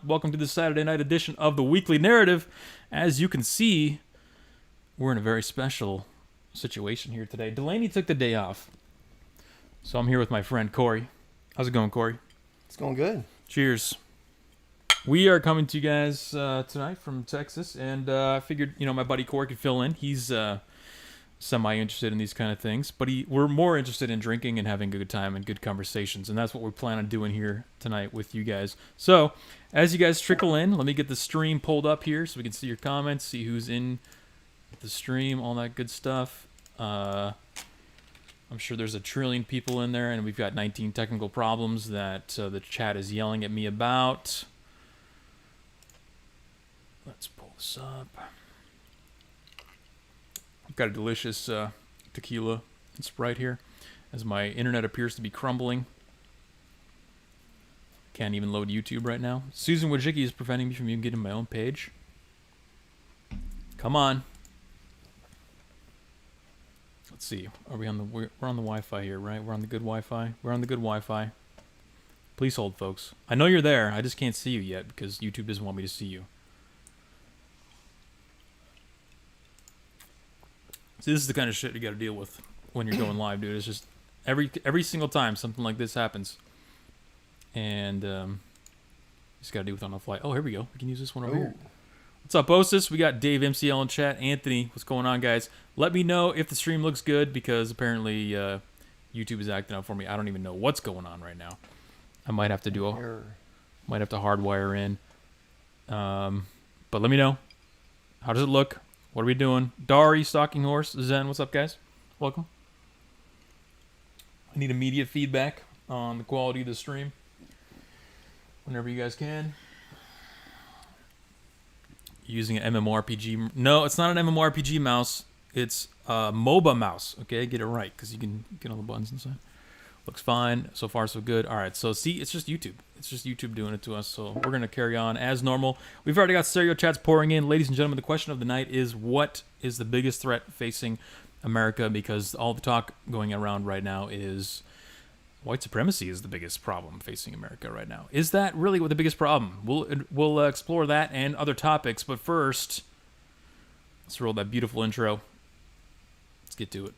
Welcome to the Saturday night edition of the Weekly Narrative. As you can see, we're in a very special situation here today. Delaney took the day off, so I'm here with my friend Corey. How's it going, Corey? It's going good. Cheers. We are coming to you guys tonight from Texas, and I figured, my buddy Corey could fill in. He's semi-interested in these kind of things, but we're more interested in drinking and having a good time and good conversations, and that's what we plan on doing here tonight with you guys. So, as you guys trickle in, let me get the stream pulled up here so we can see your comments, see who's in the stream, all that good stuff. I'm sure there's a trillion people in there, and we've got 19 technical problems that the chat is yelling at me about. Let's pull this up. I've got a delicious tequila and Sprite here, as my internet appears to be crumbling. Can't even load YouTube right now. Susan Wojcicki is preventing me from even getting my own page. Come on. Let's see. Are we on the? We're on the Wi-Fi here, right? We're on the good Wi-Fi. We're on the good Wi-Fi. Please hold, folks. I know you're there. I just can't see you yet because YouTube doesn't want me to see you. See, this is the kind of shit you got to deal with when you're going live, dude. It's just every single time something like this happens, and you just got to deal with it on the fly. Oh, here we go. We can use this one over here. What's up, Osis? We got Dave MCL in chat. Anthony, what's going on, guys? Let me know if the stream looks good because apparently YouTube is acting up for me. I don't even know what's going on right now. I might have to might have to hardwire in. But let me know. How does it look? What are we doing? Dari, Stalking Horse, Zen, what's up, guys? Welcome. I need immediate feedback on the quality of the stream. Whenever you guys can. Using an MMORPG. No, it's not an MMORPG mouse. It's a MOBA mouse. Okay, get it right, because you can get all the buttons inside. Looks fine. So far, so good. All right, so see, it's just YouTube. It's just YouTube doing it to us, so we're going to carry on as normal. We've already got stereo chats pouring in. Ladies and gentlemen, the question of the night is, what is the biggest threat facing America? Because all the talk going around right now is white supremacy is the biggest problem facing America right now. Is that really what the biggest problem? We'll explore that and other topics, but first, let's roll that beautiful intro. Let's get to it.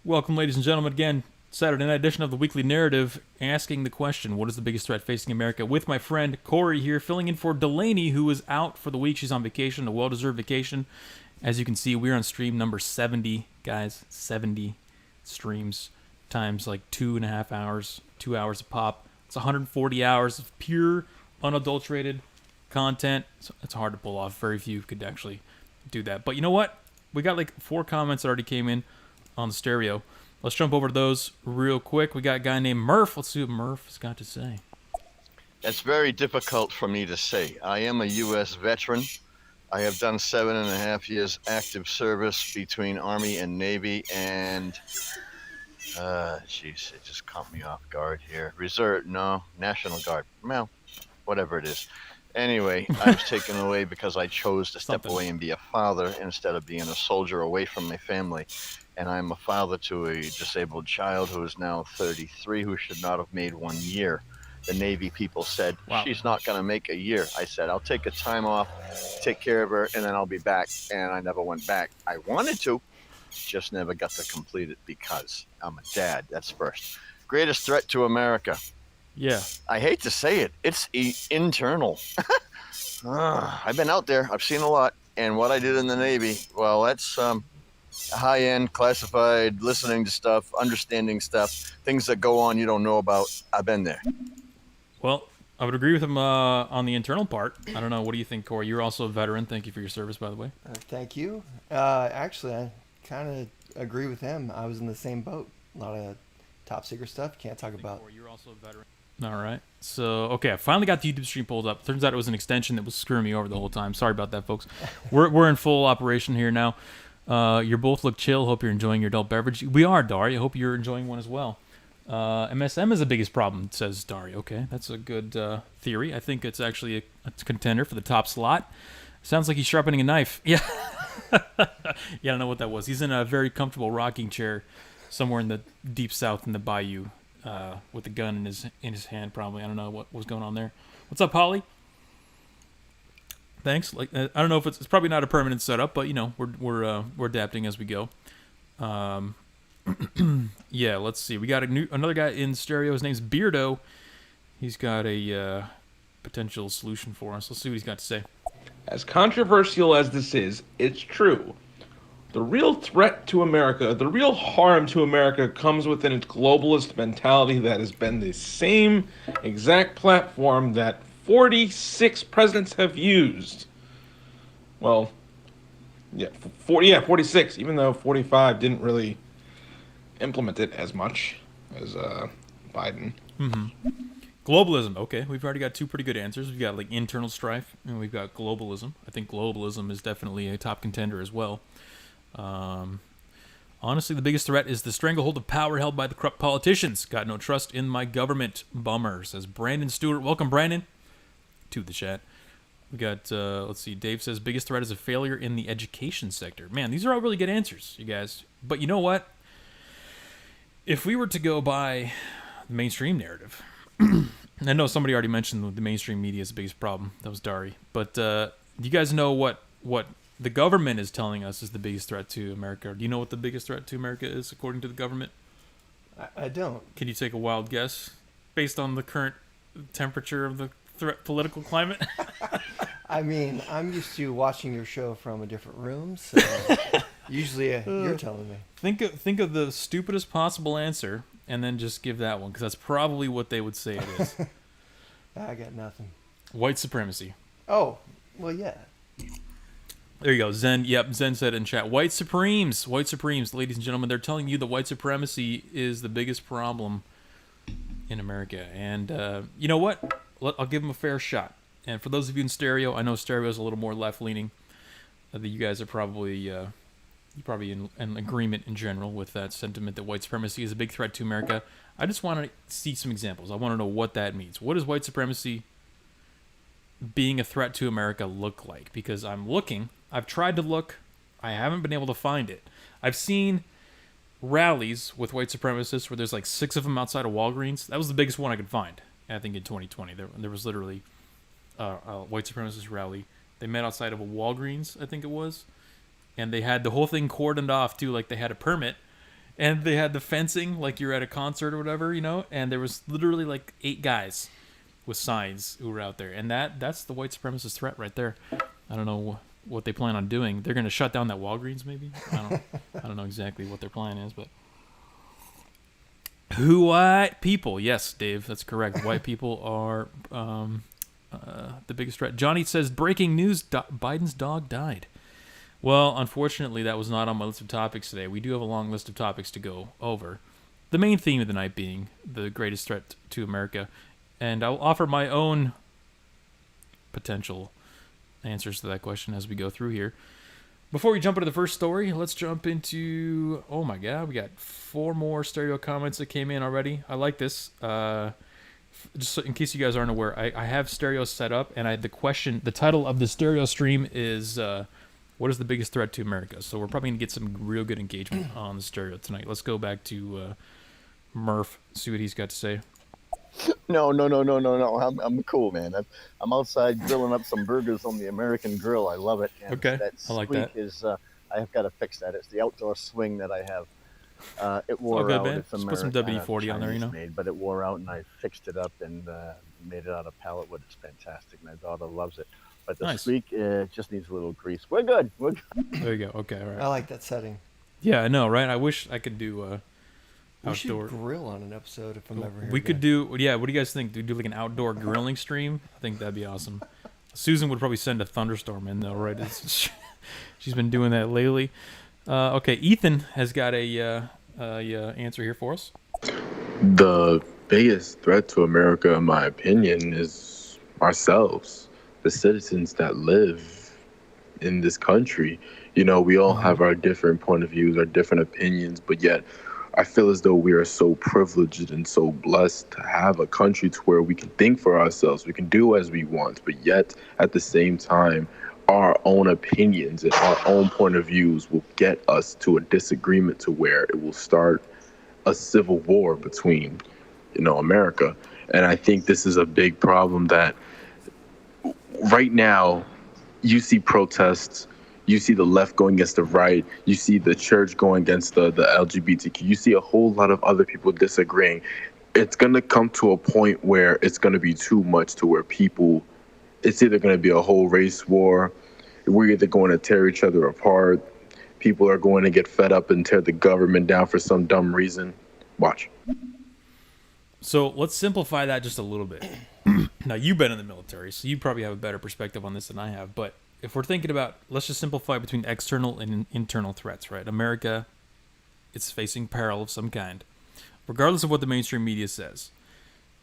Welcome, ladies and gentlemen, again, Saturday night edition of the Weekly Narrative, asking the question, what is the biggest threat facing America? With my friend Corey here, filling in for Delaney, who is out for the week. She's on vacation, a well-deserved vacation. As you can see, we're on stream number 70, guys. 70 streams times like 2.5 hours, 2 hours a pop. It's 140 hours of pure, unadulterated content. So it's hard to pull off. Very few could actually do that. But you know what? We got like 4 comments that already came in on the stereo. Let's jump over to those real quick. We got a guy named Murph. Let's see what Murph has got to say. It's very difficult for me to say. I am a U.S. veteran. I have done 7.5 years active service between Army and Navy, and jeez, it just caught me off guard here. Reserve, no, National Guard. Well, whatever it is. Anyway, I was taken away because I chose to step away and be a father instead of being a soldier away from my family. And I'm a father to a disabled child who is now 33, who should not have made 1 year. The Navy people said, wow, she's not going to make a year. I said, I'll take a time off, take care of her, and then I'll be back. And I never went back. I wanted to, just never got to complete it because I'm a dad. That's first. Greatest threat to America. Yeah. I hate to say it. It's internal. I've been out there. I've seen a lot. And what I did in the Navy, well, that's high-end, classified, listening to stuff, understanding stuff, things that go on you don't know about. I've been there. Well, I would agree with him on the internal part. I don't know. What do you think, Corey? You're also a veteran. Thank you for your service, by the way. Thank you. Actually, I kind of agree with him. I was in the same boat. A lot of top secret stuff. Can't talk about. You're also a veteran. All right. So, okay, I finally got the YouTube stream pulled up. Turns out it was an extension that was screwing me over the whole time. Sorry about that, folks. We're in full operation here now. You both look chill. Hope you're enjoying your adult beverage. We are, Daria. Hope you're enjoying one as well. MSM is the biggest problem, says Daria. Okay, that's a good theory. I think it's actually a contender for the top slot. Sounds like he's sharpening a knife. Yeah. Yeah, I don't know what that was. He's in a very comfortable rocking chair somewhere in the deep south in the bayou with a gun in his hand, probably. I don't know what was going on there. What's up, Holly? Thanks. Like, I don't know if it's probably not a permanent setup, but we're adapting as we go. Yeah, let's see. We got another guy in stereo. His name's Beardo. He's got a potential solution for us. Let's see what he's got to say. As controversial as this is, it's true. The real threat to America, the real harm to America comes within its globalist mentality that has been the same exact platform that 46 presidents have used. Well, 46, even though 45 didn't really implement it as much as Biden. Mm-hmm. Globalism. Okay, we've already got two pretty good answers. We've got like internal strife, and we've got globalism. I think globalism is definitely a top contender as well. Honestly, the biggest threat is the stranglehold of power held by the corrupt politicians. Got no trust in my government. Bummer, says Brandon Stewart. Welcome, Brandon, to the chat. We got, let's see, Dave says, biggest threat is a failure in the education sector. Man, these are all really good answers, you guys. But you know what? If we were to go by the mainstream narrative, I know somebody already mentioned the mainstream media is the biggest problem. That was Dari. But do you guys know what the government is telling us is the biggest threat to America? Do you know what the biggest threat to America is, according to the government? I don't. Can you take a wild guess based on the current temperature of the political climate? I mean, I'm used to watching your show from a different room, so usually you're telling me. Think of the stupidest possible answer, and then just give that one, because that's probably what they would say it is. I got nothing. White supremacy. Oh, well, yeah. There you go. Zen. Yep, Zen said in chat. White Supremes, ladies and gentlemen. They're telling you that white supremacy is the biggest problem in America. And you know what? I'll give them a fair shot. And for those of you in stereo, I know stereo is a little more left-leaning. That you guys are probably in agreement in general with that sentiment that white supremacy is a big threat to America. I just want to see some examples. I want to know what that means. What does white supremacy being a threat to America look like? Because I've tried to look, I haven't been able to find it. I've seen rallies with white supremacists where there's like 6 of them outside of Walgreens. That was the biggest one I could find, I think, in 2020. There was literally a white supremacist rally. They met outside of a Walgreens, I think it was, and they had the whole thing cordoned off too, like they had a permit, and they had the fencing like you're at a concert or whatever, and there was literally like 8 guys with signs who were out there, and that's the white supremacist threat right there. I don't know what they plan on doing. They're going to shut down that Walgreens, maybe. I don't know exactly what their plan is, but white people? Yes, Dave, that's correct. White people are the biggest threat. Johnny says, breaking news: Biden's dog died. Well, unfortunately, that was not on my list of topics today. We do have a long list of topics to go over. The main theme of the night being the greatest threat to America, and I'll offer my own potential answers to that question as we go through here. Before we jump into the first story, let's jump into, oh my god, we got 4 more stereo comments that came in already. I like this. Just in case you guys aren't aware, I have stereo set up, and the title of the stereo stream is what is the biggest threat to America? So we're probably going to get some real good engagement on the stereo tonight. Let's go back to Murph, see what he's got to say. No. I'm cool, man. I'm outside grilling up some burgers on the American Grill. I love it. And okay, I like that. I have got to fix that. It's the outdoor swing that I have. It wore out. Man. It's Just put some WD-40 on there, made, but it wore out, and I fixed it up and made it out of pallet wood. It's fantastic. My daughter loves it. But the squeak just needs a little grease. We're good. There you go. Okay, all right. I like that setting. Yeah, I know, right? I wish I could do we outdoor. should grill on an episode if I'm ever here. We could do, yeah, what do you guys think? Do we do like an outdoor grilling stream? I think that'd be awesome. Susan would probably send a thunderstorm in though, right? She's been doing that lately. Okay, Ethan has got a answer here for us? The biggest threat to America, in my opinion, is ourselves, the citizens that live in this country. You know, we all have our different point of views, our different opinions, but yet I feel as though we are so privileged and so blessed to have a country to where we can think for ourselves, we can do as we want, but yet at the same time, our own opinions and our own point of views will get us to a disagreement to where it will start a civil war between, America. And I think this is a big problem that right now you see protests, you see the left going against the right, you see the church going against the LGBTQ, you see a whole lot of other people disagreeing. It's going to come to a point where it's going to be too much to where it's either going to be a whole race war, we're either going to tear each other apart, people are going to get fed up and tear the government down for some dumb reason. Watch. So let's simplify that just a little bit. Now, you've been in the military, so you probably have a better perspective on this than I have. But if we're thinking about, let's just simplify between external and internal threats, right? America, it's facing peril of some kind, regardless of what the mainstream media says.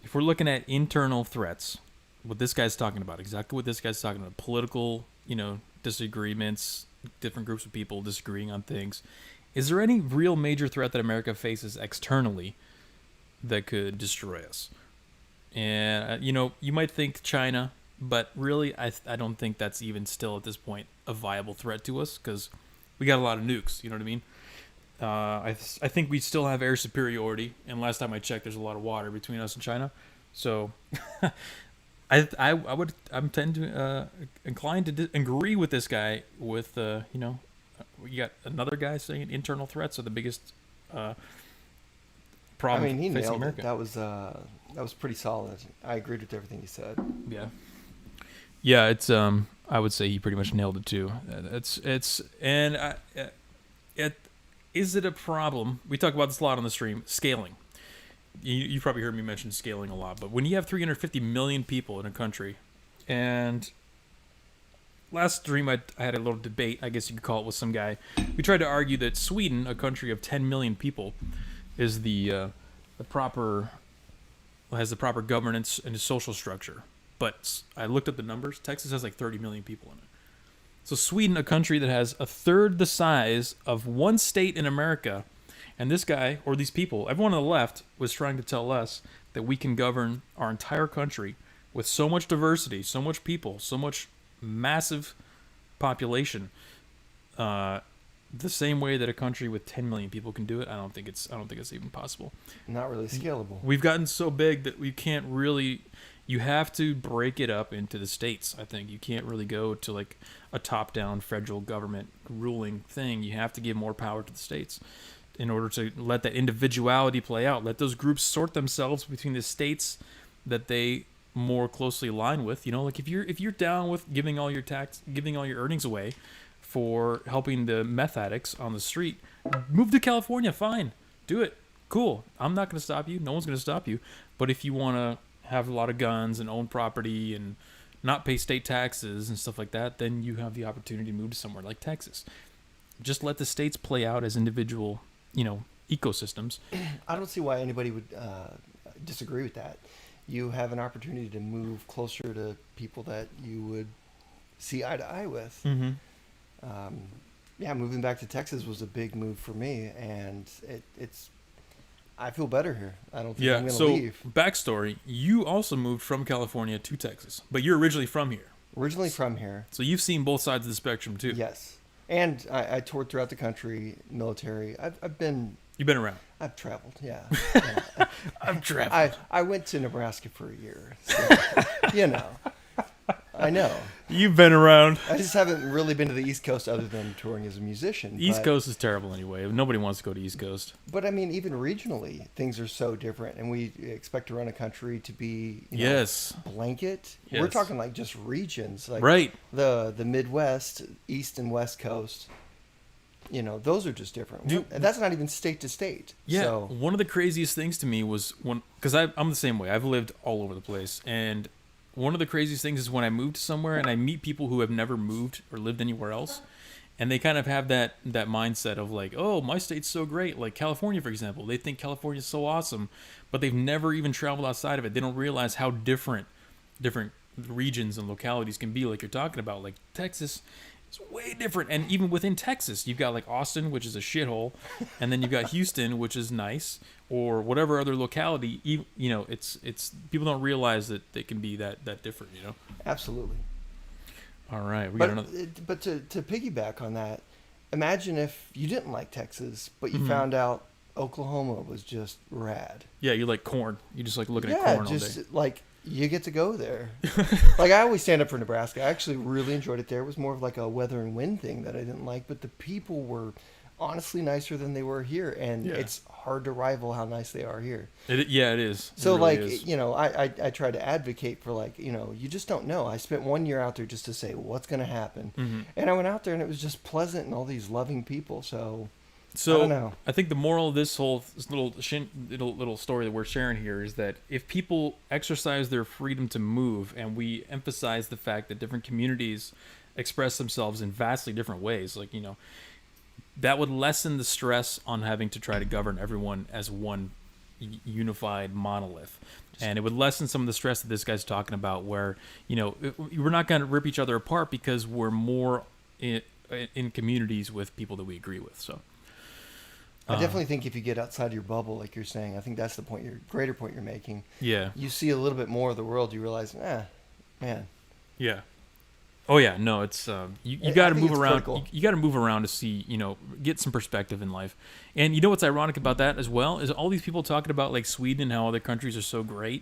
If we're looking at internal threats, what this guy's talking about, exactly what this guy's talking about, political, disagreements, different groups of people disagreeing on things. Is there any real major threat that America faces externally that could destroy us? And, you might think China, but really, I don't think that's even still at this point a viable threat to us because we got a lot of nukes, you know what I mean? I think we still have air superiority, and last time I checked, there's a lot of water between us and China. So I'm inclined to agree with this guy with, you got another guy saying internal threats are the biggest problem I mean, he facing nailed America. it. That was pretty solid. I agreed with everything he said. Yeah, it's I would say he pretty much nailed it too. Is it a problem? We talk about this a lot on the stream. Scaling. You probably heard me mention scaling a lot, but when you have 350 million people in a country, and last stream I had a little debate, I guess you could call it, with some guy. We tried to argue that Sweden, a country of 10 million people, is has the proper governance and social structure. But I looked at the numbers. Texas has like 30 million people in it. So Sweden, a country that has a third the size of one state in America, and this guy, or these people, everyone on the left was trying to tell us that we can govern our entire country with so much diversity, so much people, so much massive population, the same way that a country with 10 million people can do it. I don't think it's even possible. Not really scalable. We've gotten so big that we can't really. You have to break it up into the states. I think you can't really go to like a top-down federal government ruling thing. You have to give more power to the states in order to let that individuality play out. Let those groups sort themselves between the states that they more closely align with. Like if you're down with giving all your earnings away for helping the meth addicts on the street, move to California. Fine, do it. Cool. I'm not going to stop you. No one's going to stop you. But if you want to have a lot of guns and own property and not pay state taxes and stuff like that, then you have the opportunity to move to somewhere like Texas. Just let the states play out as individual, ecosystems. I don't see why anybody would disagree with that. You have an opportunity to move closer to people that you would see eye to eye with. Mm-hmm. Moving back to Texas was a big move for me, and it's. I feel better here. I don't think I'm going to leave. Backstory, you also moved from California to Texas, but you're originally from here. Originally from here. So you've seen both sides of the spectrum, too. Yes. And I toured throughout the country, military. I've been... You've been around. I've traveled, yeah. I've traveled. I went to Nebraska for a year. So, I know. You've been around. I just haven't really been to the East Coast other than touring as a musician. East Coast is terrible anyway. Nobody wants to go to East Coast. But I mean, even regionally, things are so different, and we expect to run a country to be blanket. Yes. We're talking like just regions, like right. The Midwest, East and West Coast. Those are just different. And that's not even state to state. Yeah. So. One of the craziest things to me was because I'm the same way. I've lived all over the place, and one of the craziest things is when I move to somewhere and I meet people who have never moved or lived anywhere else, And they kind of have that mindset of like, oh, my state's so great. Like California, for example, they think California's so awesome, but they've never even traveled outside of it. They don't realize how different regions and localities can be. Like you're talking about, like Texas is way different. And even within Texas, you've got like Austin, which is a shithole, and then you've got Houston, which is nice, or whatever other locality. You know, it's people don't realize that they can be that different. You know. Absolutely. All right, we got another. But to piggyback on that, imagine if you didn't like Texas, but you found out Oklahoma was just rad. Yeah, you like corn. You just like looking at Yeah, corn all just day. like you get to go there. Like I always stand up for Nebraska. I actually really enjoyed it there. It was more of like a weather and wind thing that I didn't like, but the people were honestly nicer than they were here, and it's hard to rival how nice they are here. It is. So it really like is. you know, I try to advocate for like, you know, you just don't know. I spent 1 year out there just to say what's going to happen, and I went out there and it was just pleasant and all these loving people. So I don't know. I think the moral of this whole little story that we're sharing here is that if people exercise their freedom to move, and we emphasize the fact that different communities express themselves in vastly different ways, like, you know, that would lessen the stress on having to try to govern everyone as one unified monolith. And it would lessen some of the stress that this guy's talking about, where, you know, we're not going to rip each other apart because we're more in communities with people that we agree with. So I definitely think if you get outside your bubble, like you're saying, I think that's the greater point you're making. Yeah. You see a little bit more of the world, you realize, man. Yeah. Oh yeah, no, it's you got to move around. You got to move around to see, you know, get some perspective in life. And you know what's ironic about that as well is all these people talking about like Sweden and how other countries are so great.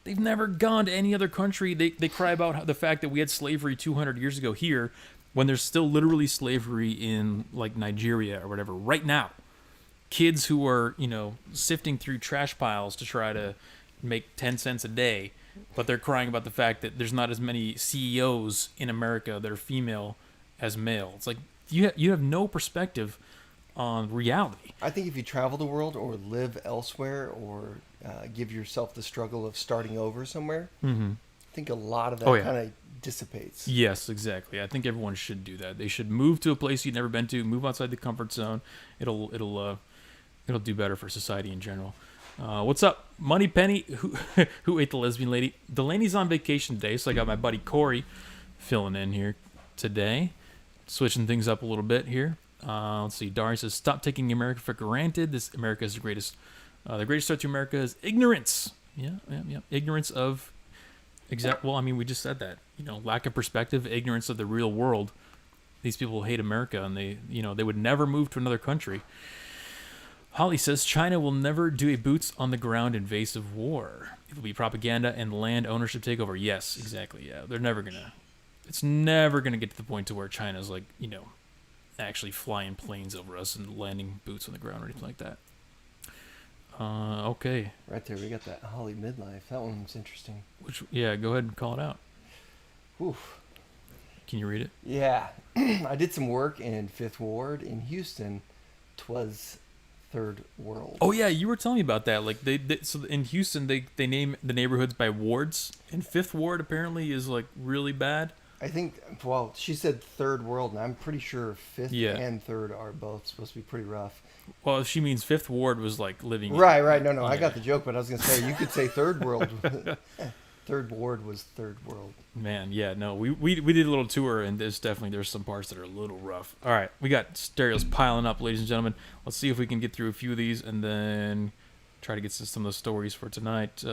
They've never gone to any other country. They cry about the fact that we had slavery 200 years ago here, when there's still literally slavery in like Nigeria or whatever right now. Kids who are, you know, sifting through trash piles to try to make 10 cents a day. But they're crying about the fact that there's not as many CEOs in America that are female as male. It's like you have no perspective on reality. I think if you travel the world or live elsewhere or give yourself the struggle of starting over somewhere, I think a lot of that kind of dissipates. Yes, exactly. I think everyone should do that. They should move to a place you've never been to, move outside the comfort zone. It'll do better for society in general. What's up, Money Penny? Who ate the lesbian lady? Delaney's on vacation today, so I got my buddy Corey filling in here today, switching things up a little bit here. Let's see. Dari says, "Stop taking America for granted. This America is the greatest. The greatest threat to America is ignorance. Yeah. Ignorance of well, I mean, we just said that. You know, lack of perspective, ignorance of the real world. These people hate America, and they would never move to another country." Holly says, China will never do a boots-on-the-ground invasive war. It will be propaganda and land ownership takeover. Yes, exactly, yeah. They're never going to... It's never going to get to the point to where China's, like, you know, actually flying planes over us and landing boots on the ground or anything like that. Okay. Right there, we got that Holly midlife. That one's interesting. Yeah, go ahead and call it out. Oof. Can you read it? Yeah. I did some work in 5th Ward in Houston. 'Twas... Third world. Oh yeah, you were telling me about that. Like so in Houston they name the neighborhoods by wards, and 5th Ward apparently is like really bad. I think, well, she said third world, and I'm pretty sure 5th and 3rd are both supposed to be pretty rough. Well, if she means 5th Ward was like living. Right. No, I got the joke, but I was gonna say you could say third world. 3rd Ward was third world. Man, yeah, no, we did a little tour, and there's some parts that are a little rough. All right, we got stereos piling up, ladies and gentlemen. Let's see if we can get through a few of these, and then try to get to some of those stories for tonight.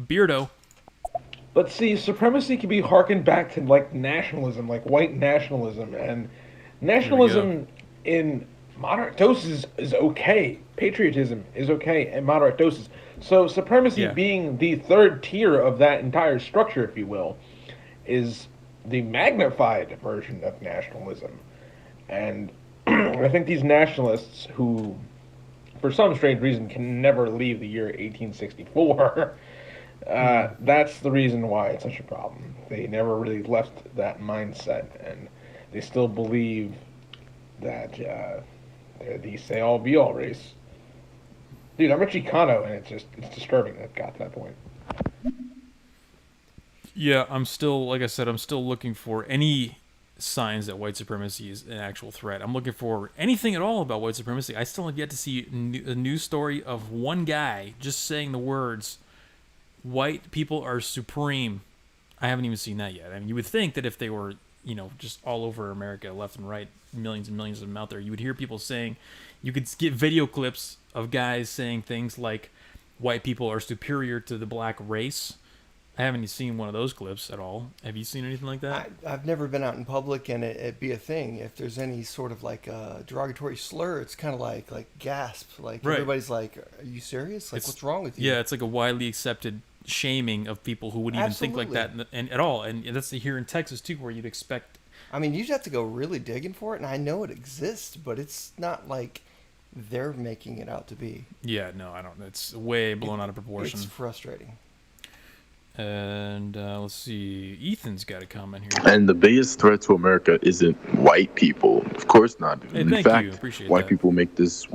Beardo. But see, supremacy can be harkened back to like nationalism, like white nationalism, and nationalism in moderate doses is okay. Patriotism is okay in moderate doses. So supremacy being the third tier of that entire structure, if you will, is the magnified version of nationalism. And I think these nationalists who, for some strange reason, can never leave the year 1864, that's the reason why it's such a problem. They never really left that mindset, and they still believe that they're the say-all-be-all race. Dude, I'm a Chicano, and it's disturbing that it got to that point. Yeah, I'm still, like I said, I'm still looking for any signs that white supremacy is an actual threat. I'm looking for anything at all about white supremacy. I still have yet to see a news story of one guy just saying the words, "White people are supreme." I haven't even seen that yet. I mean, you would think that if they were, just all over America, left and right, millions and millions of them out there, you would hear people saying, you could get video clips of guys saying things like, white people are superior to the black race. I haven't seen one of those clips at all. Have you seen anything like that? I've never been out in public and it be a thing. If there's any sort of like a derogatory slur, it's kind of like gasp. Like right. Everybody's like, "Are you serious? Like, what's wrong with you?" Yeah, it's like a widely accepted shaming of people who would even think like that and at all. And that's here in Texas too, where you'd expect. I mean, you'd have to go really digging for it, and I know it exists, but it's not like they're making it out to be. Yeah, no, I don't. It's way blown out of proportion. It's frustrating. And let's see, Ethan's got a comment here. And the biggest threat to America isn't white people. Of course not. Hey, in thank fact, you. Appreciate white that. people make this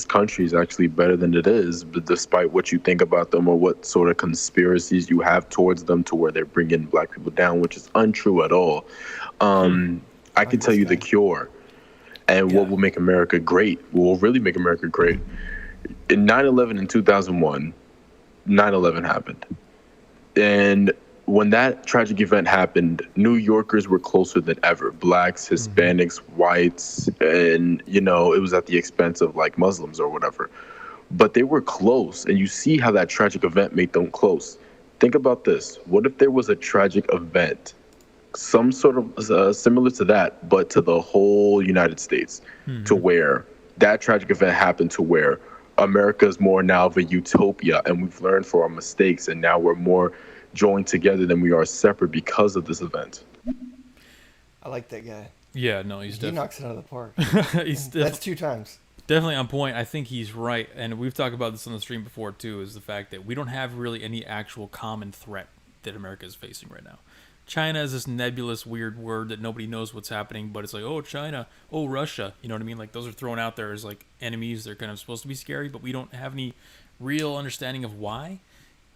country is actually better than it is, but despite what you think about them or what sort of conspiracies you have towards them to where they're bringing black people down, which is untrue at all. I can tell you the cure and what will make America great, what will really make America great. In 9/11 in 2001, 9/11 happened. And when that tragic event happened, New Yorkers were closer than ever. Blacks, Hispanics, whites, and, it was at the expense of like Muslims or whatever. But they were close, and you see how that tragic event made them close. Think about this. What if there was a tragic event, some sort of similar to that, but to the whole United States, to where that tragic event happened to where America is more now of a utopia, and we've learned from our mistakes, and now we're more joined together than we are separate because of this event. I like that guy. Yeah, no, he knocks it out of the park. That's 2 times. Definitely on point. I think he's right, and we've talked about this on the stream before too. Is the fact that we don't have really any actual common threat that America is facing right now. China is this nebulous, weird word that nobody knows what's happening, but it's like, oh, China, oh, Russia. You know what I mean? Like, those are thrown out there as, like, enemies. They're kind of supposed to be scary, but we don't have any real understanding of why.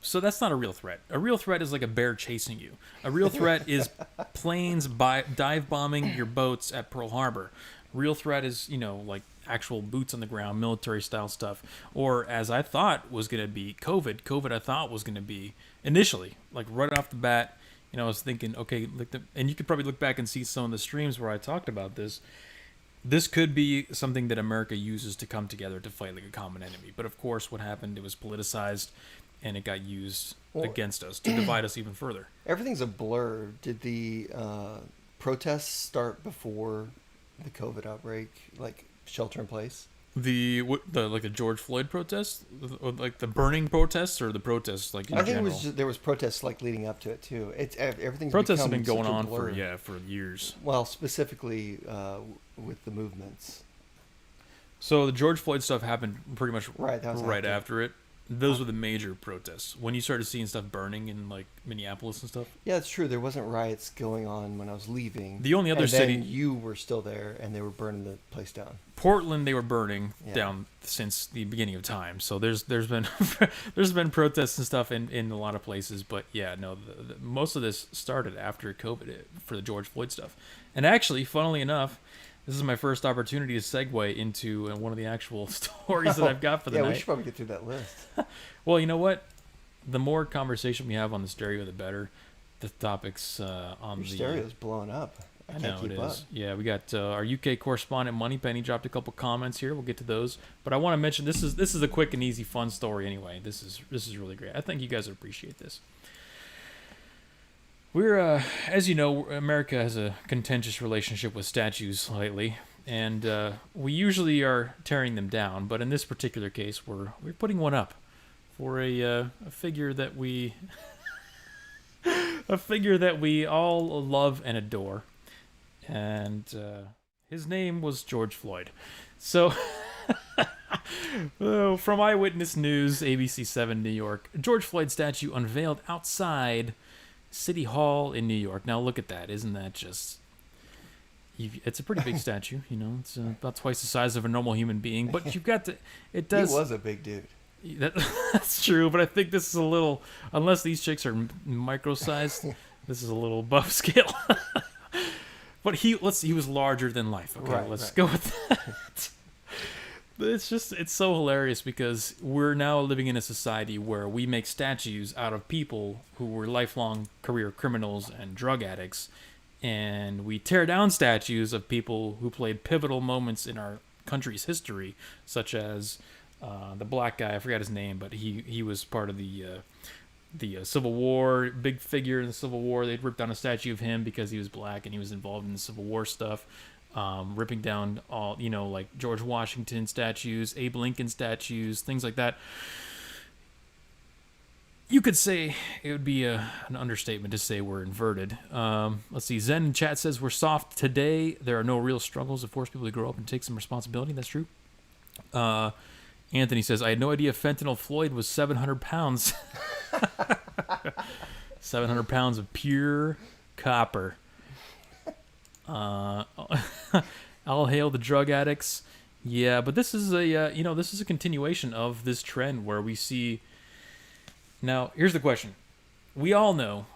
So that's not a real threat. A real threat is like a bear chasing you. A real threat is planes dive bombing your boats at Pearl Harbor. Real threat is, like actual boots on the ground, military style stuff. Or as I thought was going to be COVID. COVID I thought was going to be initially, like right off the bat. I was thinking, okay, and you could probably look back and see some of the streams where I talked about this. This could be something that America uses to come together to fight like a common enemy. But of course, what happened, it was politicized, and it got used against us to divide us even further. Everything's a blur. Did the protests start before the COVID outbreak, like shelter in place? The George Floyd protests, like the burning protests, or the protests like in general? There was protests like leading up to it too. Everything's protests have been going on for years. Well, specifically with the movements. So the George Floyd stuff happened pretty much right after it. Those were the major protests. When you started seeing stuff burning in like Minneapolis and stuff. Yeah, it's true. There wasn't riots going on when I was leaving. The only other city you were still there, and they were burning the place down. Portland, they were burning down since the beginning of time. So there's been there's been protests and stuff in a lot of places. But yeah, no, most of this started after COVID for the George Floyd stuff. And actually, funnily enough, this is my first opportunity to segue into one of the actual stories that I've got for the night. Yeah, we should probably get through that list. Well, you know what? The more conversation we have on the stereo, the better. The topics on Your stereo's blowing up. I know can't keep it up. is. Yeah, we got our UK correspondent Moneypenny dropped a couple comments here. We'll get to those, but I want to mention this is a quick and easy, fun story. Anyway, this is really great. I think you guys would appreciate this. We're, as you know, America has a contentious relationship with statues lately, and we usually are tearing them down. But in this particular case, we're putting one up for a figure that we all love and adore, and his name was George Floyd. So, from Eyewitness News, ABC 7 New York, George Floyd statue unveiled outside City Hall in New York. Now look at that. Isn't that just... It's a pretty big statue, It's about twice the size of a normal human being. But you've got to... It does... He was a big dude. That's true, but I think this is a little... Unless these chicks are micro-sized, this is a little above scale. But he was larger than life. Okay, let's go with that. But it's so hilarious because we're now living in a society where we make statues out of people who were lifelong career criminals and drug addicts, and we tear down statues of people who played pivotal moments in our country's history, such as the black guy. I forgot his name, but he was part of the Civil War, big figure in the Civil War. They'd ripped down a statue of him because he was black and he was involved in the Civil War stuff. Ripping down all, like George Washington statues, Abe Lincoln statues, things like that. You could say it would be an understatement to say we're inverted. Let's see. Zen in chat says we're soft today. There are no real struggles that force people to grow up and take some responsibility. That's true. Anthony says, I had no idea Fentanyl Floyd was 700 pounds. 700 pounds of pure copper. All hail the drug addicts. Yeah, but this is a continuation of this trend where we see. Now, here's the question. We all know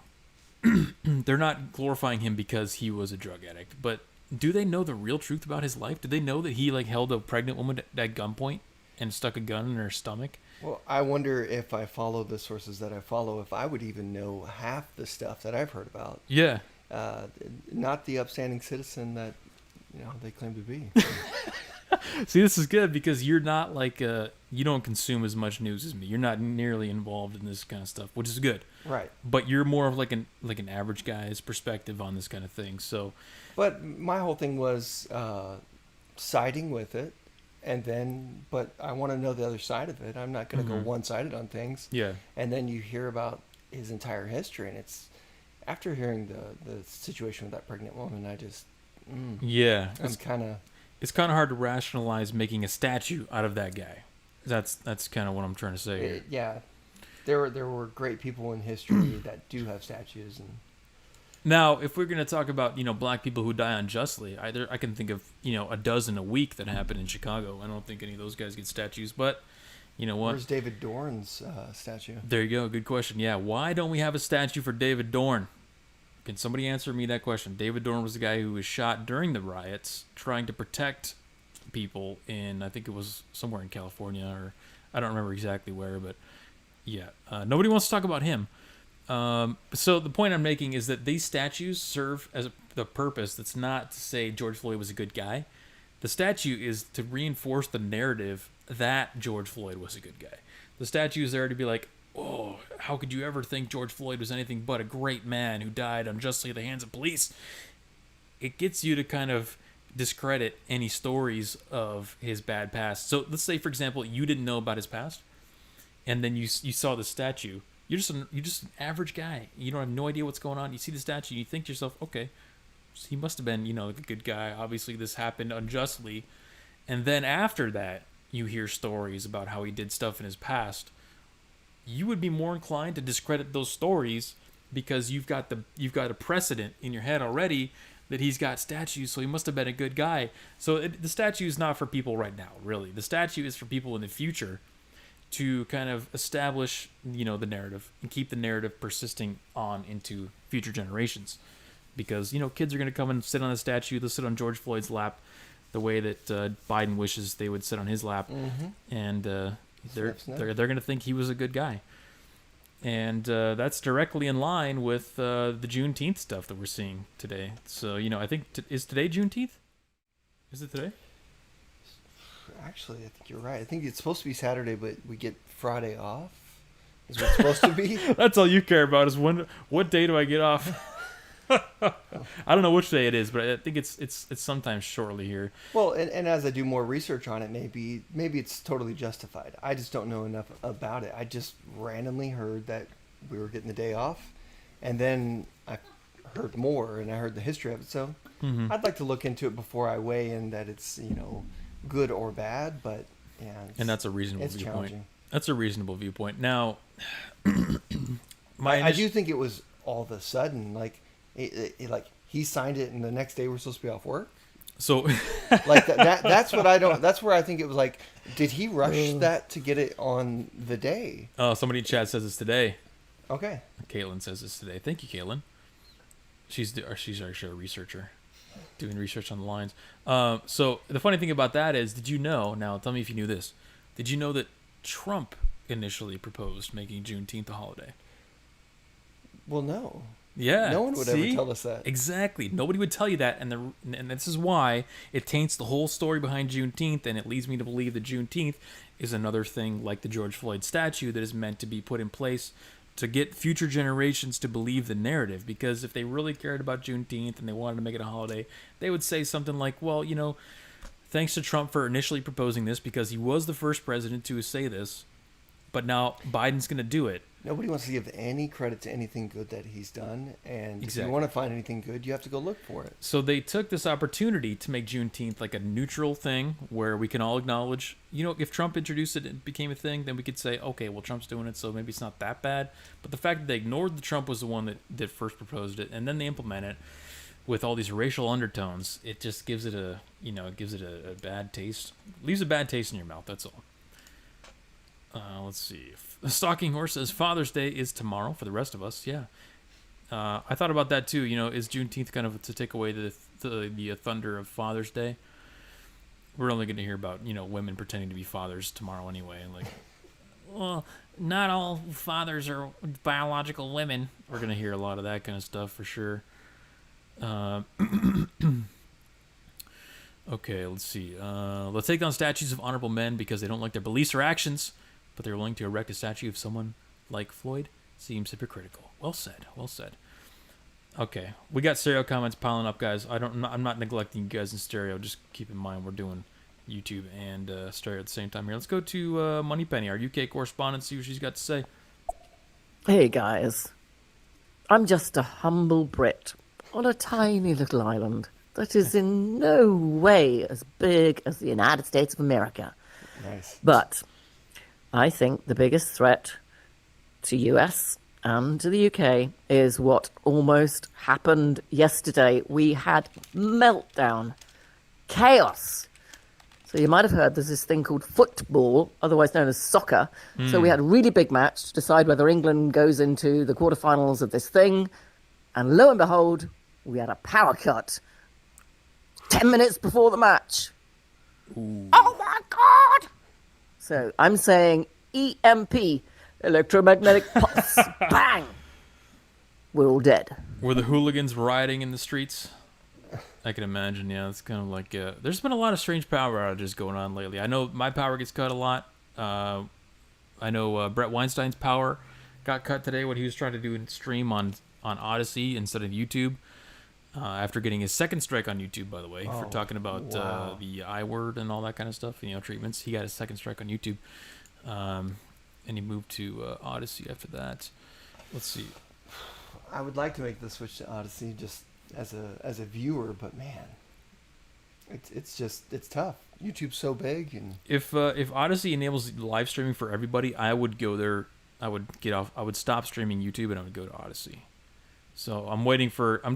they're not glorifying him because he was a drug addict, but do they know the real truth about his life? Do they know that he held a pregnant woman at gunpoint and stuck a gun in her stomach? Well, I wonder if I follow the sources that I follow, if I would even know half the stuff that I've heard about. Yeah. Not the upstanding citizen that they claim to be. See, this is good because you're not you don't consume as much news as me. You're not nearly involved in this kind of stuff, which is good. Right. But you're more of like an average guy's perspective on this kind of thing. So. But my whole thing was siding with it, but I want to know the other side of it. I'm not going to go one-sided on things. Yeah. And then you hear about his entire history, and it's. After hearing the situation with that pregnant woman, I just it's kind of hard to rationalize making a statue out of that guy. That's kind of what I'm trying to say here. There were great people in history that do have statues. And now, if we're going to talk about black people who die unjustly, I can think of a dozen a week that happen in Chicago. I don't think any of those guys get statues, but. You know what? Where's David Dorn's statue? There you go. Good question. Yeah. Why don't we have a statue for David Dorn? Can somebody answer me that question? David Dorn was the guy who was shot during the riots trying to protect people in, I think it was somewhere in California, or I don't remember exactly where, but yeah. Nobody wants to talk about him. So the point I'm making is that these statues serve as the purpose that's not to say George Floyd was a good guy. The statue is to reinforce the narrative that George Floyd was a good guy. The statue is there to be like, oh, how could you ever think George Floyd was anything but a great man who died unjustly at the hands of police? It gets you to kind of discredit any stories of his bad past. So let's say, for example, you didn't know about his past, and then you saw the statue. You're just an average guy. You don't have no idea what's going on. You see the statue, you think to yourself, okay, he must have been, a good guy. Obviously, this happened unjustly. And then after that, you hear stories about how he did stuff in his past. You would be more inclined to discredit those stories because you've got a precedent in your head already that he's got statues, so he must have been a good guy. So the statue is not for people right now, really. The statue is for people in the future to kind of establish, the narrative and keep the narrative persisting on into future generations. Because, kids are going to come and sit on the statue. They'll sit on George Floyd's lap the way that Biden wishes they would sit on his lap. Mm-hmm. And they're going to think he was a good guy. And that's directly in line with the Juneteenth stuff that we're seeing today. So, I think, is today Juneteenth? Is it today? Actually, I think you're right. I think it's supposed to be Saturday, but we get Friday off. Is what it's supposed to be. That's all you care about is what day do I get off? I don't know which day it is, but I think it's sometimes shortly here. Well, and as I do more research on it, maybe it's totally justified. I just don't know enough about it. I just randomly heard that we were getting the day off, and then I heard more, and I heard the history of it. So I'd like to look into it before I weigh in that it's good or bad. But yeah, and that's a reasonable viewpoint. Challenging. That's a reasonable viewpoint. Now, I do think it was all of a sudden like. He signed it, and the next day we're supposed to be off work. So, like that's what I don't. That's where I think it was like, did he rush that to get it on the day? Oh, somebody in chat says it's today. Okay. Caitlin says it's today. Thank you, Caitlin. She's actually a researcher. doing research on the lines. So the funny thing about that is, did you know? Now, tell me if you knew this. Did you know that Trump initially proposed making Juneteenth a holiday? Well, no. Yeah. No one would ever tell us that. Exactly. Nobody would tell you that, and this is why it taints the whole story behind Juneteenth, and it leads me to believe that Juneteenth is another thing like the George Floyd statue that is meant to be put in place to get future generations to believe the narrative. Because if they really cared about Juneteenth and they wanted to make it a holiday, they would say something like, well, thanks to Trump for initially proposing this because he was the first president to say this, but now Biden's going to do it. Nobody wants to give any credit to anything good that he's done, and Exactly. If you want to find anything good, you have to go look for it. So they took this opportunity to make Juneteenth like a neutral thing where we can all acknowledge, if Trump introduced it and it became a thing, then we could say, okay, well, Trump's doing it, so maybe it's not that bad. But the fact that they ignored that Trump was the one that first proposed it, and then they implement it with all these racial undertones, it just gives it a bad taste. Leaves a bad taste in your mouth, that's all. Let's see. The Stalking Horse says Father's Day is tomorrow for the rest of us. Yeah. I thought about that too. Is Juneteenth kind of to take away the thunder of Father's Day? We're only going to hear about, women pretending to be fathers tomorrow anyway. Like, well, not all fathers are biological women. We're going to hear a lot of that kind of stuff for sure. Okay, let's see. Let's take down statues of honorable men because they don't like their beliefs or actions, but they're willing to erect a statue of someone like Floyd. Seems hypocritical. Well said. Well said. Okay, we got stereo comments piling up, guys. I'm not neglecting you guys in stereo. Just keep in mind we're doing YouTube and stereo at the same time here. Let's go to Moneypenny, our UK correspondent, see what she's got to say. Hey guys, I'm just a humble Brit on a tiny little island that is in no way as big as the United States of America. Nice. But I think the biggest threat to US and to the UK is what almost happened yesterday. We had meltdown, chaos. So you might have heard there's this thing called football, otherwise known as soccer. So we had a really big match to decide whether England goes into the quarterfinals of this thing. And lo and behold, we had a power cut 10 minutes before the match. Ooh. Oh my God! So I'm saying EMP, electromagnetic pulse, bang! We're all dead. Were the hooligans rioting in the streets? I can imagine, yeah. It's kind of like, there's been a lot of strange power outages going on lately. I know my power gets cut a lot. I know Brett Weinstein's power got cut today when he was trying to do a stream on Odyssey instead of YouTube. After getting his second strike on YouTube, by the way, for talking about the I word and all that kind of stuff, treatments. He got his second strike on YouTube. And he moved to Odyssey after that. Let's see. I would like to make the switch to Odyssey just as a viewer, but man, it's tough. YouTube's so big, and if Odyssey enables live streaming for everybody, I would go there. I would get off. I would stop streaming YouTube and I would go to Odyssey. So I'm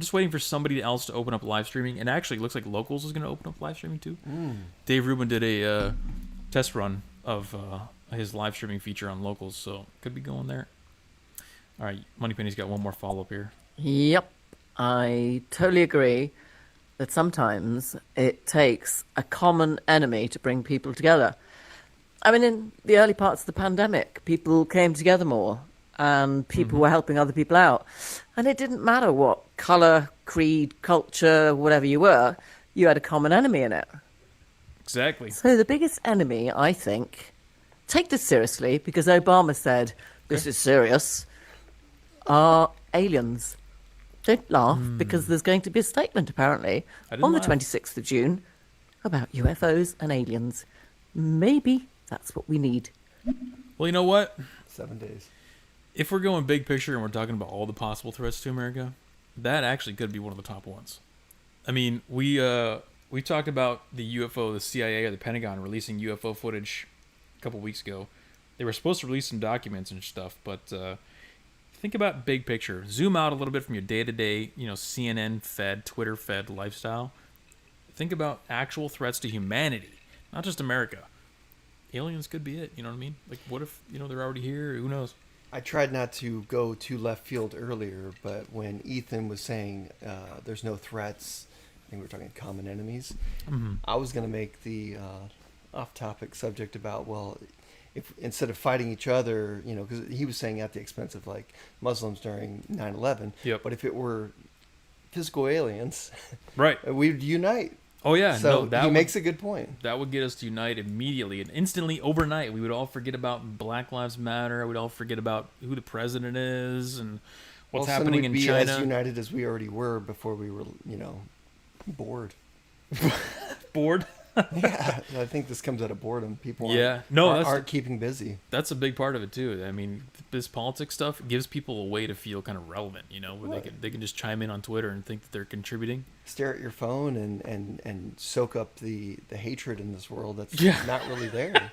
just waiting for somebody else to open up live streaming, and actually it looks like Locals is going to open up live streaming too. Dave Rubin did a test run of his live streaming feature on Locals, so could be going there. All right, Moneypenny's got one more follow-up here. Yep, I totally agree that sometimes it takes a common enemy to bring people together. I mean, in the early parts of the pandemic, people came together more and people were helping other people out. And it didn't matter what colour, creed, culture, whatever you were, you had a common enemy in it. Exactly. So the biggest enemy, I think, take this seriously because Obama said, this is serious, are aliens. Don't laugh because there's going to be a statement apparently on the 26th of June about UFOs and aliens. Maybe that's what we need. Well, you know what? 7 days. If we're going big picture and we're talking about all the possible threats to America, that actually could be one of the top ones. I mean, we talked about the UFO, the CIA or the Pentagon releasing UFO footage a couple weeks ago. They were supposed to release some documents and stuff, but think about big picture. Zoom out a little bit from your day-to-day, CNN-fed, Twitter-fed lifestyle. Think about actual threats to humanity, not just America. Aliens could be it, you know what I mean? Like, what if, they're already here? Who knows? I tried not to go too left field earlier, but when Ethan was saying there's no threats think we're talking common enemies. I was going to make the off-topic subject about, well, if instead of fighting each other, because he was saying at the expense of like Muslims during 9/11, Yep. but if it were physical aliens, Right. we'd unite. Oh yeah. So no, he makes a good point. That would get us to unite immediately and instantly overnight. We would all forget about Black Lives Matter. We'd all forget about who the president is and what's All of a sudden happening we'd in be China. as united as we already were before we were, bored. Bored. Yeah, I think this comes out of boredom. People Yeah. No, aren't keeping busy. That's a big part of it too. I mean, this politics stuff gives people a way to feel kind of relevant, where Right. they can just chime in on Twitter and think that they're contributing. Stare at your phone and soak up the hatred in this world that's Yeah. not really there.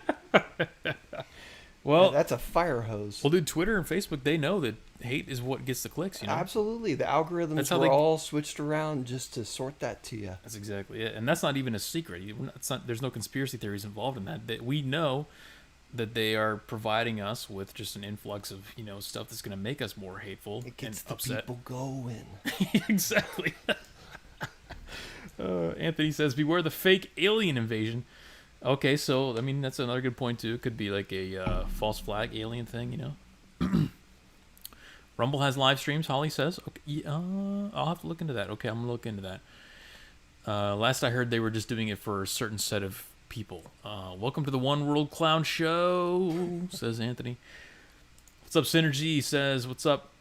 Well, That's a fire hose. dude, Twitter and Facebook, they know that hate is what gets the clicks, Absolutely. The algorithms That's how were they- all switched around just to sort that to you. That's exactly it, and that's not even a secret. There's no conspiracy theories involved in that. We know that they are providing us with just an influx of stuff that's going to make us more hateful It gets and the upset. people going. Exactly. Anthony says, "Beware the fake alien invasion." Okay, so I mean that's another good point too. It could be like a false flag alien thing, Rumble has live streams. Holly says, "Okay, I'll have to look into that." Okay, I'm gonna look into that. Last I heard, they were just doing it for a certain set of people. Welcome to the One World Clown Show, says Anthony. What's up, Synergy? He says, "What's up,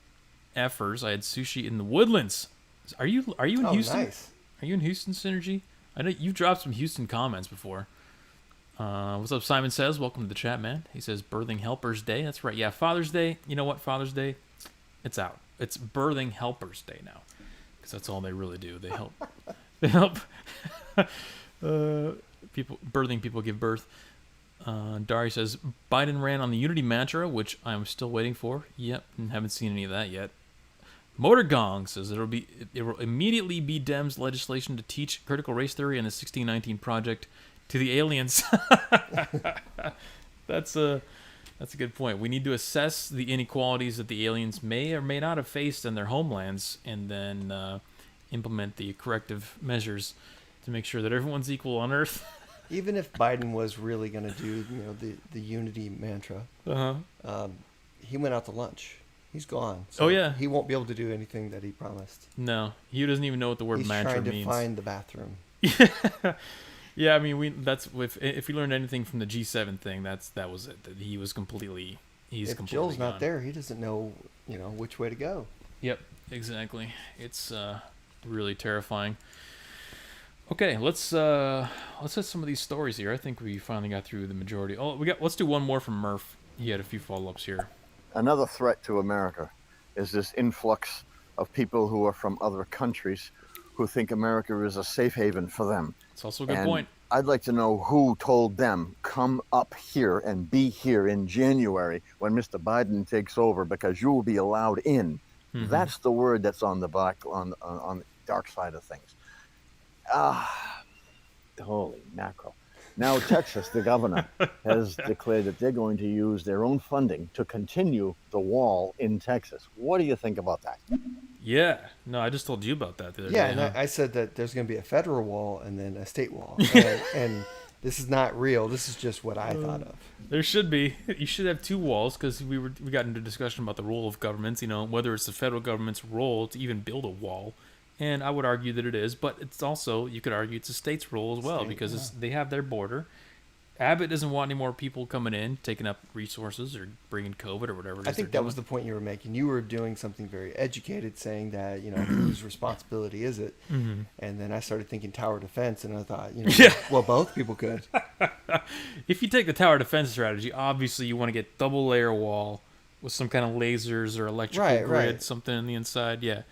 effers? I had sushi in the Woodlands." Are you in Oh, Houston? nice. Are you in Houston, Synergy? I know you've dropped some Houston comments before. What's up, Simon says? Welcome to the chat, man. He says, Birthing Helpers Day. That's right. Yeah, Father's Day. You know what? Father's Day, it's out. It's Birthing Helpers Day now. Because that's all they really do. They help. They help birthing people give birth. Dari says, Biden ran on the unity mantra, which I'm still waiting for. Yep, and haven't seen any of that yet. Motor Gong says it will immediately be Dems legislation to teach critical race theory and the 1619 Project to the aliens. That's a good point. We need to assess the inequalities that the aliens may or may not have faced in their homelands, and then implement the corrective measures to make sure that everyone's equal on Earth. Even if Biden was really going to do, the unity mantra, he went out to lunch. He's gone. So Oh, yeah. He won't be able to do anything that he promised. No, he doesn't even know what the word He's mantra trying to means. find the bathroom. Yeah, I mean, if we learned anything from the G7 thing, that was it. That he was completely. He's If completely Jill's not gone. there, he doesn't know, which way to go. Yep, exactly. It's really terrifying. Okay, let's hit some of these stories here. I think we finally got through the majority. Oh, let's do one more from Murph. He had a few follow-ups here. Another threat to America is this influx of people who are from other countries who think America is a safe haven for them. It's also a good And point. I'd like to know who told them, come up here and be here in January when Mr. Biden takes over because you will be allowed in. Mm-hmm. That's the word that's on the on the dark side of things. Holy mackerel. Now Texas, the governor, has declared that they're going to use their own funding to continue the wall in Texas. What do you think about that? Yeah. No, I just told you about that the other Yeah, day. and huh? I said that there's going to be a federal wall and then a state wall. And this is not real. This is just what I thought of. There should be. You should have two walls because we got into discussion about the role of governments. Whether it's the federal government's role to even build a wall, and I would argue that it is. But it's also, you could argue, it's a state's role as well because they have their border. Abbott doesn't want any more people coming in, taking up resources or bringing COVID or whatever it is. I think that was the point you were making. You were doing something very educated, saying that, whose responsibility is it? Mm-hmm. And then I started thinking tower defense, and I thought, Yeah. well, both people could. If you take the tower defense strategy, obviously you want to get double layer wall with some kind of lasers or electrical grid, something on the inside, yeah,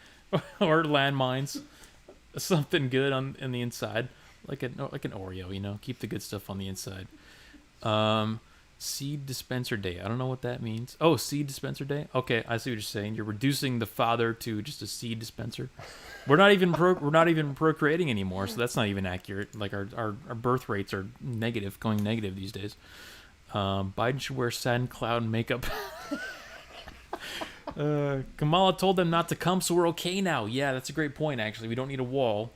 or landmines, something good on the inside, like an Oreo, keep the good stuff on the inside. Seed dispenser day. I don't know what that means. Oh, seed dispenser day. Okay, I see what you're saying. You're reducing the father to just a seed dispenser. We're not even procreating anymore, so that's not even accurate. Like our birth rates are going negative these days. Biden should wear Santa Cloud makeup. Kamala told them not to come, so we're okay now. Yeah, that's a great point. Actually, we don't need a wall.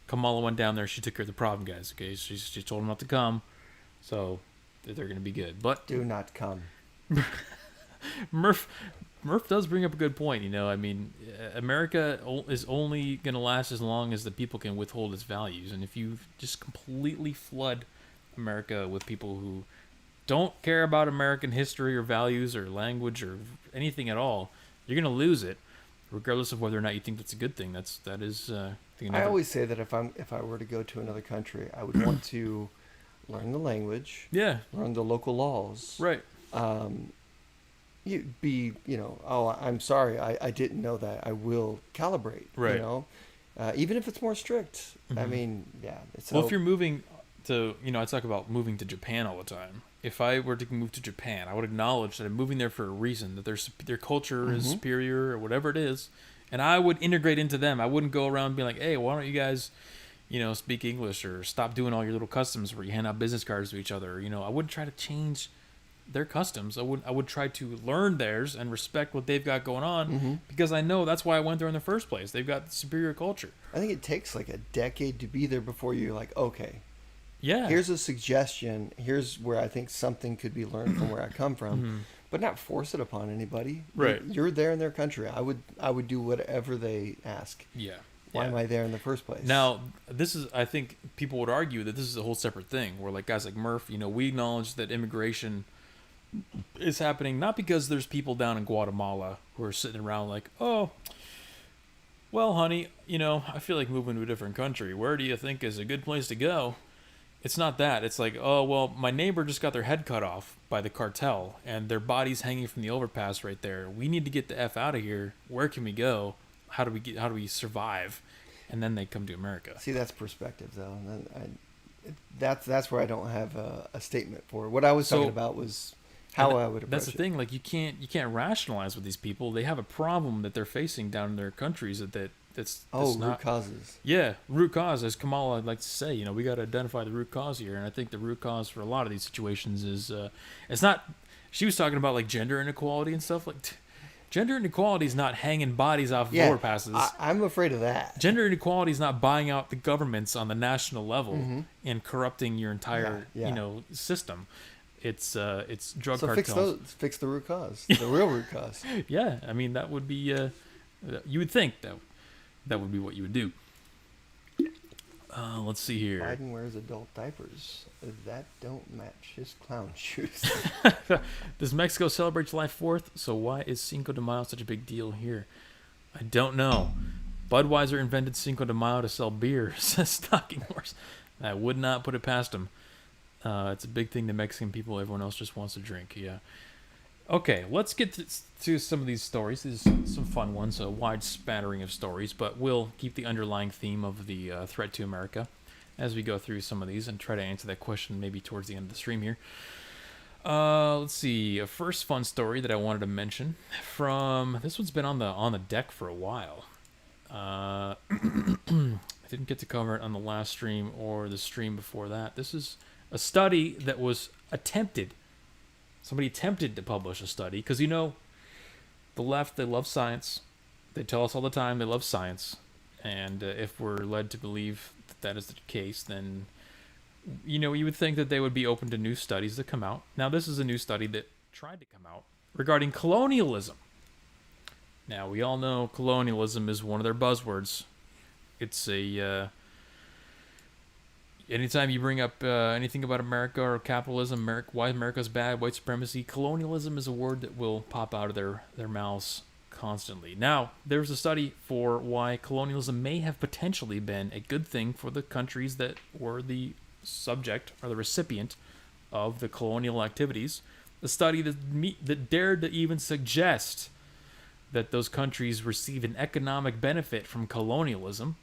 Kamala went down there. She took care of the problem, guys. Okay, she told them not to come, so they're going to be good. But Do not come. Murph does bring up a good point. I mean, America is only going to last as long as the people can withhold its values. And if you just completely flood America with people who don't care about American history or values or language or anything at all, you're going to lose it, regardless of whether or not you think that's a good thing. That is. I always say that if I were to go to another country, I would want to learn the language. Yeah. Learn the local laws. Right. I'm sorry, I didn't know that. I will calibrate. Right. Even if it's more strict. Mm-hmm. I mean, yeah. Well, if you're moving to, I talk about moving to Japan all the time. If I were to move to Japan, I would acknowledge that I'm moving there for a reason, that their culture is superior or whatever it is, and I would integrate into them. I wouldn't go around being like, hey, why don't you guys, speak English, or stop doing all your little customs where you hand out business cards to each other. I wouldn't try to change their customs. I would try to learn theirs and respect what they've got going on, because I know that's why I went there in the first place. They've got superior culture. I think it takes like a decade to be there before you're like, okay, yeah, here's a suggestion. Here's where I think something could be learned from where I come from, but not force it upon anybody. Right. You're there in their country. I would do whatever they ask. Yeah. Why am I there in the first place? Now, I think people would argue that this is a whole separate thing, where like guys like Murph, we acknowledge that immigration is happening not because there's people down in Guatemala who are sitting around like, oh, well, honey, I feel like moving to a different country. Where do you think is a good place to go? It's not that. It's like, oh, well, my neighbor just got their head cut off by the cartel, and their body's hanging from the overpass right there. We need to get the F out of here. Where can we go? How do we survive? And then they come to America. See, that's perspective, though. That's where I don't have a statement for. What I was talking about was how I would approach it. That's the thing. Like you can't rationalize with these people. They have a problem that they're facing down in their countries that's root not causes. Yeah, root cause, as Kamala likes to say. We got to identify the root cause here, and I think the root cause for a lot of these situations is it's not. She was talking about like gender inequality and stuff like. Gender inequality is not hanging bodies off of overpasses. I'm afraid of that. Gender inequality is not buying out the governments on the national level and corrupting your entire system. It's drug cartels. Fix the root cause, the real root cause. Yeah, I mean that would be. You would think that would be what you would do. Let's see here. Biden wears adult diapers. That don't match his clown shoes. Does Mexico celebrate July 4th? So why is Cinco de Mayo such a big deal here? I don't know. Budweiser invented Cinco de Mayo to sell beer, says Stocking Horse. I would not put it past him. It's a big thing to Mexican people. Everyone else just wants to drink. Yeah. Okay, let's get to some of these stories. These are some fun ones, a wide spattering of stories, but we'll keep the underlying theme of the threat to America as we go through some of these and try to answer that question maybe towards the end of the stream here. Let's see. A first fun story that I wanted to mention from this one's been on the deck for a while. I didn't get to cover it on the last stream or the stream before that. This is a study that was attempted. Somebody attempted to publish a study because the left, they love science. They tell us all the time they love science, and if we're led to believe that is the case, then you would think that they would be open to new studies that come out. Now, this is a new study that tried to come out regarding colonialism. Now, we all know colonialism is one of their buzzwords. It's anytime you bring up anything about America or capitalism, why America's bad, white supremacy, colonialism is a word that will pop out of their mouths constantly. Now, there's a study for why colonialism may have potentially been a good thing for the countries that were the subject or the recipient of the colonial activities. A study that dared to even suggest that those countries receive an economic benefit from colonialism.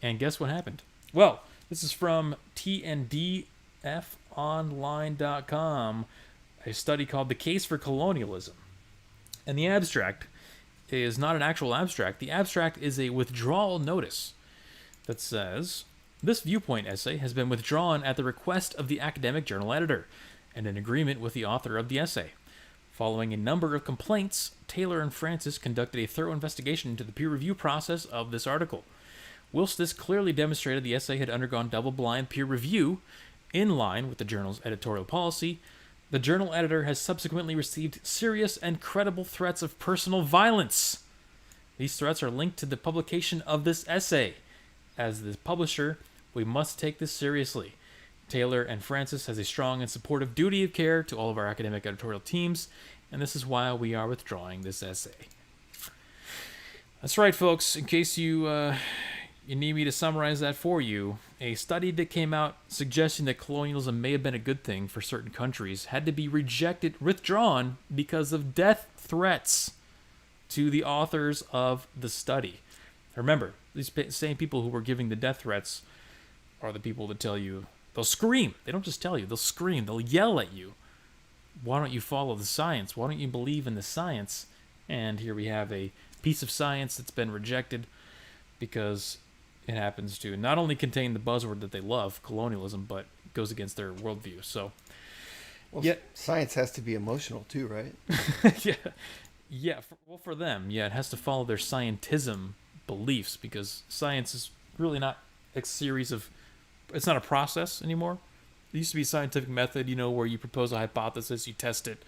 And guess what happened? Well, this is from tndfonline.com, a study called The Case for Colonialism. And the abstract is not an actual abstract. The abstract is a withdrawal notice that says, this viewpoint essay has been withdrawn at the request of the academic journal editor and in agreement with the author of the essay. Following a number of complaints, Taylor and Francis conducted a thorough investigation into the peer review process of this article. Whilst this clearly demonstrated the essay had undergone double-blind peer review in line with the journal's editorial policy, the journal editor has subsequently received serious and credible threats of personal violence. These threats are linked to the publication of this essay. As the publisher, we must take this seriously. Taylor and Francis has a strong and supportive duty of care to all of our academic editorial teams, and this is why we are withdrawing this essay. That's right, folks. In case you need me to summarize that for you, a study that came out suggesting that colonialism may have been a good thing for certain countries had to be withdrawn because of death threats to the authors of the study. Remember, these same people who were giving the death threats are the people that tell you, they'll scream. They don't just tell you, they'll scream. They'll yell at you. Why don't you follow the science? Why don't you believe in the science? And here we have a piece of science that's been rejected because it happens to not only contain the buzzword that they love, colonialism, but goes against their worldview. So, science has to be emotional too, right? For them, it has to follow their scientism beliefs, because science is really not a series of, it's not a process anymore. It used to be a scientific method, where you propose a hypothesis, you test it,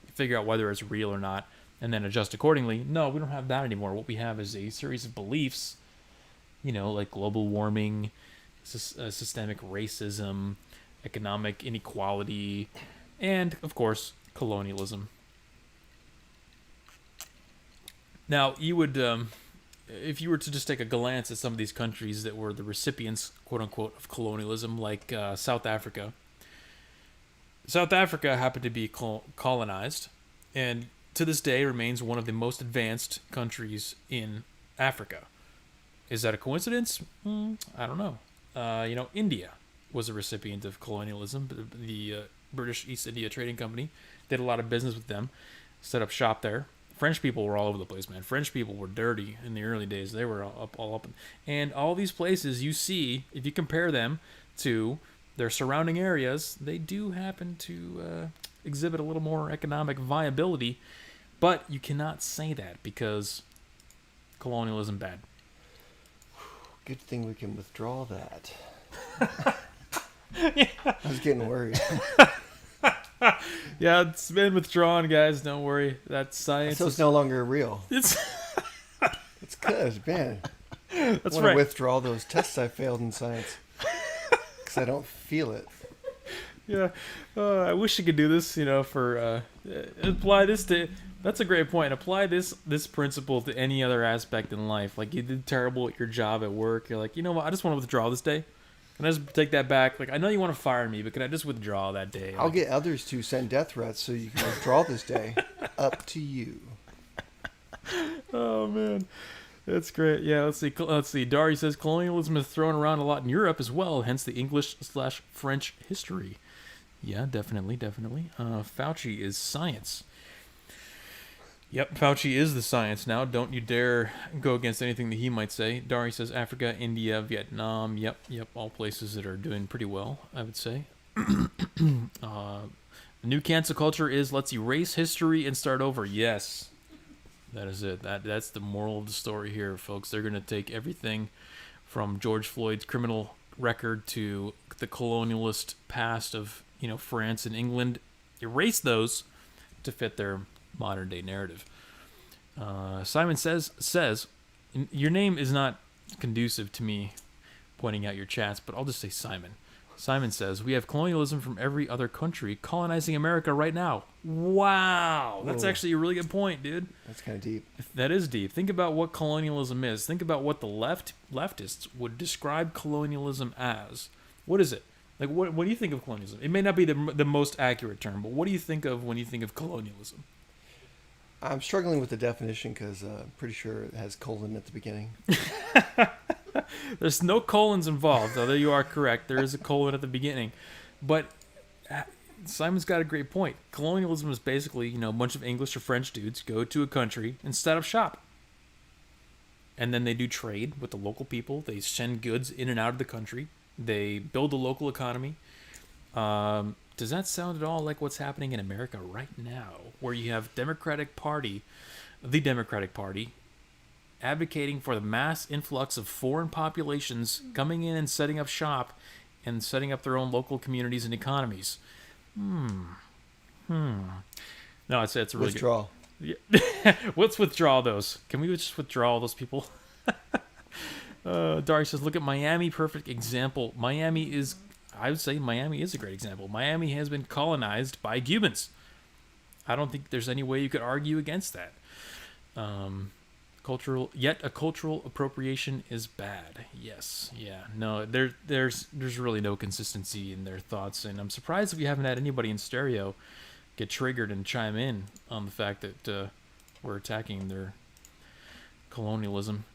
you figure out whether it's real or not, and then adjust accordingly. No, we don't have that anymore. What we have is a series of beliefs, like global warming, systemic racism, economic inequality, and, of course, colonialism. Now, you would, if you were to just take a glance at some of these countries that were the recipients, quote-unquote, of colonialism, like South Africa. South Africa happened to be colonized, and to this day remains one of the most advanced countries in Africa. Is that a coincidence? I don't know. India was a recipient of colonialism. The British East India Trading Company did a lot of business with them, set up shop there. French people were all over the place, man. French people were dirty in the early days. They were all up. And all these places you see, if you compare them to their surrounding areas, they do happen to exhibit a little more economic viability. But you cannot say that because colonialism bad. Good thing we can withdraw that. I was getting worried. Yeah, it's been withdrawn, guys. Don't worry. That's science. So it's no longer real. It's good, man. That's I want to withdraw those tests I failed in science because I don't feel it. Yeah, I wish you could do this. For apply this to. That's a great point. Apply this principle to any other aspect in life. Like, you did terrible at your job at work. You're like, you know what? I just want to withdraw this day. Can I just take that back? Like, I know you want to fire me, but can I just withdraw that day? I'll get others to send death threats so you can withdraw this day. Up to you. Oh, man. That's great. Yeah, let's see. Dari says colonialism is thrown around a lot in Europe as well, hence the English/French history. Yeah, definitely. Fauci is science. Yep, Fauci is the science now. Don't you dare go against anything that he might say. Dari says Africa, India, Vietnam. Yep, all places that are doing pretty well, I would say. The new cancel culture is let's erase history and start over. Yes, that is it. That's the moral of the story here, folks. They're going to take everything from George Floyd's criminal record to the colonialist past of France and England, erase those to fit their modern day narrative. Simon says your name is not conducive to me pointing out your chats, but I'll just say Simon. Simon says we have colonialism from every other country colonizing America right now. Wow, that's actually a really good point, dude. That's kind of deep. That is deep. Think about what colonialism is. Think about what the leftists would describe colonialism as. What is it? Like, what do you think of colonialism? It may not be the most accurate term, but what do you think of when you think of colonialism? I'm struggling with the definition because I'm pretty sure it has colon at the beginning. There's no colons involved, although you are correct. There is a colon at the beginning. But Simon's got a great point. Colonialism is basically, a bunch of English or French dudes go to a country and set up shop. And then they do trade with the local people. They send goods in and out of the country. They build the local economy. Does that sound at all like what's happening in America right now, where you have the Democratic Party, advocating for the mass influx of foreign populations coming in and setting up shop and setting up their own local communities and economies. No, it's a really Withdrawal. good. Yeah. Let's withdraw those. Can we just withdraw all those people? Dari says, look at Miami, perfect example. I would say Miami is a great example. Miami has been colonized by Cubans. I don't think there's any way you could argue against that. A cultural appropriation is bad. Yes, yeah, no, there's really no consistency in their thoughts, and I'm surprised we haven't had anybody in stereo get triggered and chime in on the fact that we're attacking their colonialism.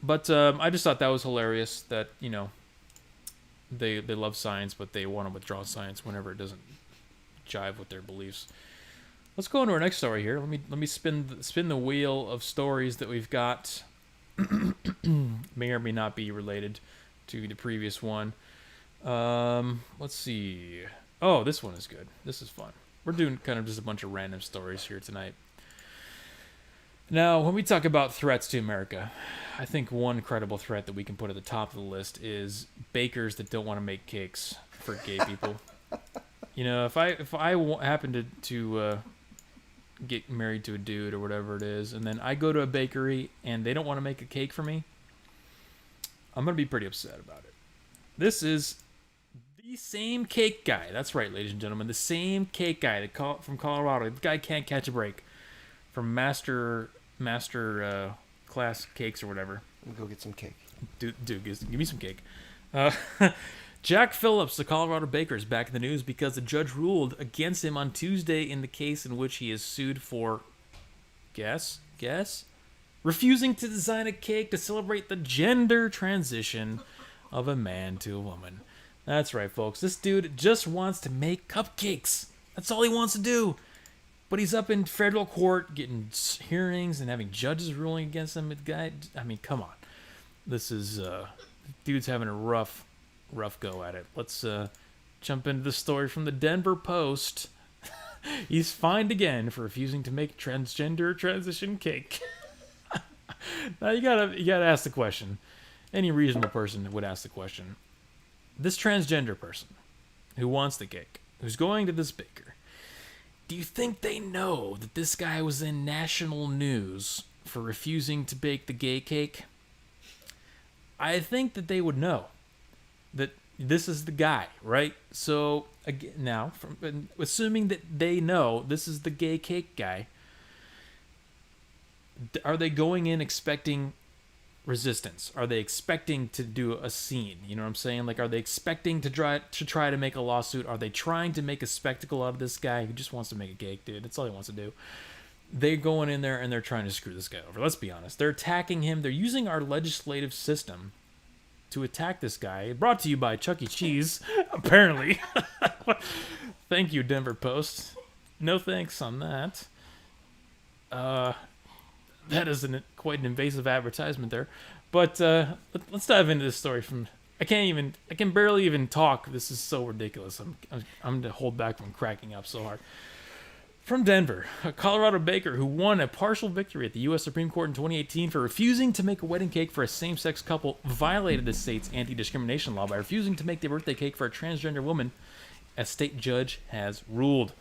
But I just thought that was hilarious that, you know, they love science, but they want to withdraw science whenever it doesn't jive with their beliefs. Let's go into our next story here. Let me spin the wheel of stories that we've got. May or may not be related to the previous one. Let's see. Oh, this one is good. This is fun. We're doing kind of just a bunch of random stories here tonight. Now, when we talk about threats to America, I think one credible threat that we can put at the top of the list is bakers that don't want to make cakes for gay people. You know, if I happen to get married to a dude or whatever it is, and then I go to a bakery and they don't want to make a cake for me, I'm going to be pretty upset about it. This is the same cake guy. That's right, ladies and gentlemen. The same cake guy from Colorado. The guy can't catch a break. From master class cakes or whatever. Let me go get some cake. Dude, give me some cake. Jack Phillips, the Colorado baker, is back in the news because the judge ruled against him on Tuesday in the case in which he is sued for, guess, refusing to design a cake to celebrate the gender transition of a man to a woman. That's right, folks. This dude just wants to make cupcakes. That's all he wants to do. But he's up in federal court getting hearings and having judges ruling against him. The guy, I mean, come on. This is, dude's having a rough go at it. Let's jump into the story from the Denver Post. He's fined again for refusing to make transgender transition cake. Now you gotta ask the question. Any reasonable person would ask the question. This transgender person who wants the cake, who's going to this baker, do you think they know that this guy was in national news for refusing to bake the gay cake? I think that they would know that this is the guy, right? So, again, now, assuming that they know this is the gay cake guy, are they going in expecting resistance? Are they expecting to do a scene? You know what I'm saying? Like, are they expecting to try to make a lawsuit? Are they trying to make a spectacle out of this guy who just wants to make a cake, dude? That's all he wants to do. They're going in there and they're trying to screw this guy over. Let's be honest. They're attacking him. They're using our legislative system to attack this guy. Brought to you by Chuck E. Cheese, apparently. Thank you, Denver Post. No thanks on that. That is quite an invasive advertisement there. But let's dive into this story from... I can barely even talk. This is so ridiculous. I'm going to hold back from cracking up so hard. From Denver, a Colorado baker who won a partial victory at the U.S. Supreme Court in 2018 for refusing to make a wedding cake for a same-sex couple violated the state's anti-discrimination law by refusing to make the birthday cake for a transgender woman, a state judge has ruled.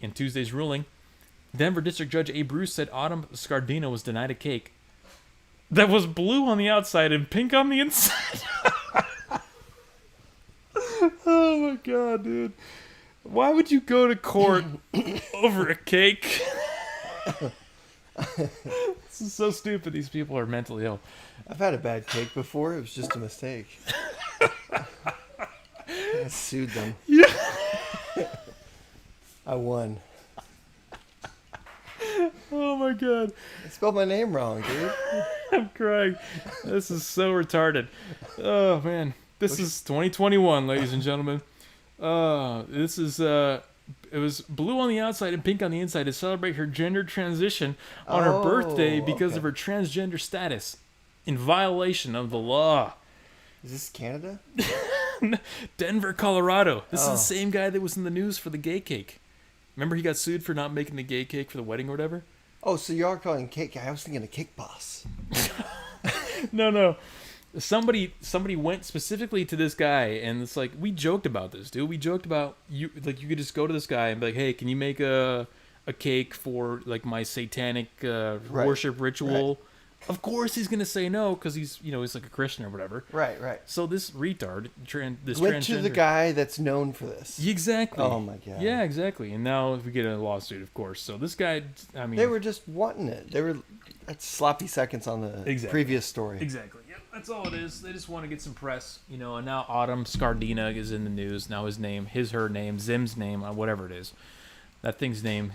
In Tuesday's ruling, Denver District Judge A. Bruce said Autumn Scardino was denied a cake that was blue on the outside and pink on the inside. Oh my god, dude. Why would you go to court over a cake? This is so stupid. These people are mentally ill. I've had a bad cake before. It was just a mistake. I sued them. Yeah. I won. Oh my god. I spelled my name wrong, dude. I'm crying. This is so retarded. Oh man. This is 2021, ladies and gentlemen. This is it was blue on the outside and pink on the inside to celebrate her gender transition on her birthday because of her transgender status, in violation of the law. Is this Canada? Denver, Colorado. This is the same guy that was in the news for the gay cake. Remember he got sued for not making the gay cake for the wedding or whatever? Oh, so you are calling cake guy. I was thinking a cake boss. No. Somebody went specifically to this guy, and it's like, we joked about this, dude. We joked about you, like, you could just go to this guy and be like, hey, can you make a cake for like my satanic worship ritual? Right. Of course he's gonna say no, because he's like a Christian or whatever. Right. So this retard, this Went transgender, to the guy that's known for this. exactly. Oh my god. Yeah, exactly. And now we get a lawsuit, of course. So this guy, I mean, They were just wanting it. That's sloppy seconds on the previous story. Exactly. Yep, that's all it is. They just want to get some press, and now Autumn Scardina is in the news. Now his name, her name, Zim's name, whatever it is. That thing's name,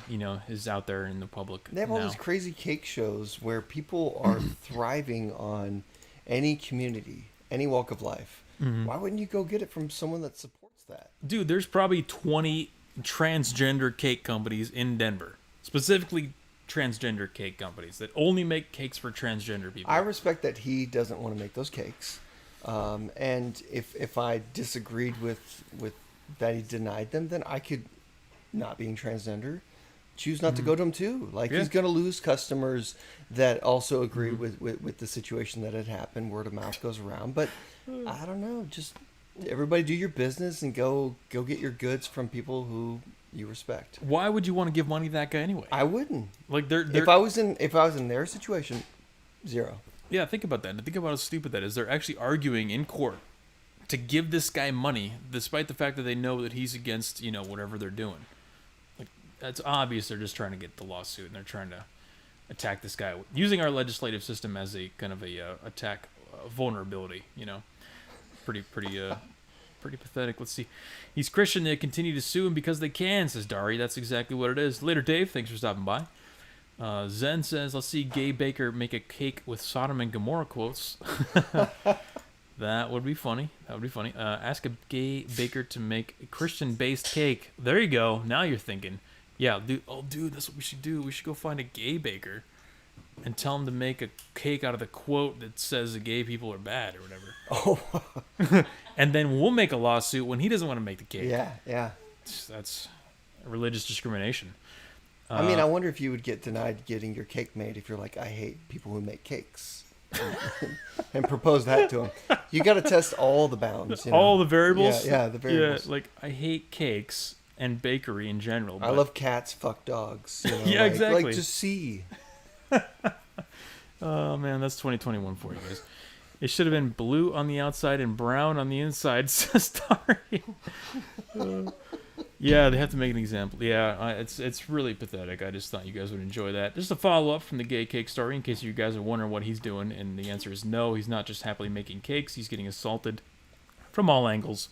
is out there in the public. They have all these crazy cake shows where people are thriving on any community, any walk of life. Mm-hmm. Why wouldn't you go get it from someone that supports that? Dude, there's probably 20 transgender cake companies in Denver. Specifically transgender cake companies that only make cakes for transgender people. I respect that he doesn't want to make those cakes. And if I disagreed with that he denied them, then I could, not being transgender, choose not to go to him too. Like, he's going to lose customers that also agree with the situation that had happened. Word of mouth goes around. But I don't know. Just everybody do your business and go get your goods from people who you respect. Why would you want to give money to that guy anyway? I wouldn't. Like, if I was in their situation, zero. Yeah, think about that. Think about how stupid that is. They're actually arguing in court to give this guy money, despite the fact that they know that he's against, whatever they're doing. Like, that's obvious. They're just trying to get the lawsuit, and they're trying to attack this guy using our legislative system as a kind of a attack vulnerability. Pretty pathetic. Let's see. He's Christian. They continue to sue him because they can, says Dari. That's exactly what it is. Later, Dave. Thanks for stopping by. Zen says, let's see gay baker make a cake with Sodom and Gomorrah quotes. That would be funny. Ask a gay baker to make a Christian-based cake. There you go. Now you're thinking. Yeah, dude, that's what we should do. We should go find a gay baker and tell him to make a cake out of the quote that says the gay people are bad or whatever. Oh. And then we'll make a lawsuit when he doesn't want to make the cake. Yeah. That's religious discrimination. I mean, I wonder if you would get denied getting your cake made if you're like, I hate people who make cakes. And propose that to him. You got to test all the bounds. All the variables? Yeah, the variables. Yeah, like, I hate cakes and bakery in general. I love cats, fuck dogs. Yeah, exactly. Like, just see. Oh, man, that's 2021 for you guys. It should have been blue on the outside and brown on the inside, says Dari. Yeah, they have to make an example. Yeah, it's really pathetic. I just thought you guys would enjoy that. Just a follow-up from the gay cake story, in case you guys are wondering what he's doing, and the answer is no. He's not just happily making cakes. He's getting assaulted from all angles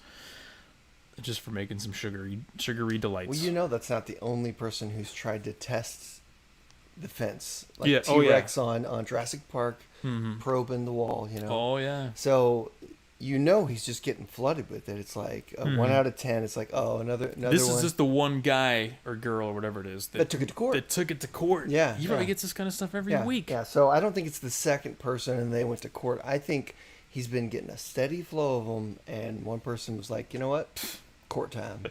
just for making some sugary delights. Well, that's not the only person who's tried to test the fence. Like yeah. T-Rex on Jurassic Park, probing the wall, Oh, yeah. So... he's just getting flooded with it. It's like 1 out of 10. It's like, oh, another This one. is just the one guy or girl or whatever it is that took it to court. Yeah. He probably gets this kind of stuff every week. Yeah, so I don't think it's the second person and they went to court. I think he's been getting a steady flow of them, and one person was like, you know what? Court time.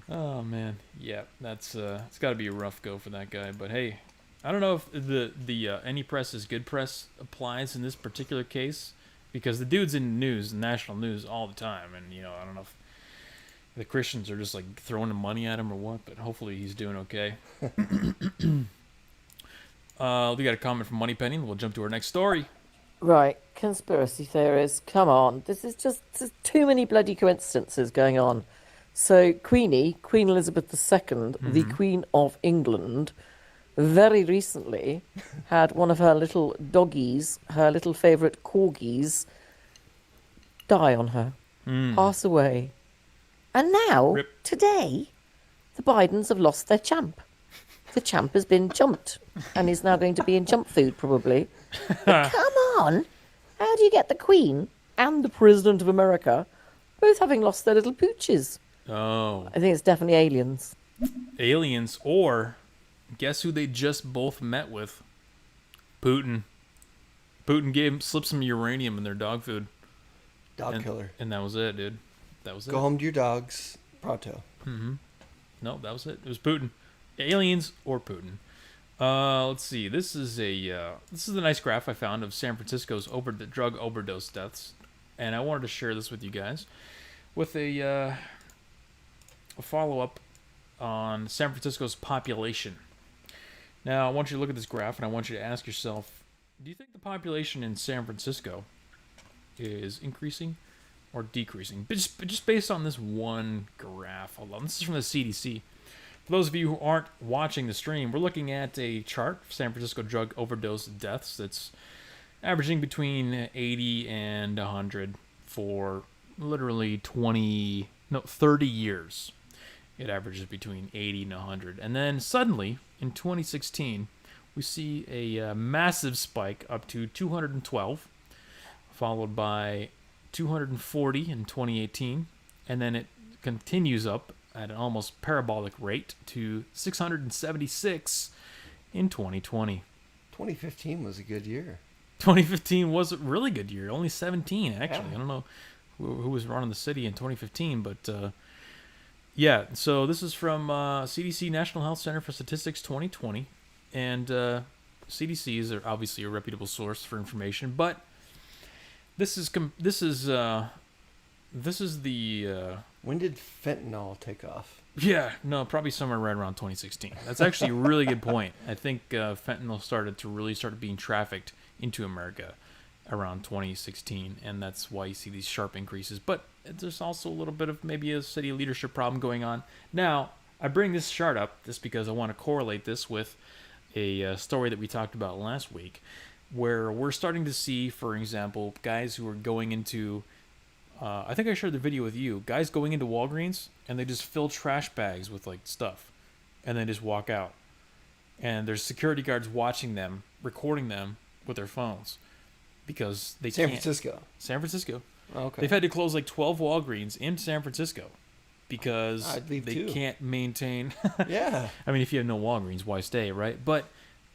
Oh, man. Yeah, that's it's got to be a rough go for that guy. But, hey, I don't know if the any press is good press applies in this particular case. Because the dude's in the news, national news, all the time. And, I don't know if the Christians are just, like, throwing the money at him or what. But hopefully he's doing okay. We got a comment from Moneypenny. We'll jump to our next story. Right. Conspiracy theories. Come on. There's too many bloody coincidences going on. So Queen Elizabeth II, the Queen of England, very recently had one of her little doggies, her little favourite corgis, die on her, pass away. And now, today, the Bidens have lost their champ. The champ has been jumped, and is now going to be in jump food, probably. But come on! How do you get the Queen and the President of America both having lost their little pooches? Oh. I think it's definitely aliens. Aliens, or... Guess who they just both met with? Putin. Putin slipped some uranium in their dog food. Dog killer. And that was it, dude. That was it. Go home to your dogs. Pronto. No, that was it. It was Putin. Aliens or Putin. Let's see. This is a nice graph I found of San Francisco's drug overdose deaths, and I wanted to share this with you guys with a follow-up on San Francisco's population. Now, I want you to look at this graph, and I want you to ask yourself, do you think the population in San Francisco is increasing or decreasing? But just based on this one graph alone. This is from the CDC. For those of you who aren't watching the stream, we're looking at a chart for San Francisco drug overdose deaths that's averaging between 80 and 100 for literally 30 years. It averages between 80 and 100. And then suddenly, in 2016, we see a massive spike up to 212, followed by 240 in 2018, and then it continues up at an almost parabolic rate to 676 in 2020. 2015 was a good year. 2015 was a really good year. Only 17, actually. Yeah. I don't know who was running the city in 2015, but yeah. So this is from CDC National Health Center for Statistics 2020, and CDCs are obviously a reputable source for information, but this is the When did fentanyl take off? yeah, no, probably somewhere right around 2016. That's actually a really good point. I think fentanyl started being trafficked into America around 2016, and that's why you see these sharp increases. But there's also a little bit of maybe a city leadership problem going on. Now, I bring this chart up just because I want to correlate this with a story that we talked about last week, where we're starting to see, for example, guys who are going into I think I shared the video with you. Guys going into Walgreens and they just fill trash bags with like stuff, and then just walk out. And there's security guards watching them, recording them with their phones, because they San can't. Francisco. San Francisco. Okay. They've had to close like 12 Walgreens in San Francisco because I'd leave they too. can't maintain. Yeah. I mean, if you have no Walgreens, why stay, right? But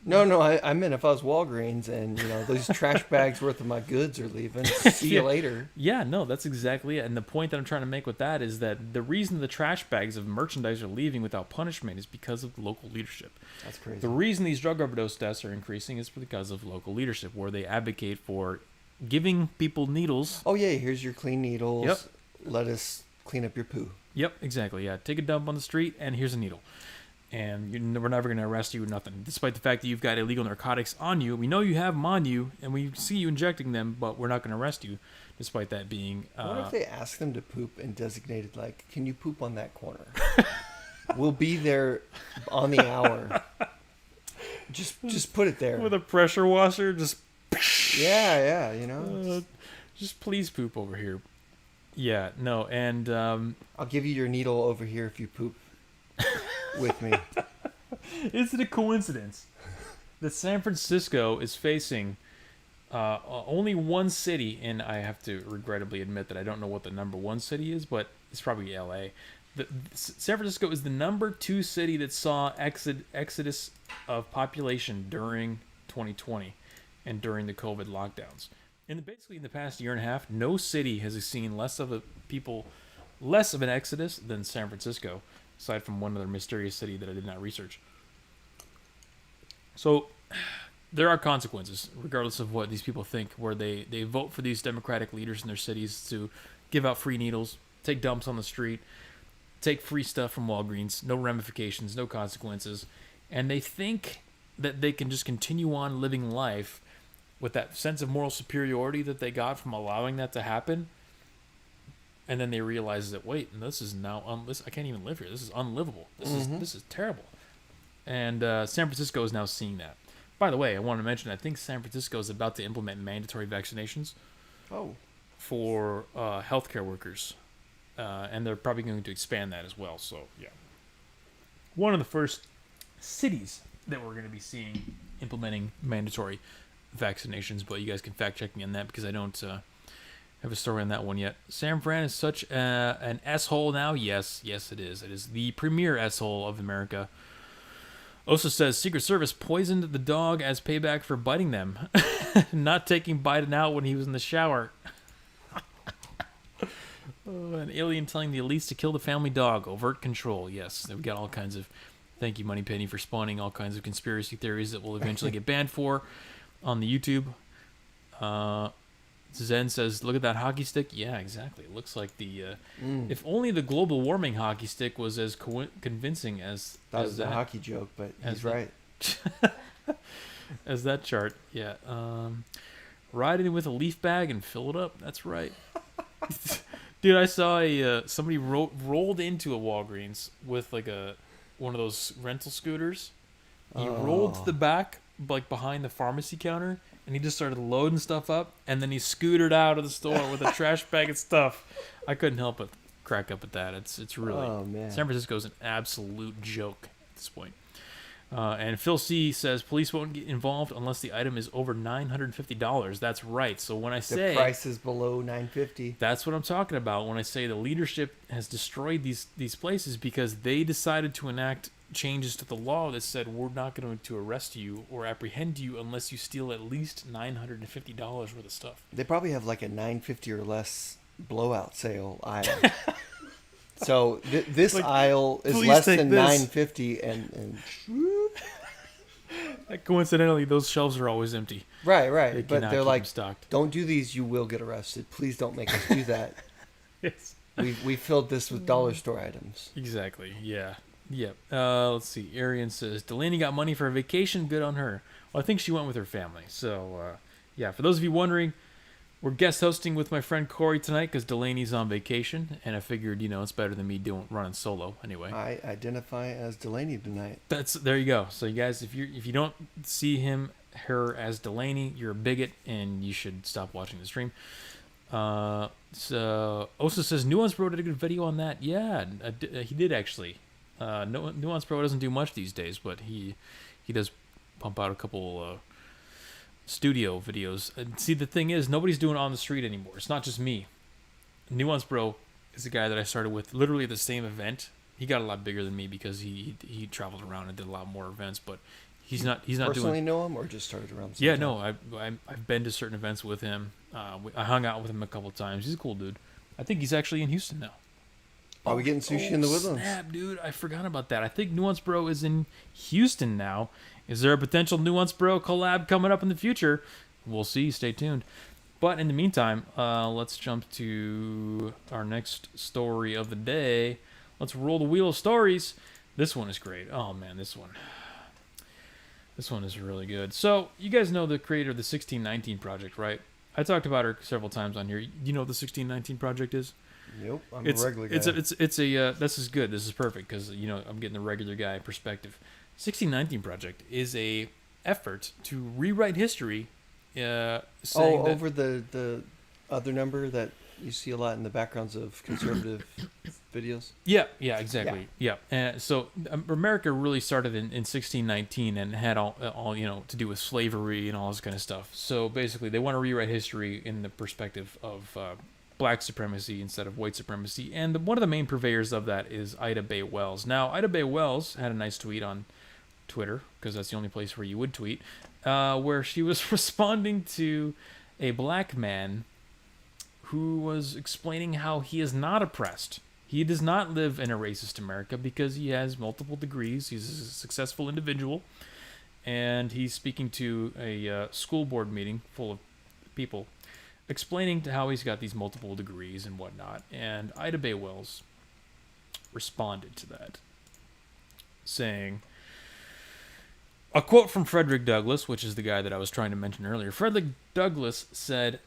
No, I meant if I was Walgreens and, those trash bags worth of my goods are leaving. See you Yeah. later. yeah, no, that's exactly it. And the point that I'm trying to make with that is that the reason the trash bags of merchandise are leaving without punishment is because of local leadership. That's crazy. The reason these drug overdose deaths are increasing is because of local leadership, where they advocate for giving people needles. Oh, yeah, here's your clean needles. Yep. Let us clean up your poo. Yep, exactly. Yeah, take a dump on the street, and here's a needle. And we're never going to arrest you or nothing, despite the fact that you've got illegal narcotics on you. We know you have them on you, and we see you injecting them, but we're not going to arrest you, despite that being... I wonder if they ask them to poop and designated, like, can you poop on that corner? We'll be there on the hour. Just put it there. with a pressure washer, just... Yeah, just please poop over here. Yeah, no, and... I'll give you your needle over here if you poop with me. Is it a coincidence that San Francisco is facing only one city, and I have to regrettably admit that I don't know what the number one city is, but it's probably LA. San Francisco is the number 2 city that saw exodus of population during 2020 and during the COVID lockdowns. And basically in the past year and a half, no city has seen less of an exodus than San Francisco, aside from one other mysterious city that I did not research. So there are consequences, regardless of what these people think, where they vote for these democratic leaders in their cities to give out free needles, take dumps on the street, take free stuff from Walgreens, no ramifications, no consequences, and they think that they can just continue on living life with that sense of moral superiority that they got from allowing that to happen. And then they realize that, wait, this is now I can't even live here. This is unlivable. This is terrible. And San Francisco is now seeing that. By the way, I want to mention, I think San Francisco is about to implement mandatory vaccinations for healthcare workers. And they're probably going to expand that as well. So, yeah. One of the first cities that we're going to be seeing implementing mandatory vaccinations, but you guys can fact check me on that because I don't... have a story on that one yet. San Fran is such an S-hole now. Yes, it is. It is the premier S-hole of America. Osa says Secret Service poisoned the dog as payback for biting them. Not taking Biden out when he was in the shower. An alien telling the elites to kill the family dog. Overt control. Yes, they've got all kinds of Thank you, Moneypenny, for spawning all kinds of conspiracy theories that we'll eventually get banned for on the YouTube. Zen says, look at that hockey stick. Yeah, exactly. It looks like the... If only the global warming hockey stick was as convincing as... That was a hockey joke, but he's right. As that chart, yeah. Ride in with a leaf bag and fill it up. That's right. Dude, I saw somebody rolled into a Walgreens with like one of those rental scooters. He rolled to the back, like behind the pharmacy counter, and he just started loading stuff up, and then he scootered out of the store with a trash bag of stuff. I couldn't help but crack up at that. It's really... Oh, man. San Francisco's an absolute joke at this point. And Phil C says, police won't get involved unless the item is over $950. That's right. So when I say... The price is below $950. That's what I'm talking about when I say the leadership has destroyed these places because they decided to enact changes to the law that said we're not going to arrest you or apprehend you unless you steal at least $950 worth of stuff. They probably have like a $950 or less blowout sale aisle. So this like, aisle is less than $950 and coincidentally, those shelves are always empty. Right. But they're like, stocked. Don't do these, you will get arrested. Please don't make us do that. Yes. We filled this with dollar store items. Exactly. Yeah. Let's see. Arian says, Delaney got money for a vacation. Good on her. Well, I think she went with her family. So, yeah, for those of you wondering, we're guest hosting with my friend Corey tonight because Delaney's on vacation, and I figured, it's better than me running solo anyway. I identify as Delaney tonight. There you go. So you guys, if you don't see her as Delaney, you're a bigot, and you should stop watching the stream. So Osa says Nuance Bro did a good video on that. Yeah, he did actually. Nuance Pro doesn't do much these days, but he does pump out a couple studio videos. And see, the thing is, nobody's doing it on the street anymore. It's not just me. Nuance Bro is a guy that I started with literally at the same event. He got a lot bigger than me because he traveled around and did a lot more events, but he's not personally doing... know him or just started around the time? same No, I've been to certain events with him. I hung out with him a couple times. He's a cool dude. I think he's actually in Houston now. Are we getting sushi in the Woodlands? Snap, dude. I forgot about that. I think Nuance Bro is in Houston now. Is there a potential Nuance Bro collab coming up in the future? We'll see. Stay tuned. But in the meantime, let's jump to our next story of the day. Let's roll the wheel of stories. This one is great. Oh, man, this one is really good. So, you guys know the creator of the 1619 Project, right? I talked about her several times on here. You know what the 1619 Project is? Nope, I'm a regular guy. This is good. This is perfect because I'm getting the regular guy perspective. 1619 Project is a effort to rewrite history. Over the other number that you see a lot in the backgrounds of conservative videos. Yeah, exactly. Yeah. So America really started in 1619 and had all to do with slavery and all this kind of stuff. So basically, they want to rewrite history in the perspective of black supremacy instead of white supremacy. And one of the main purveyors of that is Ida Bae Wells. Now, Ida Bae Wells had a nice tweet on Twitter, because that's the only place where you would tweet, where she was responding to a black man who was explaining how he is not oppressed. He does not live in a racist America because he has multiple degrees. He's a successful individual. And he's speaking to a school board meeting full of people, explaining to how he's got these multiple degrees and whatnot. And Ida Bae Wells responded to that, saying, a quote from Frederick Douglass, which is the guy that I was trying to mention earlier. Frederick Douglass said,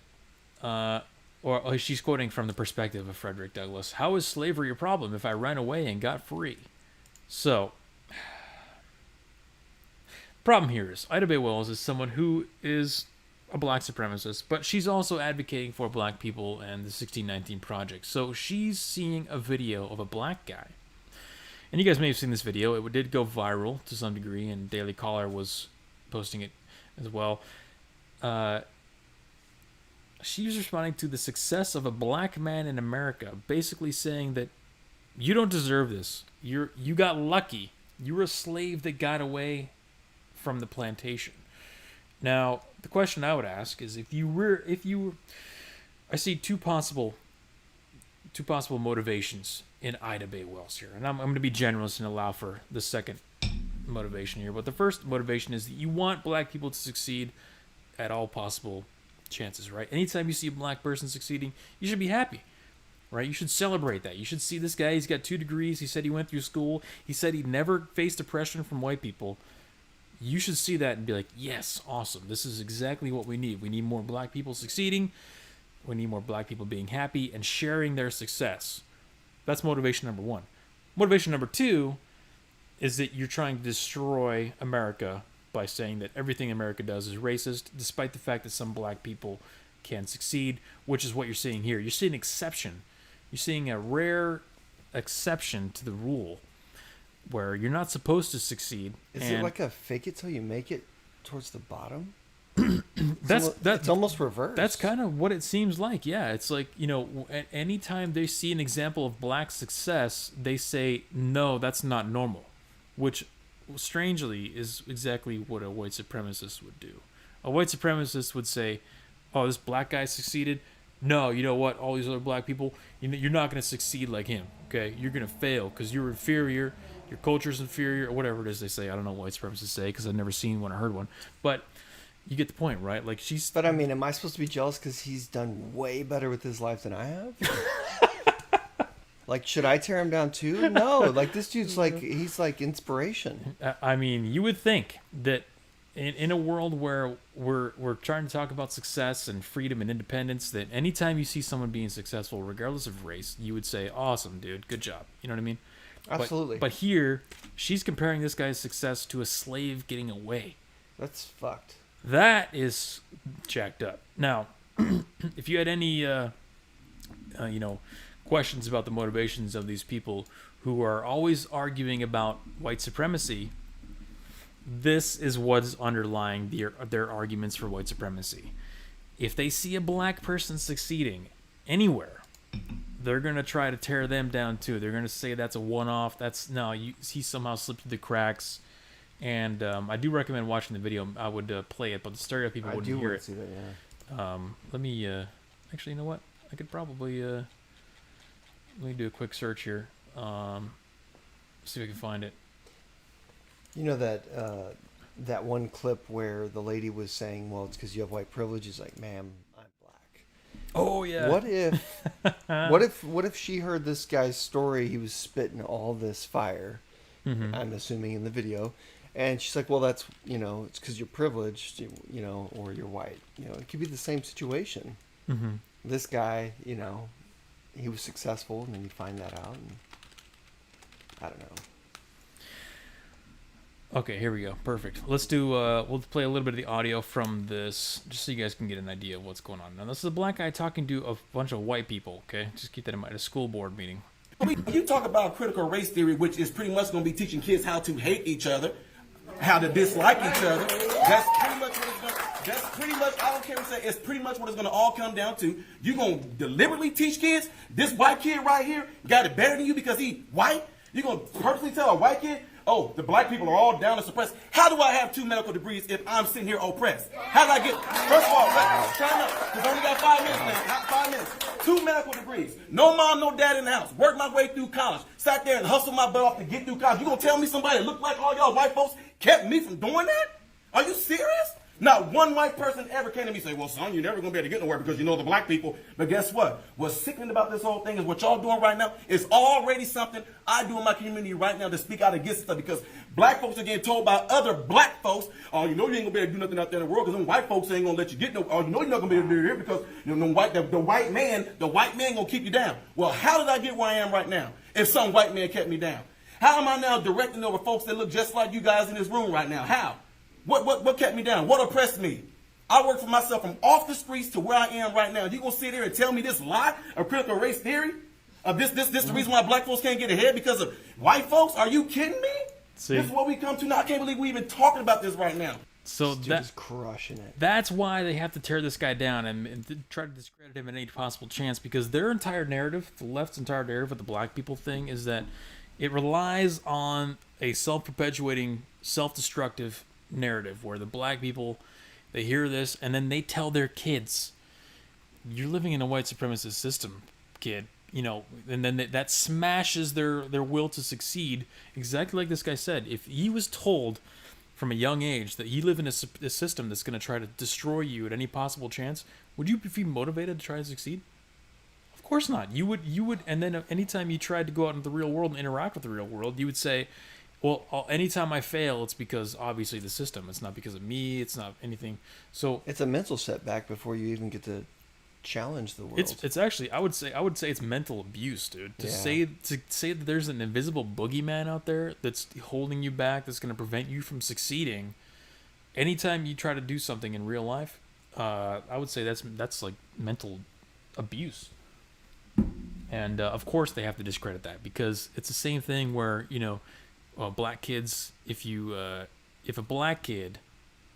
or she's quoting from the perspective of Frederick Douglass, how is slavery a problem if I ran away and got free? So, problem here is Ida Bae Wells is someone who is a black supremacist, but she's also advocating for black people and the 1619 Project. So she's seeing a video of a black guy. And you guys may have seen this video. It did go viral to some degree, and Daily Caller was posting it as well. She was responding to the success of a black man in America, basically saying that you don't deserve this. You got lucky. You were a slave that got away from the plantation. Now, the question I would ask is I see two possible motivations in Ida Bae Wells here, and I'm going to be generous and allow for the second motivation here, but the first motivation is that you want black people to succeed at all possible chances, right? Anytime you see a black person succeeding, you should be happy, right? You should celebrate that. You should see this guy, he's got 2 degrees, he said he went through school, he said he never faced oppression from white people. You should see that and be like, yes, awesome. This is exactly what we need. We need more black people succeeding. We need more black people being happy and sharing their success. That's motivation number 1. Motivation number 2 is that you're trying to destroy America by saying that everything America does is racist, despite the fact that some black people can succeed, which is what you're seeing here. You're seeing an exception. You're seeing a rare exception to the rule where you're not supposed to succeed. Is it like a fake it till you make it towards the bottom? That's it's almost reversed. That's kind of what it seems like. Yeah, it's like, anytime they see an example of black success, they say, no, that's not normal, which strangely is exactly what a white supremacist would do. A white supremacist would say, oh, this black guy succeeded. No, you know what? All these other black people, you're not going to succeed like him. Okay, you're going to fail because you're inferior. Your culture's inferior, or whatever it is they say. I don't know what white supremacists say because I've never seen one or heard one. But you get the point, right? Like she's. But I mean, am I supposed to be jealous because he's done way better with his life than I have? Like, should I tear him down too? No. Like this dude's he's like inspiration. I mean, you would think that in a world where we're trying to talk about success and freedom and independence, that anytime you see someone being successful, regardless of race, you would say, "Awesome, dude, good job." You know what I mean? Absolutely. But here, she's comparing this guy's success to a slave getting away. That's fucked. That is jacked up. Now, if you had any, questions about the motivations of these people who are always arguing about white supremacy, this is what's underlying their arguments for white supremacy. If they see a black person succeeding anywhere, they're going to try to tear them down too. They're going to say that's a one-off. He somehow slipped through the cracks. And I do recommend watching the video. I would play it, but the stereo people wouldn't hear it. See that, yeah. Let me, actually, you know what? I could probably, let me do a quick search here. See if I can find it. You know that one clip where the lady was saying, well, it's because you have white privilege. He's like, ma'am, I'm black. Oh yeah. What if she heard this guy's story? He was spitting all this fire. Mm-hmm. I'm assuming in the video, and she's like, well, that's it's because you're privileged, or you're white. It could be the same situation. Mm-hmm. This guy, he was successful, and then you find that out, and I don't know. Okay, here we go. Perfect. Let's do. We'll play a little bit of the audio from this, just so you guys can get an idea of what's going on. Now, this is a black guy talking to a bunch of white people. Okay, just keep that in mind. A school board meeting. You talk about critical race theory, which is pretty much going to be teaching kids how to hate each other, how to dislike each other. That's pretty much what it's going. That's pretty much. I don't care what you say. It's pretty much what it's going to all come down to. You going to deliberately teach kids this white kid right here got it better than you because he white. You going to purposely tell a white kid, oh, the black people are all down and suppressed. How do I have 2 medical degrees if I'm sitting here oppressed? How did I get, first of all, time up, because I only got 5 minutes now, not 5 minutes. 2 medical degrees. No mom, no dad in the house. Worked my way through college. Sat there and hustled my butt off to get through college. You gonna tell me somebody that looked like all y'all white folks kept me from doing that? Are you serious? Not one white person ever came to me and said, well, son, you're never going to be able to get nowhere because you know the black people. But guess what? What's sickening about this whole thing is what y'all doing right now is already something I do in my community right now to speak out against stuff because black folks are getting told by other black folks, oh, you know you ain't going to be able to do nothing out there in the world because them white folks ain't going to let you get no, oh, you know you're not going to be able to do it here because the white man going to keep you down. Well, how did I get where I am right now if some white man kept me down? How am I now directing over folks that look just like you guys in this room right now? How? What kept me down? What oppressed me? I worked for myself from off the streets to where I am right now. You gonna sit here and tell me this lie of critical race theory? This the reason why black folks can't get ahead because of white folks? Are you kidding me? See, this is what we come to now. I can't believe we even talking about this right now. So that's crushing it. That's why they have to tear this guy down and try to discredit him in any possible chance because their entire narrative, the left's entire narrative with the black people thing, is that it relies on a self-perpetuating, self-destructive narrative where the black people, they hear this and then they tell their kids, you're living in a white supremacist system, kid. and then that smashes their will to succeed. Exactly like this guy said. If he was told from a young age that you live in a system that's going to try to destroy you at any possible chance, would you be motivated to try to succeed? Of course not. You would, and then anytime you tried to go out into the real world and interact with the real world, you would say, well, anytime I fail, it's because obviously the system. It's not because of me. It's not anything. So it's a mental setback before you even get to challenge the world. It's actually I would say it's mental abuse, dude. To say that there's an invisible boogeyman out there that's holding you back, that's going to prevent you from succeeding. Anytime you try to do something in real life, I would say that's like mental abuse. And of course they have to discredit that, because it's the same thing where black kids. If a black kid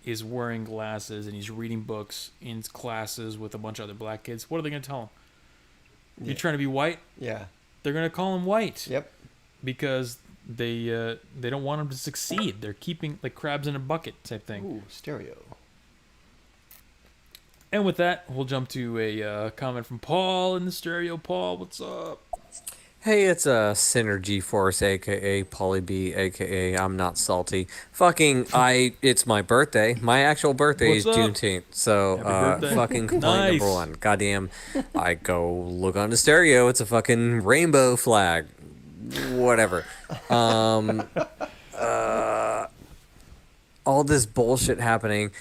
is wearing glasses and he's reading books in classes with a bunch of other black kids, what are they going to tell him? You're trying to be white? Yeah. They're going to call him white. Yep. Because they don't want him to succeed. They're keeping like crabs in a bucket type thing. Ooh, stereo. And with that, we'll jump to a comment from Paul in the stereo. Paul, what's up? Hey, it's Synergy Force, aka Pauly B, aka I'm Not Salty. It's my birthday. My actual birthday is Juneteenth. So, fucking complaint number one. Goddamn, I go look on the stereo. It's a fucking rainbow flag. Whatever. All this bullshit happening.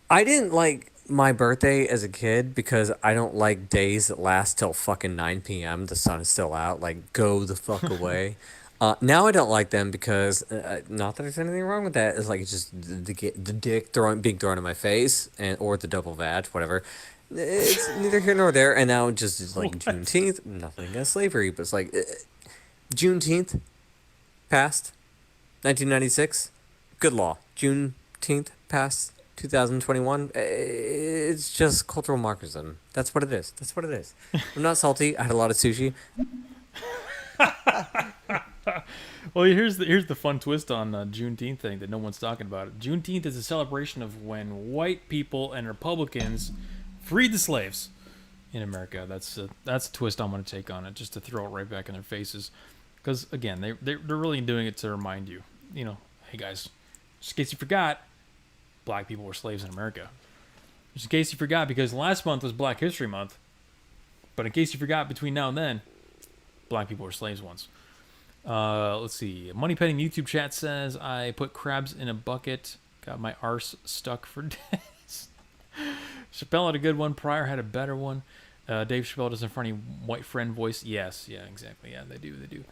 I didn't like my birthday as a kid because I don't like days that last till fucking 9 p.m. The sun is still out. Like, go the fuck away. Now I don't like them because, not that there's anything wrong with that. It's like it's just the dick being thrown in my face, or the double vag, whatever. It's neither here nor there. And now it's like Juneteenth, nothing against slavery, but it's like Juneteenth passed 1996. Good law. Juneteenth passed 2021. It's just cultural Marxism. That's what it is. I'm not salty. I had a lot of sushi. Well, here's the fun twist on Juneteenth thing that no one's talking about. Juneteenth is a celebration of when white people and Republicans freed the slaves in America. That's a twist I'm going to take on it, just to throw it right back in their faces. Because again, they're really doing it to remind you, hey guys, just in case you forgot, black people were slaves in America. Just in case you forgot, because last month was Black History Month. But in case you forgot, between now and then, black people were slaves once. Let's see. Money Petting YouTube chat says, I put crabs in a bucket. Got my arse stuck for days. Chappelle had a good one. Pryor had a better one. Dave Chappelle does a funny white friend voice. Yes, yeah, exactly. Yeah, they do.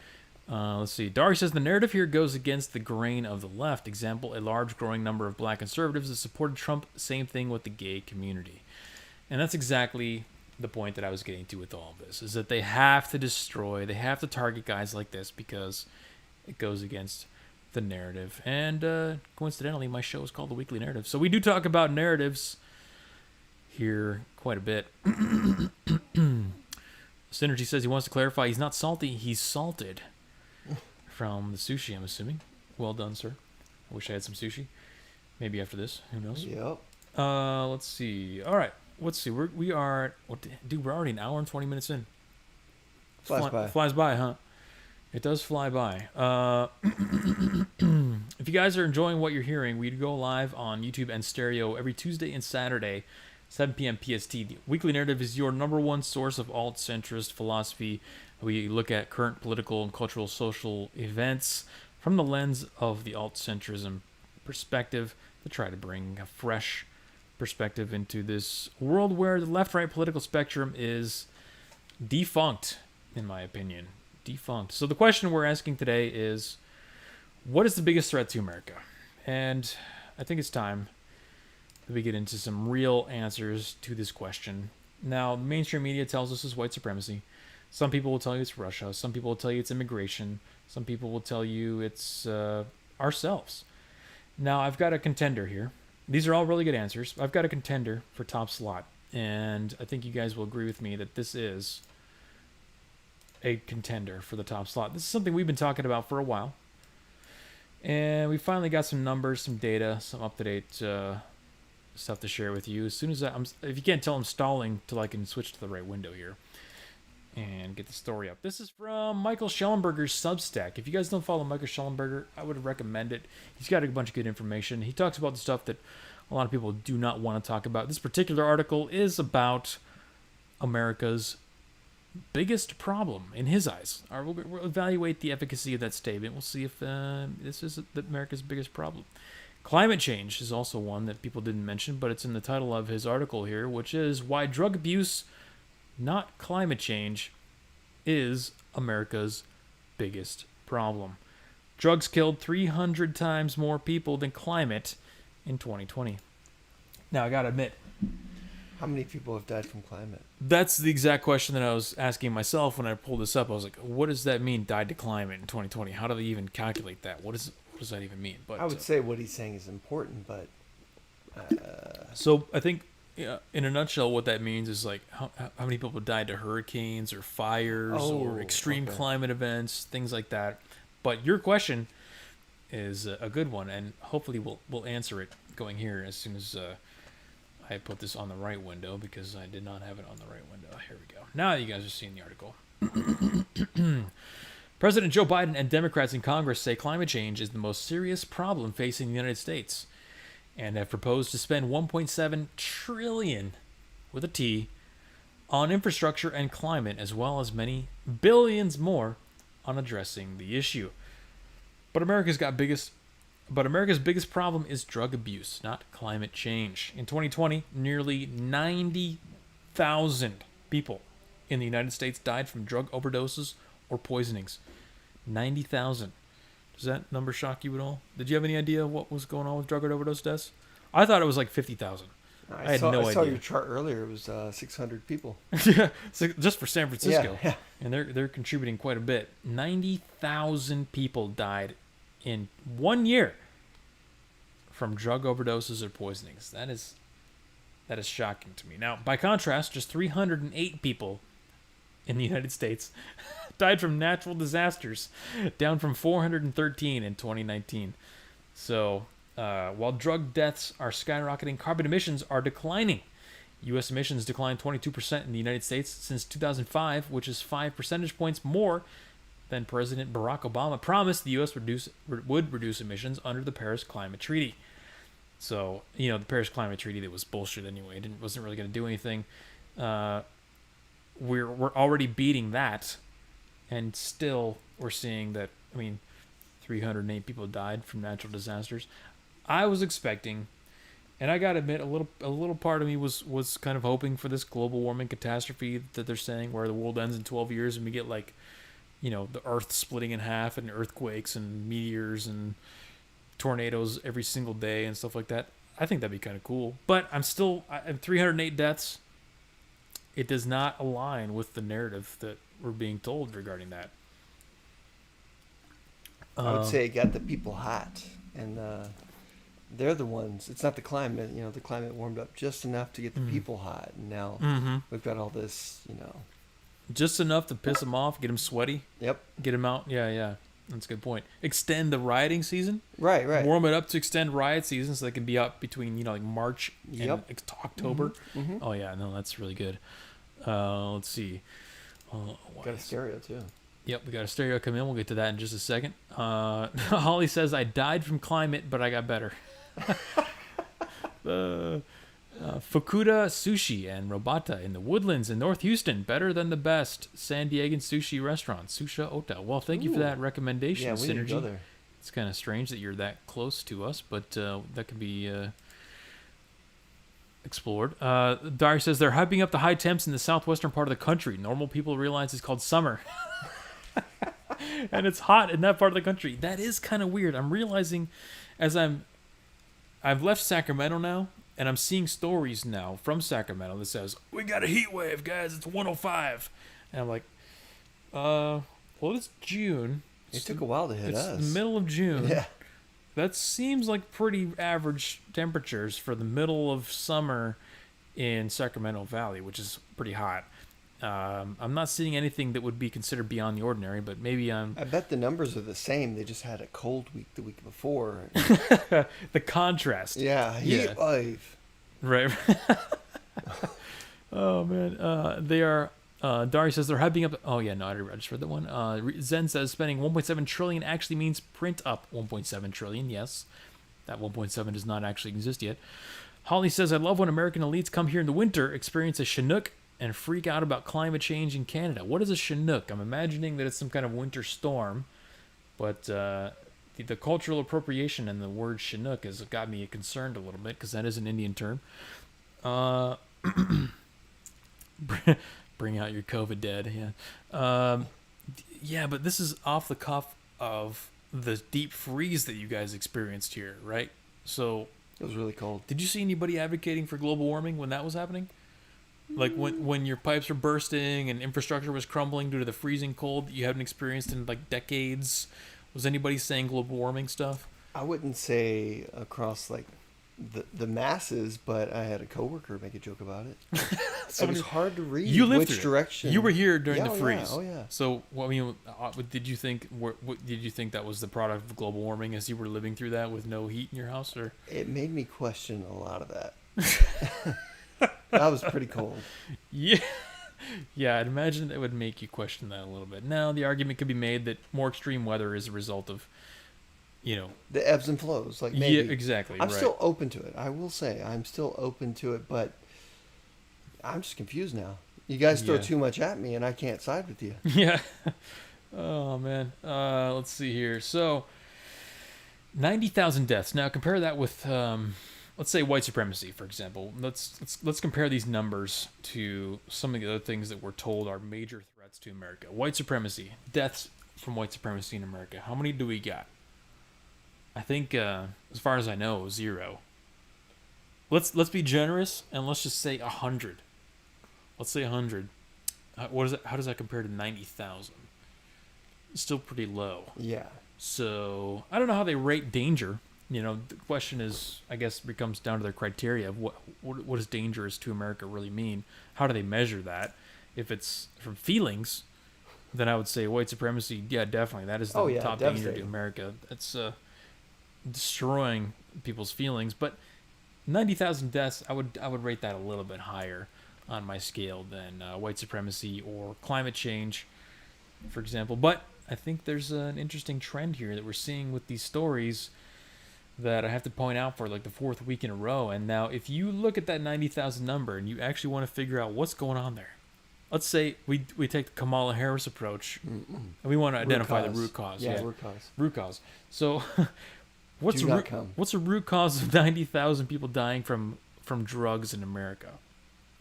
Let's see. Dari says, the narrative here goes against the grain of the left. Example, a large growing number of black conservatives that supported Trump. Same thing with the gay community. And that's exactly the point that I was getting to with all of this, is that they have to target guys like this because it goes against the narrative. And coincidentally, my show is called The Weekly Narrative. So we do talk about narratives here quite a bit. Synergy says he wants to clarify he's not salty, he's salted. From the sushi, I'm assuming. Well done, sir. I wish I had some sushi. Maybe after this. Who knows? Yep. Let's see. All right. Let's see. We're already an hour and 20 minutes in. Flies by, huh? It does fly by. If you guys are enjoying what you're hearing, we go live on YouTube and stereo every Tuesday and Saturday, 7 p.m. PST. The Weekly Narrative is your number one source of alt-centrist philosophy. We look at current political and cultural social events from the lens of the alt-centrism perspective to try to bring a fresh perspective into this world where the left-right political spectrum is defunct, in my opinion. Defunct. So the question we're asking today is, what is the biggest threat to America? And I think it's time that we get into some real answers to this question. Now, the mainstream media tells us it's white supremacy. Some people will tell you it's Russia. Some people will tell you it's immigration. Some people will tell you it's ourselves. Now, I've got a contender here. These are all really good answers. I've got a contender for top slot. And I think you guys will agree with me that this is a contender for the top slot. This is something we've been talking about for a while. And we finally got some numbers, some data, some up-to-date stuff to share with you. As soon as if you can't tell, I'm stalling till I can switch to the right window here. and get the story up. This is from Michael Schellenberger's Substack. If you guys don't follow Michael Schellenberger, I would recommend it. He's got a bunch of good information. He talks about the stuff that a lot of people do not want to talk about. This particular article is about America's biggest problem in his eyes. We'll evaluate the efficacy of that statement. We'll see if this is America's biggest problem. Climate change is also one that people didn't mention, but it's in the title of his article here, which is Why Drug Abuse, Not Climate Change, is America's Biggest Problem. Drugs killed 300 times more people than climate in 2020. Now, I gotta admit, How many people have died from climate? that's the exact question that I was asking myself when I pulled this up. I was like, what does that mean, died to climate in 2020? How do they even calculate that? What does that even mean? But I would say what he's saying is important, but so I think, in a nutshell, what that means is like how many people died to hurricanes or fires or extreme climate events, things like that. But your question is a good one, and hopefully we'll answer it going here as soon as I put this on the right window, because I did not have it on the right window. Here we go. Now you guys are seeing the article. President Joe Biden and Democrats in Congress say climate change is the most serious problem facing the United States, and have proposed to spend $1.7 trillion, with a T, on infrastructure and climate, as well as many billions more on addressing the issue. But America's biggest problem is drug abuse, not climate change. In 2020, nearly 90,000 people in the United States died from drug overdoses or poisonings. 90,000. Does that number shock you at all? Did you have any idea what was going on with drug overdose deaths? I thought it was like 50,000. I had no idea. I saw your chart earlier. It was 600 people. Yeah, just for San Francisco. Yeah. And they're contributing quite a bit. 90,000 people died in 1 year from drug overdoses or poisonings. That is shocking to me. Now, by contrast, just 308 people in the United States died from natural disasters, down from 413 in 2019. So, while drug deaths are skyrocketing, carbon emissions are declining. U.S. emissions declined 22% in the United States since 2005, which is 5 percentage points more than President Barack Obama promised the U.S. would reduce emissions under the Paris Climate Treaty. So, the Paris Climate Treaty, that was bullshit anyway. It wasn't really going to do anything. We're already beating that, and still we're seeing that, 308 people died from natural disasters. I was expecting, and I gotta admit, a little part of me was kind of hoping for this global warming catastrophe that they're saying, where the world ends in 12 years and we get the earth splitting in half and earthquakes and meteors and tornadoes every single day and stuff like that. I think that'd be kind of cool. But I'm 308 deaths. It does not align with the narrative that we're being told regarding that. I would say it got the people hot, and they're the ones. It's not the climate. The climate warmed up just enough to get the people hot, and now we've got all this. Just enough to piss them off, get them sweaty. Yep. Get them out. Yeah. That's a good point. Extend the rioting season. Right. Warm it up to extend riot season so they can be up between March and October. Mm-hmm. Oh yeah, no, that's really good. Let's see. Got a stereo too. Yep, we got a stereo come in. We'll get to that in just a second. Holly says, I died from climate, but I got better. Fukuda Sushi and Robata in the Woodlands in North Houston. Better than the best San Diegan sushi restaurant, Susha Ota. Well, thank you for that recommendation, yeah, we Synergy. need to go there. It's kind of strange that you're that close to us, but that can be explored. Dari says they're hyping up the high temps in the southwestern part of the country. Normal people realize it's called summer. And it's hot in that part of the country. That is kind of weird. I'm realizing as I've left Sacramento now, and I'm seeing stories now from Sacramento that says, we got a heat wave, guys. It's 105. And I'm like, well, it's June. It took a while to hit us. It's the middle of June. Yeah. That seems like pretty average temperatures for the middle of summer in Sacramento Valley, which is pretty hot. I'm not seeing anything that would be considered beyond the ordinary, but maybe I bet the numbers are the same. They just had a cold week the week before. The contrast. Yeah, heat wave. Right. Oh man, they are Dari says they're hyping up. Oh yeah, no, I just read that one. Zen says spending 1.7 trillion actually means print up 1.7 trillion. Yes, that 1.7 does not actually exist yet. Holly says I love when American elites come here in the winter, experience a Chinook, and freak out about climate change in Canada. What is a Chinook? I'm imagining that it's some kind of winter storm, but the cultural appropriation and the word Chinook has got me concerned a little bit because that is an Indian term. Bring out your COVID dead, yeah. Yeah, but this is off the cuff of the deep freeze that you guys experienced here, right? So it was really cold. Did you see anybody advocating for global warming when that was happening? Like when your pipes were bursting and infrastructure was crumbling due to the freezing cold that you haven't experienced in like decades? Was anybody saying global warming stuff? I wouldn't say across like the masses, but I had a coworker make a joke about it. So it was hard to read which direction. You were here during the freeze. Yeah. Oh yeah. So I mean, did you think that was the product of global warming as you were living through that with no heat in your house, or? It made me question a lot of that. That was pretty cold. Yeah. Yeah, I'd imagine it would make you question that a little bit. Now, the argument could be made that more extreme weather is a result of, the ebbs and flows. Like maybe. Yeah, exactly. I'm still open to it. I will say I'm still open to it, but I'm just confused now. You guys throw too much at me, and I can't side with you. Yeah. Oh man. Let's see here. So, 90,000 deaths. Now compare that with, let's say white supremacy, for example. Let's compare these numbers to some of the other things that we're told are major threats to America. White supremacy, deaths from white supremacy in America. How many do we got? I think, as far as I know, 0. Let's be generous and let's just say 100. Let's say 100. What is it? How does that compare to 90,000? Still pretty low. Yeah. So I don't know how they rate danger. The question is, I guess, becomes down to their criteria of what does dangerous to America really mean? How do they measure that? If it's from feelings, then I would say white supremacy. Yeah, definitely, that is the top danger to America. It's destroying people's feelings. But 90,000 deaths, I would rate that a little bit higher on my scale than white supremacy or climate change, for example. But I think there's an interesting trend here that we're seeing with these stories that I have to point out for like the 4th week in a row. And now if you look at that 90,000 number and you actually want to figure out what's going on there, let's say we take the Kamala Harris approach and we want to identify the root cause. Yeah, root cause. So what's a root cause of 90,000 people dying from drugs in America?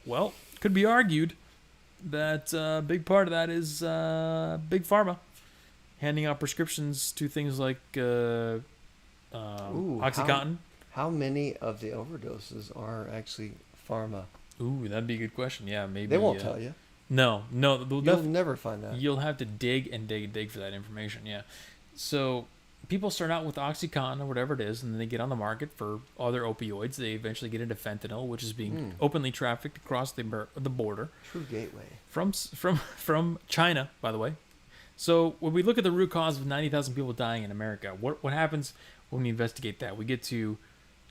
Well, it could be argued that a big part of that is Big Pharma handing out prescriptions to things like OxyContin. How many of the overdoses are actually pharma? Ooh, that'd be a good question. Yeah, maybe. They won't tell you. No. You'll never find that. You'll have to dig and dig and dig for that information, yeah. So people start out with OxyContin or whatever it is, and then they get on the market for other opioids. They eventually get into fentanyl, which is being openly trafficked across the border. True gateway. From China, by the way. So when we look at the root cause of 90,000 people dying in America, what happens when we investigate that? We get to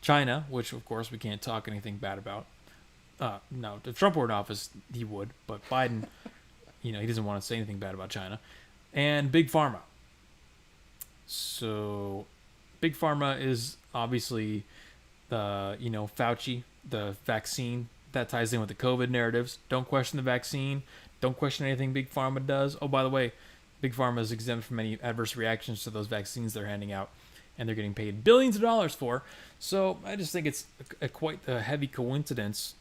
China, which of course we can't talk anything bad about. No, if Trump were in office, he would, but Biden, he doesn't want to say anything bad about China. And Big Pharma. So Big Pharma is obviously Fauci, the vaccine. That ties in with the COVID narratives. Don't question the vaccine. Don't question anything Big Pharma does. Oh, by the way, Big Pharma is exempt from any adverse reactions to those vaccines they're handing out, and they're getting paid billions of dollars for. So I just think it's quite a heavy coincidence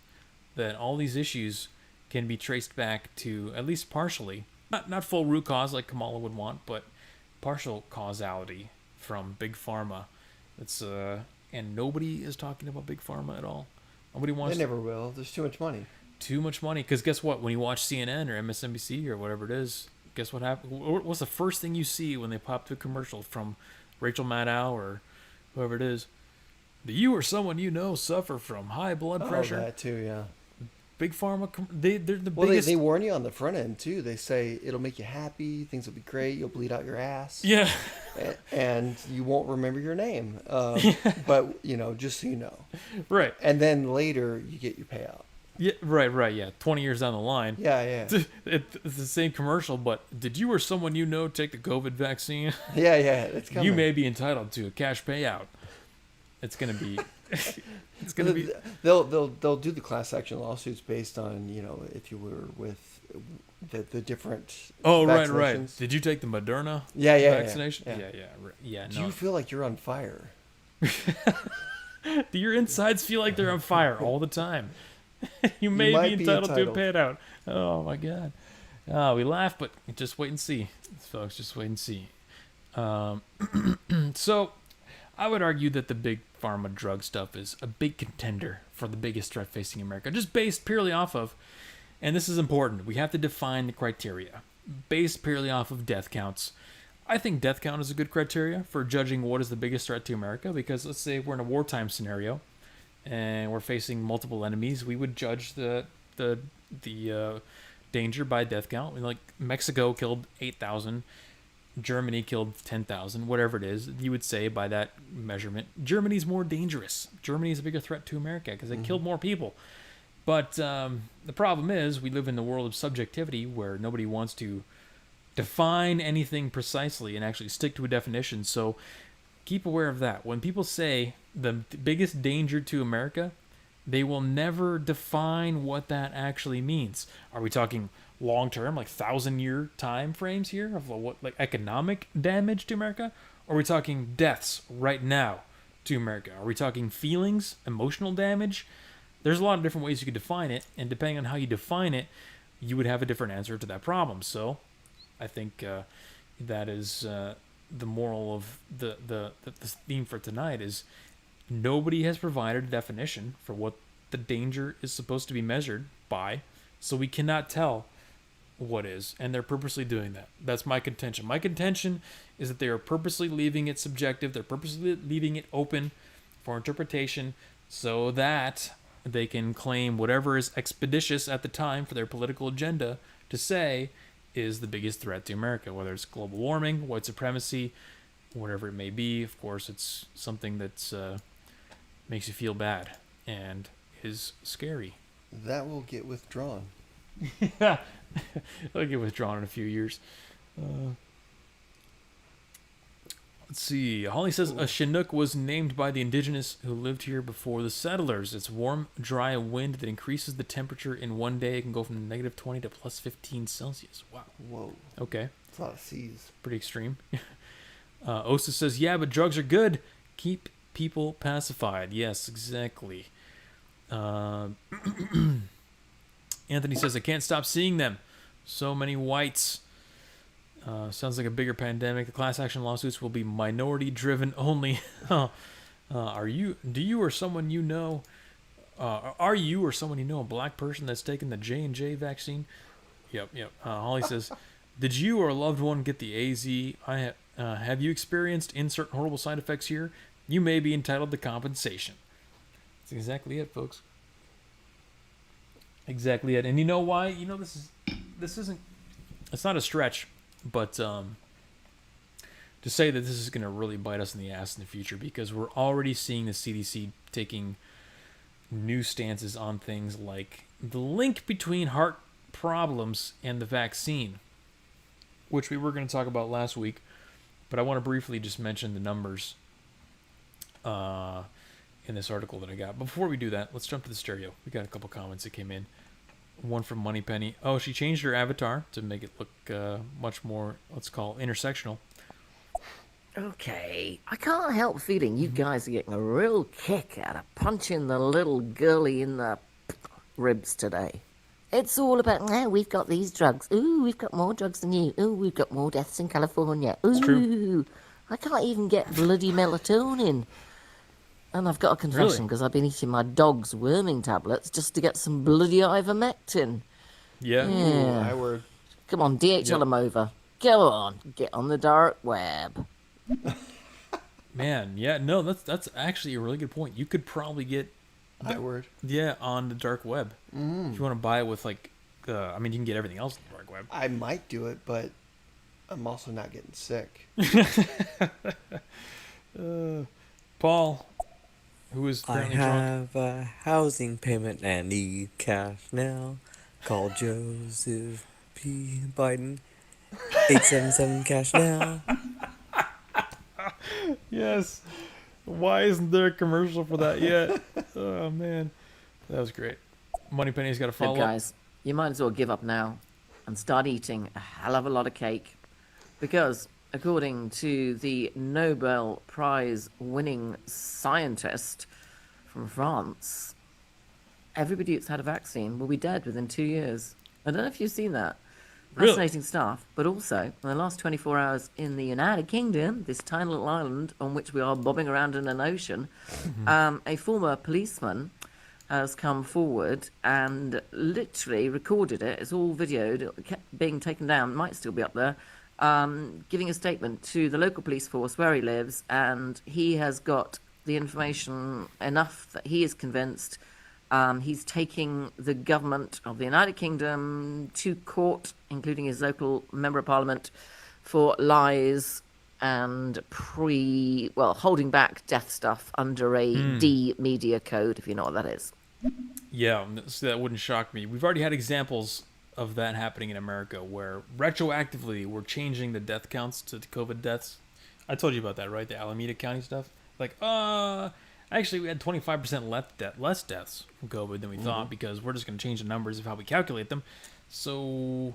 that all these issues can be traced back to, at least partially, not full root cause like Kamala would want, but partial causality from Big Pharma. It's and nobody is talking about Big Pharma at all. Nobody wants. They never will. There's too much money. Too much money, because guess what? When you watch CNN or MSNBC or whatever it is, guess what happens? What's the first thing you see when they pop to a commercial from Rachel Maddow or whoever it is? Do you or someone you know suffer from high blood pressure? Oh, that too, yeah. Big Pharma, they're the well, biggest. They warn you on the front end too. They say it'll make you happy, things will be great, you'll bleed out your ass. Yeah. And you won't remember your name. But just so you know. Right. And then later you get your payout. Yeah, right, yeah. 20 years down the line. Yeah. It's the same commercial, but did you or someone you know take the COVID vaccine? Yeah. It's coming. You may be entitled to a cash payout. It's gonna be. It's gonna be. They'll do the class action lawsuits based on if you were with the different. Oh right. vaccinations. Did you take the Moderna? Yeah. Vaccination. Yeah. Do you feel like you're on fire? Do your insides feel like they're on fire all the time? You may be entitled to a payout. Oh my god. We laugh, but just wait and see, folks. Just wait and see. So, I would argue that the big pharma drug stuff is a big contender for the biggest threat facing America, just based purely off of, and this is important, we have to define the criteria, based purely off of death counts. I think death count is a good criteria for judging what is the biggest threat to America, because let's say we're in a wartime scenario and we're facing multiple enemies, we would judge the danger by death count. Like Mexico killed 8,000, Germany killed 10,000, whatever it is. You would say by that measurement, Germany's more dangerous. Germany's a bigger threat to America because they killed more people. But the problem is we live in the world of subjectivity where nobody wants to define anything precisely and actually stick to a definition. So keep aware of that. When people say the biggest danger to America, they will never define what that actually means. Are we talking long-term, like 1,000-year time frames here of what, like economic damage to America? Or are we talking deaths right now to America? Are we talking feelings, emotional damage? There's a lot of different ways you could define it, and depending on how you define it, you would have a different answer to that problem. So I think that is the moral of the theme for tonight is nobody has provided a definition for what the danger is supposed to be measured by, so we cannot tell what is, and they're purposely doing that. That's my contention. My contention is that they are purposely leaving it subjective. They're purposely leaving it open for interpretation so that they can claim whatever is expeditious at the time for their political agenda to say is the biggest threat to America, whether it's global warming, white supremacy, whatever it may be. Of course, it's something that's makes you feel bad and is scary. That will get withdrawn. Yeah, it'll get withdrawn in a few years. Let's see. Holly says a Chinook was named by the indigenous who lived here before the settlers. It's warm, dry wind that increases the temperature in one day. It can go from -20 to +15 Celsius. Wow. Whoa. Okay. That's a lot of C's. Pretty extreme. Osa says, yeah, but drugs are good. Keep people pacified. Yes, exactly. Anthony says, I can't stop seeing them. So many whites. Sounds like a bigger pandemic. The class action lawsuits will be minority driven only. Are you or someone you know a black person that's taken the J&J vaccine? Yep. Holly says, did you or a loved one get the AZ? Have you experienced insert horrible side effects here? You may be entitled to compensation. That's exactly it, folks. Exactly it. And you know why? You know, it's not a stretch, but to say that this is going to really bite us in the ass in the future, because we're already seeing the CDC taking new stances on things like the link between heart problems and the vaccine, which we were going to talk about last week, but I want to briefly just mention the numbers in this article that I got. Before we do that, let's jump to the stereo. We got a couple comments that came in. One from Moneypenny. Oh, she changed her avatar to make it look much more, let's call, intersectional. Okay, I can't help feeling you guys are getting a real kick out of punching the little girlie in the ribs today. It's all about, now we've got these drugs. Ooh, we've got more drugs than you. Ooh, we've got more deaths in California. Ooh, it's true. I can't even get bloody melatonin. And I've got a confession, because I've been eating my dog's worming tablets just to get some bloody ivermectin. Yeah. Yeah. My word. Come on, DHL them over. Go on, get on the dark web. Man, yeah, no, that's actually a really good point. You could probably get My word. Yeah, on the dark web. If you want to buy it with like, I mean, you can get everything else on the dark web. I might do it, but I'm also not getting sick. Paul, who is I apparently drunk. have a housing payment and need cash now. Call Joseph P. Biden. 877 cash now. Yes. Why isn't there a commercial for that yet? Oh man, that was great. Moneypenny's got to So, follow up. guys, you might as well give up now and start eating a hell of a lot of cake. Because, according to the Nobel Prize winning scientist from France, everybody who's had a vaccine will be dead within 2 years. I don't know if you've seen that. Really? Fascinating stuff. But also, in the last 24 hours in the United Kingdom, this tiny little island on which we are bobbing around in an ocean, a former policeman has come forward and literally recorded it. It's all videoed. It kept being taken down. Might still be up there. Giving a statement to the local police force where he lives, and he has got the information enough that he is convinced he's taking the government of the United Kingdom to court, including his local member of parliament, for lies and holding back death stuff under a D media code, if you know what that is. Yeah, so that wouldn't shock me. We've already had examples of that happening in America where retroactively we're changing the death counts to the COVID deaths. I told you about that, right? The Alameda County stuff. Like, actually, we had 25% less deaths from COVID than we thought because we're just going to change the numbers of how we calculate them. So,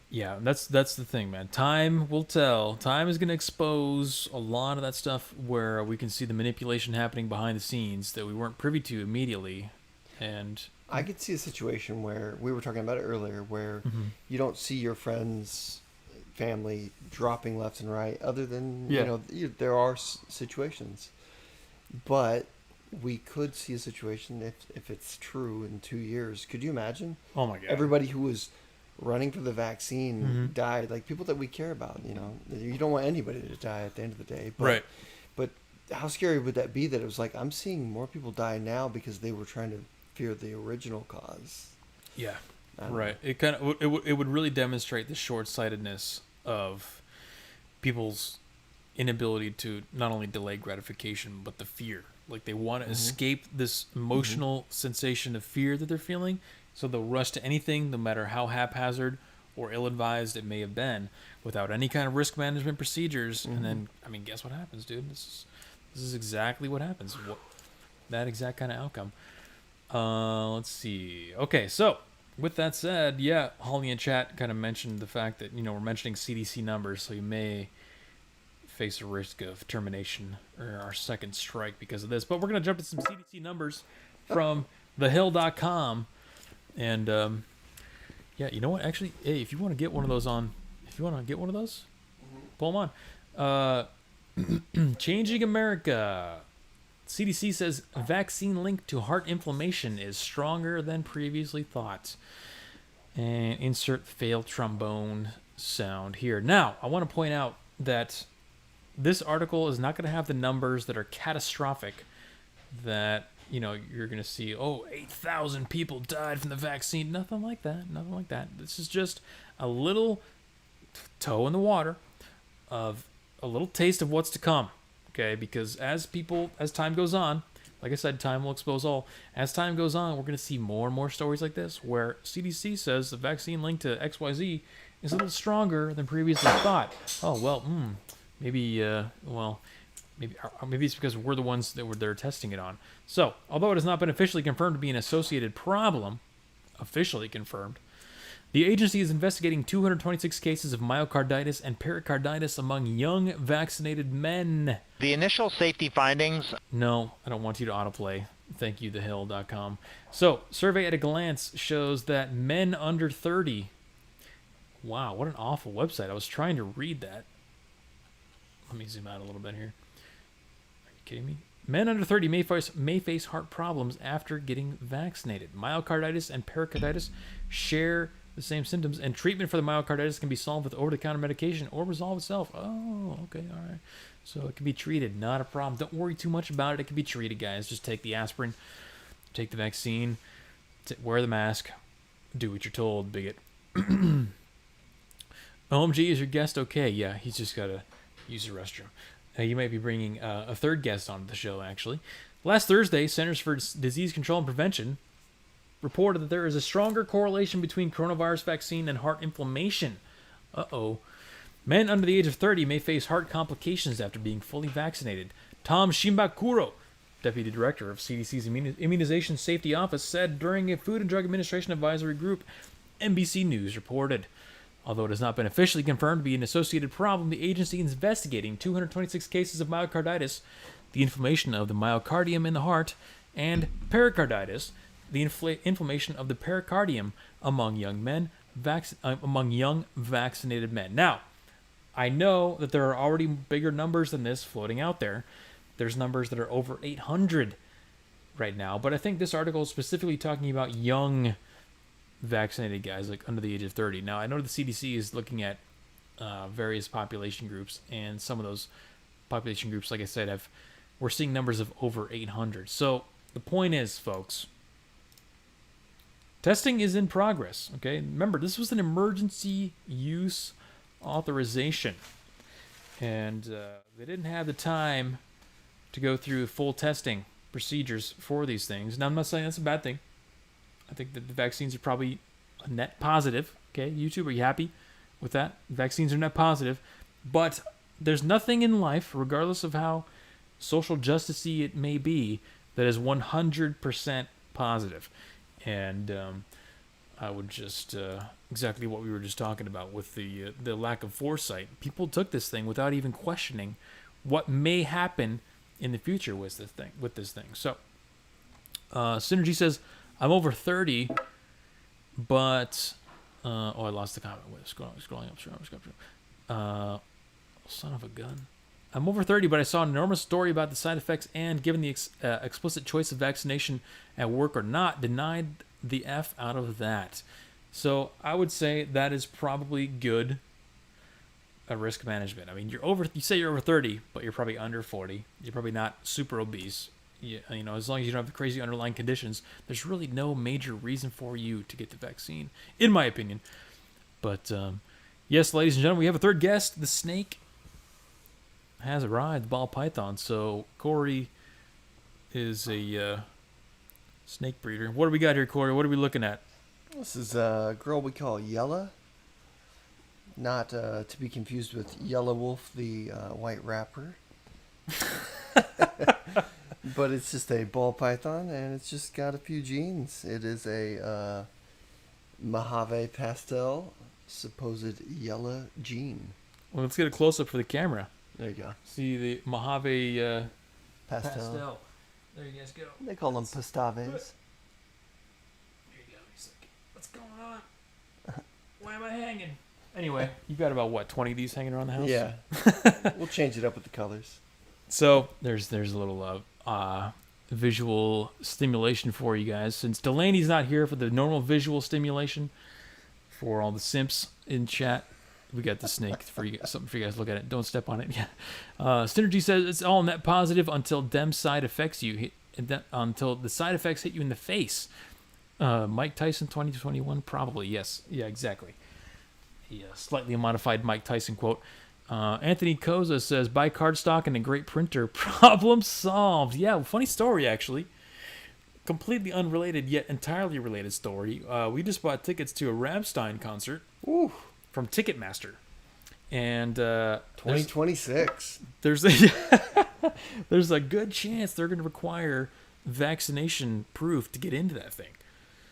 yeah, that's the thing, man. Time will tell. Time is going to expose a lot of that stuff where we can see the manipulation happening behind the scenes that we weren't privy to immediately. And I could see a situation where we were talking about it earlier, where you don't see your friends, family dropping left and right. Other than there are situations, but we could see a situation if it's true in 2 years. Could you imagine? Oh my God! Everybody who was running for the vaccine died, like people that we care about. You don't want anybody to die at the end of the day, but, right? But how scary would that be? That it was like I'm seeing more people die now because they were trying to fear the original cause. Yeah, right. It kind of it would really demonstrate the short-sightedness of people's inability to not only delay gratification but the fear. Like they want to escape this emotional sensation of fear that they're feeling, so they'll rush to anything, no matter how haphazard or ill-advised it may have been, without any kind of risk management procedures. And then, I mean, guess what happens, dude? This is exactly what happens. That exact kind of outcome. Let's see. Okay, so with that said, yeah, Holly in chat kind of mentioned the fact that, we're mentioning CDC numbers, so you may face a risk of termination or our second strike because of this. But we're going to jump to some CDC numbers from thehill.com. And, yeah, you know what? Actually, hey, if you want to get one of those pull them on. Changing America. CDC says vaccine linked to heart inflammation is stronger than previously thought. And insert failed trombone sound here. Now, I want to point out that this article is not going to have the numbers that are catastrophic that, you're going to see, 8,000 people died from the vaccine. Nothing like that. This is just a little toe in the water of a little taste of what's to come. Okay, because as time goes on, like I said, time will expose all. As time goes on, we're going to see more and more stories like this where CDC says the vaccine linked to XYZ is a little stronger than previously thought. Oh, well, maybe it's because we're the ones that they're testing it on. So, although it has not been officially confirmed to be an associated problem, the agency is investigating 226 cases of myocarditis and pericarditis among young vaccinated men. The initial safety findings... No, I don't want you to autoplay. Thank you, thehill.com. So, survey at a glance shows that men under 30... Wow, what an awful website. I was trying to read that. Let me zoom out a little bit here. Are you kidding me? Men under 30 may face heart problems after getting vaccinated. Myocarditis and pericarditis share the same symptoms, and treatment for the myocarditis can be solved with over-the-counter medication or resolve itself. Oh, okay, all right. So it can be treated, not a problem. Don't worry too much about it. It can be treated, guys. Just take the aspirin, take the vaccine, wear the mask, do what you're told, bigot. OMG, is your guest okay? Yeah, he's just got to use the restroom. You might be bringing a third guest onto the show, actually. Last Thursday, Centers for Disease Control and Prevention reported that there is a stronger correlation between coronavirus vaccine and heart inflammation. Uh-oh. Men under the age of 30 may face heart complications after being fully vaccinated. Tom Shimbakuro, Deputy Director of CDC's Immunization Safety Office, said during a Food and Drug Administration advisory group, NBC News reported. Although it has not been officially confirmed to be an associated problem, the agency is investigating 226 cases of myocarditis, the inflammation of the myocardium in the heart, and pericarditis, the inflammation of the pericardium among young vaccinated men. Now, I know that there are already bigger numbers than this floating out there. There's numbers that are over 800 right now, but I think this article is specifically talking about young vaccinated guys, like under the age of 30. Now, I know the CDC is looking at various population groups, and some of those population groups, like I said, we're seeing numbers of over 800. So the point is, folks, testing is in progress. Okay, remember, this was an emergency use authorization, and they didn't have the time to go through full testing procedures for these things. Now, I'm not saying that's a bad thing. I think that the vaccines are probably a net positive. Okay, YouTube, are you happy with that? Vaccines are net positive, but there's nothing in life, regardless of how social justice-y it may be, that is 100% positive. And I would just exactly what we were just talking about with the lack of foresight. People took this thing without even questioning what may happen in the future with this thing. So, Synergy says, I'm over 30, but I lost the comment. Wait, scrolling up. Son of a gun. I'm over 30, but I saw an enormous story about the side effects, and given the explicit choice of vaccination at work or not, denied the F out of that. So I would say that is probably good risk management. I mean, you say you're over 30, but you're probably under 40. You're probably not super obese. You know, as long as you don't have crazy underlying conditions, there's really no major reason for you to get the vaccine, in my opinion. But yes, ladies and gentlemen, we have a third guest. The snake has arrived, the ball python. So Corey is a snake breeder. What do we got here, Corey? What are we looking at? This is a girl we call Yella. Not to be confused with Yellow Wolf, the white rapper. But it's just a ball python, and it's just got a few genes. It is a Mojave pastel, supposed yellow gene. Well, let's get a close-up for the camera. There you go. See the Mojave pastel. There you guys go. They call them pastaves. There you go. He's like, what's going on? Why am I hanging? Anyway, you've got about, 20 of these hanging around the house? Yeah. We'll change it up with the colors. So there's a little visual stimulation for you guys. Since Delaney's not here for the normal visual stimulation, for all the simps in chat, we got the snake for you, something for you guys to look at it. Don't step on it. Yeah. Synergy says it's all net positive until them side effects until the side effects hit you in the face. Mike Tyson 2021, probably. Yes. Yeah, exactly. The slightly modified Mike Tyson quote. Anthony Koza says, buy cardstock and a great printer. Problem solved. Yeah, funny story, actually. Completely unrelated, yet entirely related story. We just bought tickets to a Rammstein concert from Ticketmaster. And 2026. There's a good chance they're going to require vaccination proof to get into that thing.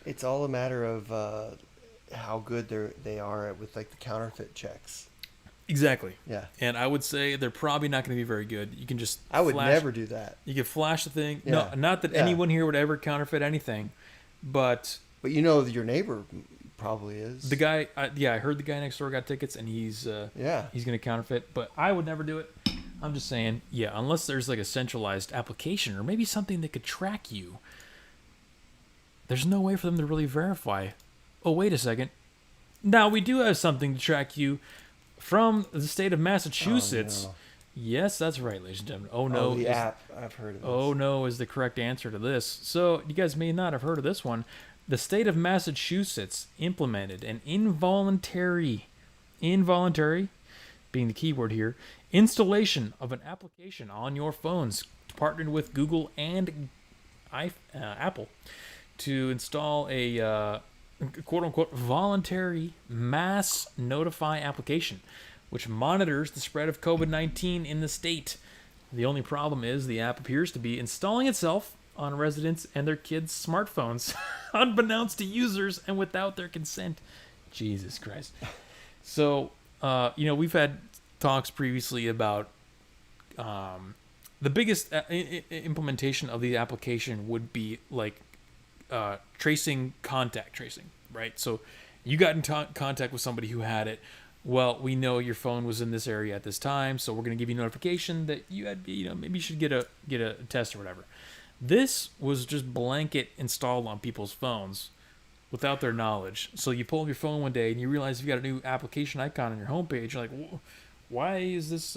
It's all a matter of how good they are with like the counterfeit checks. Exactly. Yeah. And I would say they're probably not going to be very good. You can just I would never do that. You can flash the thing. Yeah. No, not that anyone here would ever counterfeit anything, but you know your neighbor probably is. The guy, I heard the guy next door got tickets, and he's going to counterfeit, but I would never do it. I'm just saying, unless there's like a centralized application or maybe something that could track you. There's no way for them to really verify. Oh, wait a second. Now we do have something to track you from the state of Massachusetts. Oh, no. Yes, that's right, ladies and gentlemen. Oh, no. The app. I've heard of this. Oh, no is the correct answer to this. So, you guys may not have heard of this one. The state of Massachusetts implemented an involuntary being the key word here, installation of an application on your phones partnered with Google and Apple to install a quote-unquote voluntary mass notify application, which monitors the spread of COVID-19 in the state. The only problem is the app appears to be installing itself on residents and their kids' smartphones, unbeknownst to users and without their consent. Jesus Christ. So, we've had talks previously about the biggest implementation of the application would be like contact tracing, right? So you got in contact with somebody who had it. Well, we know your phone was in this area at this time, so we're going to give you notification that you had, maybe you should get a test or whatever. This was just blanket installed on people's phones without their knowledge. So you pull up your phone one day and you realize you've got a new application icon on your homepage. You're like, why is this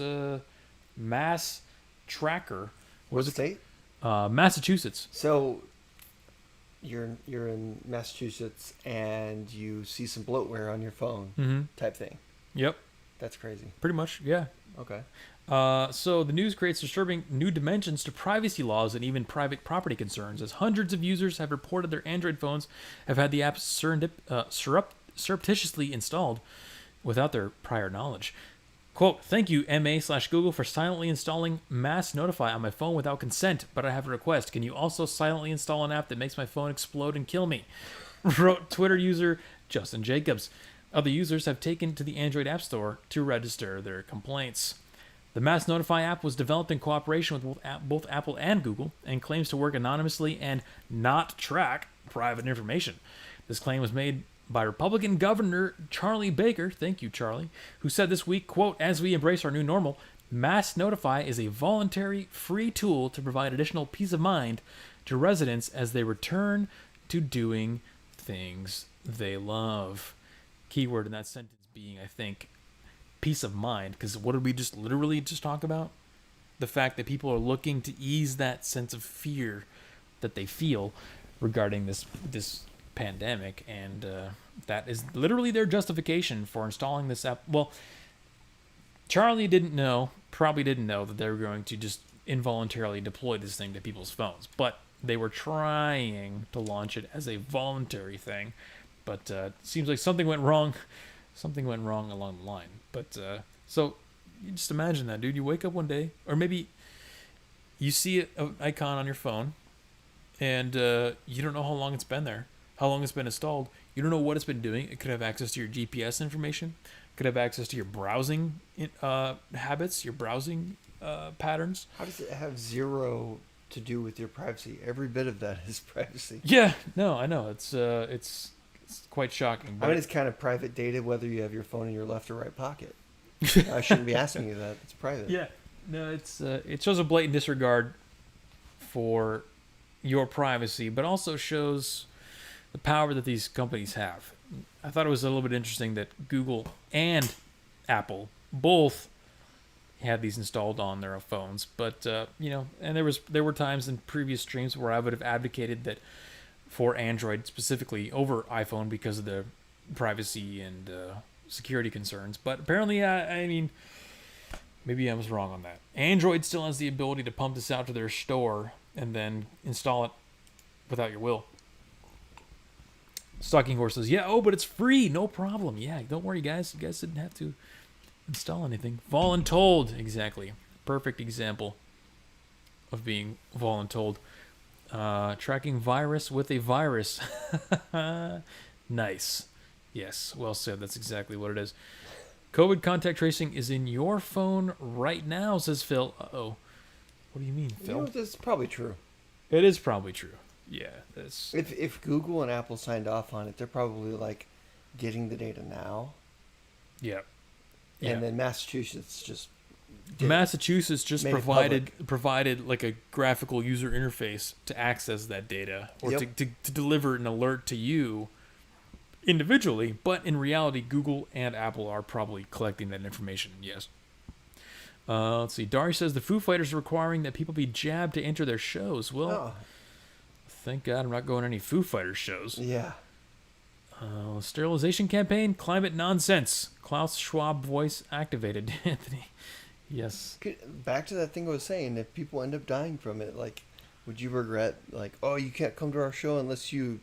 mass tracker? What state? Massachusetts. So you're in Massachusetts and you see some bloatware on your phone type thing. Yep. That's crazy. Pretty much, yeah. Okay. So the news creates disturbing new dimensions to privacy laws and even private property concerns, as hundreds of users have reported their Android phones have had the app surreptitiously installed without their prior knowledge. Quote, "Thank you, MA/Google, for silently installing Mass Notify on my phone without consent, but I have a request. Can you also silently install an app that makes my phone explode and kill me?" wrote Twitter user Justin Jacobs. Other users have taken to the Android App Store to register their complaints. The Mass Notify app was developed in cooperation with both Apple and Google and claims to work anonymously and not track private information. This claim was made by Republican Governor Charlie Baker, thank you, Charlie, who said this week, quote, "As we embrace our new normal, Mass Notify is a voluntary, free tool to provide additional peace of mind to residents as they return to doing things they love." Keyword in that sentence being, I think, peace of mind, because what did we just literally just talk about? The fact that people are looking to ease that sense of fear that they feel regarding this pandemic, and that is literally their justification for installing this app. Well, Charlie probably didn't know that they were going to just involuntarily deploy this thing to people's phones, but they were trying to launch it as a voluntary thing. But it seems like something went wrong. Something went wrong along the line. But so you just imagine that, dude. You wake up one day, or maybe you see an icon on your phone, and you don't know how long it's been there, how long it's been installed. You don't know what it's been doing. It could have access to your GPS information. It could have access to your browsing habits, your browsing patterns. How does it have zero to do with your privacy? Every bit of that is privacy. Yeah, no, I know. It's quite shocking. I mean, it's kind of private data whether you have your phone in your left or right pocket. I shouldn't be asking you that. It's private. Yeah. No, it shows a blatant disregard for your privacy, but also shows the power that these companies have. I thought it was a little bit interesting that Google and Apple both had these installed on their phones, but and there were times in previous streams where I would have advocated that for Android specifically over iPhone because of the privacy and security concerns. But apparently, I mean, maybe I was wrong on that. Android still has the ability to pump this out to their store and then install it without your will. Stalking Horse says, yeah, but it's free. No problem. Yeah, don't worry, guys. You guys didn't have to install anything. Voluntold. Exactly. Perfect example of being voluntold. Tracking virus with a virus. Nice. Yes, well said. That's exactly what it is. COVID contact tracing is in your phone right now, says Phil. Uh-oh. What do you mean, Phil? This is probably true. It is probably true. Yeah. That's... If Google and Apple signed off on it, they're probably like getting the data now. Yeah. And then Massachusetts just provided like a graphical user interface to access that data or to deliver an alert to you individually, but in reality Google and Apple are probably collecting that information. Yes. Let's see. Dari says the Foo Fighters are requiring that people be jabbed to enter their shows. Well, thank God I'm not going to any Foo Fighters shows. Yeah. Sterilization campaign, climate nonsense. Klaus Schwab voice activated. Anthony Yes. Back to that thing I was saying, if people end up dying from it, like, would you regret, like, oh, you can't come to our show unless you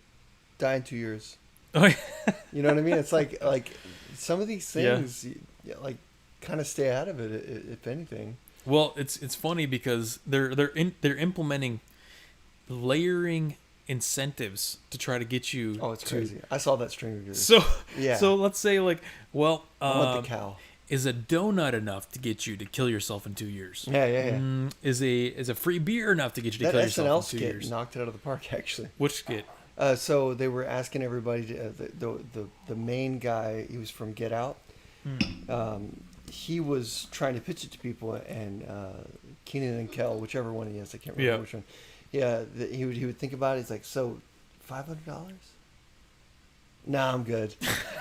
die in 2 years? Oh, You know what I mean? It's like some of these things, like, kind of stay out of it, if anything. Well, it's funny because they're implementing layering incentives to try to get you. Oh, it's crazy. I saw that string of yours. So Yeah. So let's say like, well, I want the cow. is a donut enough to get you to kill yourself in 2 years? Yeah. Is a free beer enough to get you to That kill SNL yourself in 2 skit years? knocked it out of the park, actually. Which skit? So they were asking everybody, the main guy, he was from Get Out. He was trying to pitch it to people, and Keenan and Kel, whichever one he is, I can't remember which one. Yeah, he would think about it. He's like, so $500? Nah, I'm good.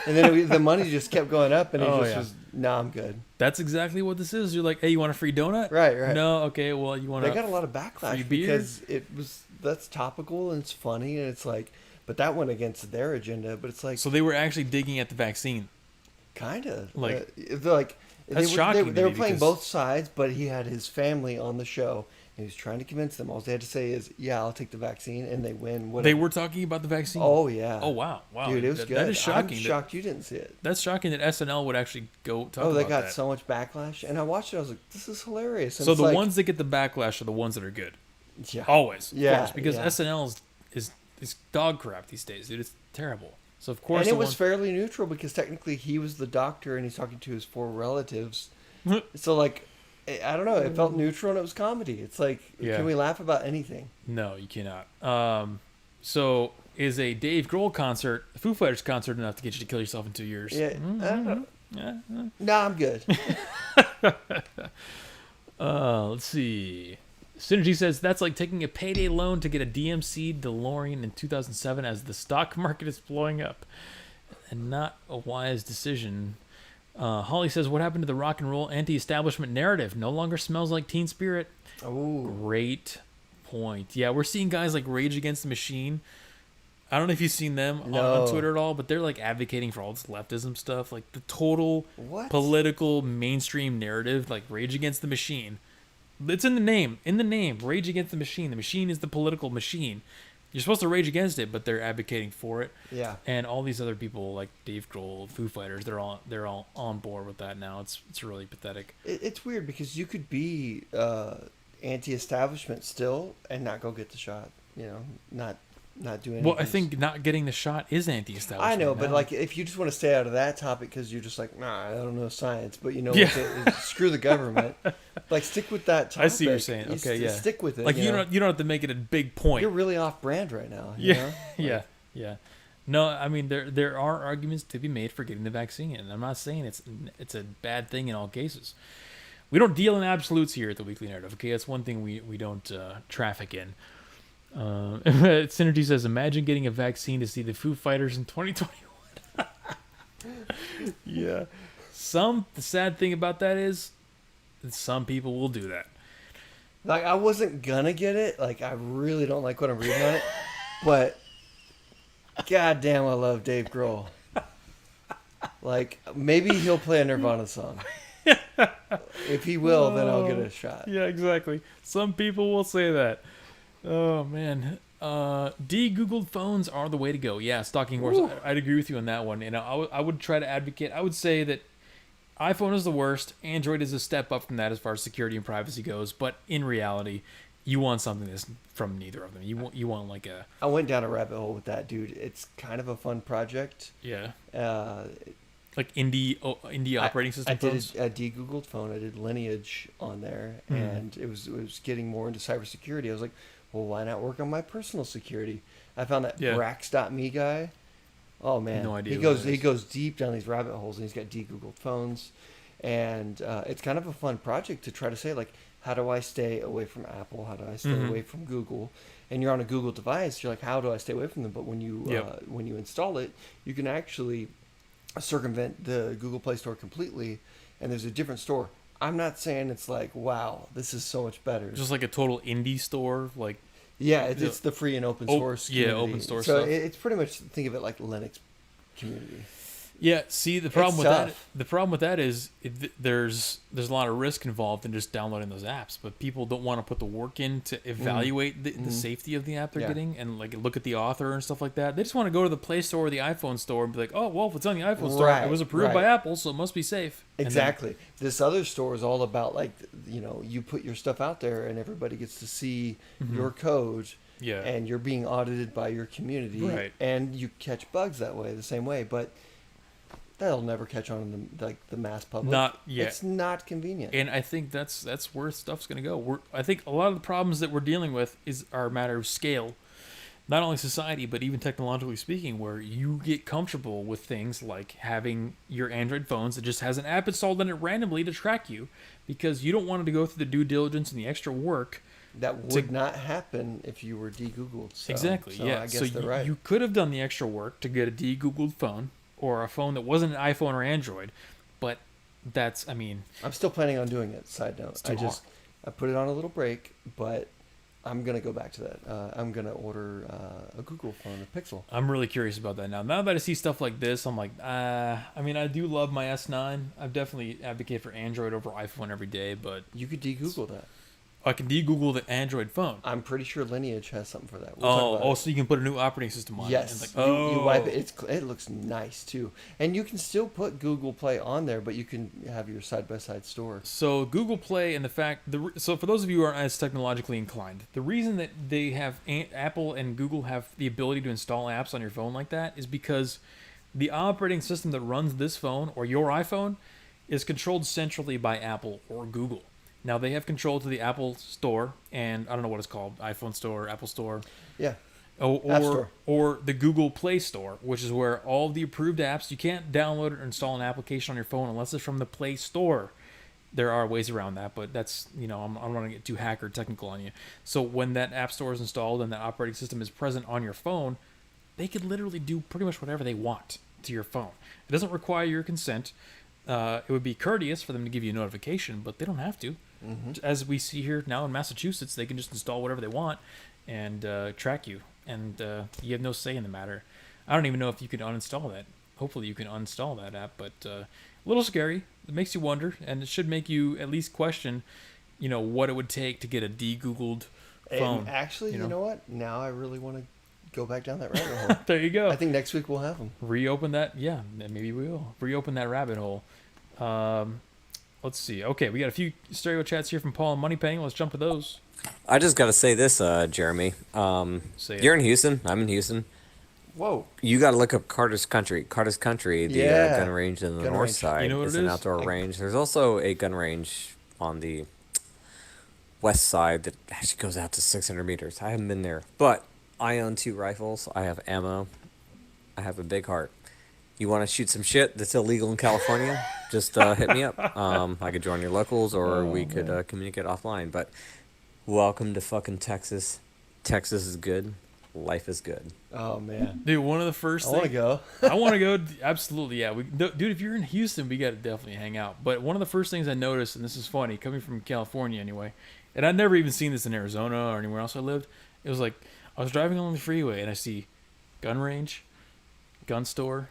And then the money just kept going up, and he was, nah, I'm good. That's exactly what this is. You're like, hey, you want a free donut? Right. No, okay, well, you want. They got a lot of backlash free beer? because that's topical and it's funny, and it's like, but that went against their agenda. But it's like, So they were actually digging at the vaccine. kind of Like, they're like that's they shocking were, to they were me playing because- both sides, but he had his family on the show. And he was trying to convince them. All they had to say is, "Yeah, I'll take the vaccine," and they win. Whatever. They were talking about the vaccine. Oh yeah. Oh wow. Dude, it was good. That is shocking. I'm shocked you didn't see it. That's shocking that SNL would actually go talk Oh, they about got that. so much backlash, and I watched it. I was like, "This is hilarious." And So it's the like, ones that get the backlash are the ones that are good. yeah, Always. Of Yeah, course, because yeah. SNL is dog crap these days, dude. It's terrible. So of course and it the was one- fairly neutral because technically he was the doctor and he's talking to his 4 relatives. So like, I don't know. It felt neutral and it was comedy. It's like, Yeah. can we laugh about anything? No, you cannot. So is a Dave Grohl concert, a Foo Fighters concert, enough to get you to kill yourself in 2 years? Yeah, I don't know. Yeah. Nah, I'm good. Let's see. Synergy says that's like taking a payday loan to get a DMC DeLorean in 2007 as the stock market is blowing up, and not a wise decision. Holly says, what happened to the rock and roll anti-establishment narrative? No longer smells like Teen Spirit. Oh, Great point. Yeah, we're seeing guys like Rage Against the Machine. I don't know if you've seen them on No. Twitter at all, but they're like advocating for all this leftism stuff, like the total What? political mainstream narrative, like Rage Against the Machine. It's in the name. In the name, Rage Against the Machine. The machine is the political machine. You're supposed to rage against it, but they're advocating for it. yeah. And all these other people like Dave Grohl, Foo Fighters, they're all on board with that now. It's really pathetic. It's weird because you could be anti-establishment still and not go get the shot. You know, not do anything. Well, I think not getting the shot is anti-establishment. I know, but now. like if you just want to stay out of that topic because you're just like, nah, I don't know science, but you know, Yeah. screw the government. Like stick with that topic. I see what you're saying. You Okay, yeah. Stick with it. Like you know? you don't have to make it a big point. You're really off brand right now. You know? Like, Yeah. No, I mean there are arguments to be made for getting the vaccine, and I'm not saying it's a bad thing in all cases. We don't deal in absolutes here at the Weekly Narrative. Okay, that's one thing we don't traffic in. Synergy says, imagine getting a vaccine to see the Foo Fighters in 2021. Yeah. The sad thing about that is that some people will do that. Like I wasn't gonna get it. Like I really don't like what I'm reading on it, but goddamn, I love Dave Grohl. Like maybe he'll play a Nirvana song. If he will, then I'll get a shot. Yeah, exactly. Some people will say that. Oh man. De-Googled phones are the way to go. Yeah, stalking horse. I'd agree with you on that one. And I would try to advocate. I would say that iPhone is the worst. Android is a step up from that as far as security and privacy goes. But in reality, you want something that's from neither of them. You want like a... I went down a rabbit hole with that, dude. It's kind of a fun project. Yeah. Uh, Like indie operating system I did phones? a de-Googled phone. I did Lineage on there, and it was getting more into cybersecurity. I was like, well, why not work on my personal security? I found that Brax.me guy. Oh man, No idea he who that is. goes deep down these rabbit holes, and he's got de-Googled phones, and it's kind of a fun project to try to say like, how do I stay away from Apple? How do I stay away from Google? And you're on a Google device, you're like, how do I stay away from them? But when you when you install it, you can actually circumvent the Google Play Store completely, and there's a different store. I'm not saying it's like, wow, this is so much better. Just like a total indie store, like... Yeah, it's the free and open source community. open source So stuff. it's pretty much, think of it like Linux community. Yeah, see the problem It's with that. tough. The problem with that is there's a lot of risk involved in just downloading those apps, but people don't want to put the work in to evaluate the safety of the app they're getting and like look at the author and stuff like that. They just want to go to the Play Store or the iPhone store and be like, oh well, if it's on the iPhone store, it was approved by Apple, so it must be safe. Exactly. This other store is all about like you put your stuff out there and everybody gets to see your code. Yeah. And you're being audited by your community, Right. and you catch bugs that way, the same way, but that'll never catch on in the mass public. Not yet. It's not convenient. And I think that's where stuff's going to go. I think a lot of the problems that we're dealing with are a matter of scale, not only society but even technologically speaking, where you get comfortable with things like having your Android phones that just has an app installed on it randomly to track you, because you don't want it to go through the due diligence and the extra work. That would not happen if you were de-Googled. So, Exactly. so Yeah. I guess So they're right. you could have done the extra work to get a de-Googled phone or a phone that wasn't an iPhone or Android, but that's, I mean, I'm still planning on doing it. Side note, I put it on a little break, but I'm gonna go back to that. I'm gonna order a Google phone, a Pixel. I'm really curious about that now. Now that I see stuff like this, I'm like, I mean, I do love my S9. I've definitely advocated for Android over iPhone every day, but You could de-Google that. I can de-Google the Android phone. I'm pretty sure Lineage has something for that. We'll talk about it. So you can put a new operating system on Yes, it. And you wipe it. It looks nice too, and you can still put Google Play on there, but you can have your side-by-side store. So Google Play and the fact, so for those of you who aren't as technologically inclined, the reason that they have Apple and Google have the ability to install apps on your phone like that is because the operating system that runs this phone or your iPhone is controlled centrally by Apple or Google. Now they have control to the Apple Store and I don't know what it's called, iPhone Store, Apple Store. Yeah. App Store. Or the Google Play Store, which is where all the approved apps, you can't download or install an application on your phone unless it's from the Play Store. There are ways around that, but that's, I'm not going to get too hacker technical on you. So when that app store is installed and that operating system is present on your phone, they could literally do pretty much whatever they want to your phone. It doesn't require your consent. It would be courteous for them to give you a notification, but they don't have to. As we see here now in Massachusetts, they can just install whatever they want and track you, and you have no say in the matter. I don't even know if you can uninstall that. Hopefully you can uninstall that app, but a little scary. It makes you wonder, and it should make you at least question, what it would take to get a de-Googled phone. And actually, you know what? Now I really want to go back down that rabbit hole. There you go. I think next week we'll have them. Reopen that. Yeah, maybe we will. Reopen that rabbit hole. Let's see. Okay, we got a few stereo chats here from Paul and Moneypenny. Let's jump to those. I just got to say this, Jeremy. Say it. You're in Houston. I'm in Houston. Whoa. You got to look up Carter's Country. Carter's Country, the Yeah. gun range in the Gun north range. side. You know what it's it an is? outdoor range. There's also a gun range on the west side that actually goes out to 600 meters. I haven't been there, but I own 2 rifles. I have ammo. I have a big heart. You want to shoot some shit that's illegal in California? Just hit me up. I could join your locals, or we could communicate offline. But welcome to fucking Texas. Texas is good. Life is good. Oh man. Dude, one of the first I want to go. I want to go. Absolutely, yeah. Dude, if you're in Houston, we got to definitely hang out. But one of the first things I noticed, and this is funny, coming from California anyway, and I'd never even seen this in Arizona or anywhere else I lived. It was like I was driving along the freeway and I see gun range, gun store,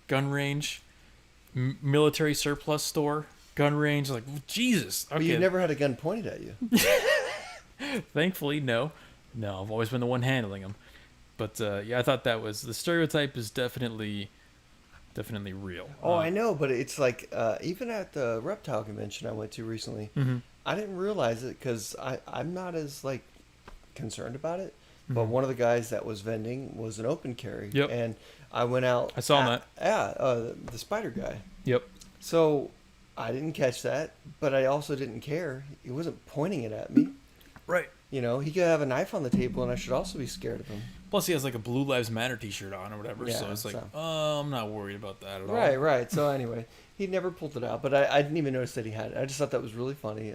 gun range, military surplus store, gun range. Like, Jesus. Okay. But you've never had a gun pointed at you. Thankfully, no. I've always been the one handling them. But yeah, I thought that was the stereotype is definitely real. Oh, I know, but it's like even at the reptile convention I went to recently, I didn't realize it because I'm not as like concerned about it. But one of the guys that was vending was an open carry, Yep. and I went out. I saw that. Yeah, the spider guy. Yep. So I didn't catch that, but I also didn't care. He wasn't pointing it at me. Right. You know, he could have a knife on the table, and I should also be scared of him. Plus, he has like a Blue Lives Matter T-shirt on or whatever, Yeah, so it's like, so- I'm not worried about that at all. Right. So anyway, he never pulled it out, but I didn't even notice that he had it. I just thought that was really funny.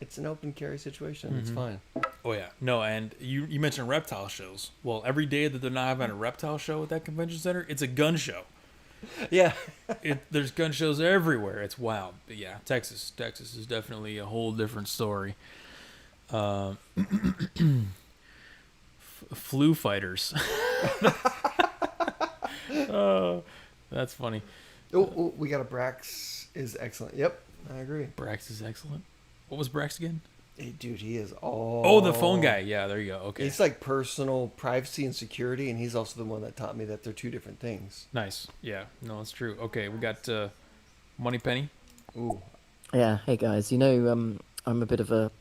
It's an open carry situation. It's fine. Oh yeah, no, and you mentioned reptile shows. Well, every day that they're not having a reptile show at that convention center, it's a gun show. Yeah. There's gun shows everywhere. It's wild. But yeah, Texas is definitely a whole different story. Flu fighters. That's funny. Oh, we got a Brax is excellent. Yep, I agree. Brax is excellent. What was Brax again? Hey, dude, he is all. Oh, the phone guy. Yeah, there you go. Okay. He's like personal privacy and security, and he's also the one that taught me that they're two different things. Nice. Yeah. No, that's true. Okay, we got Money Penny. Ooh. Yeah, hey guys, I'm a bit of a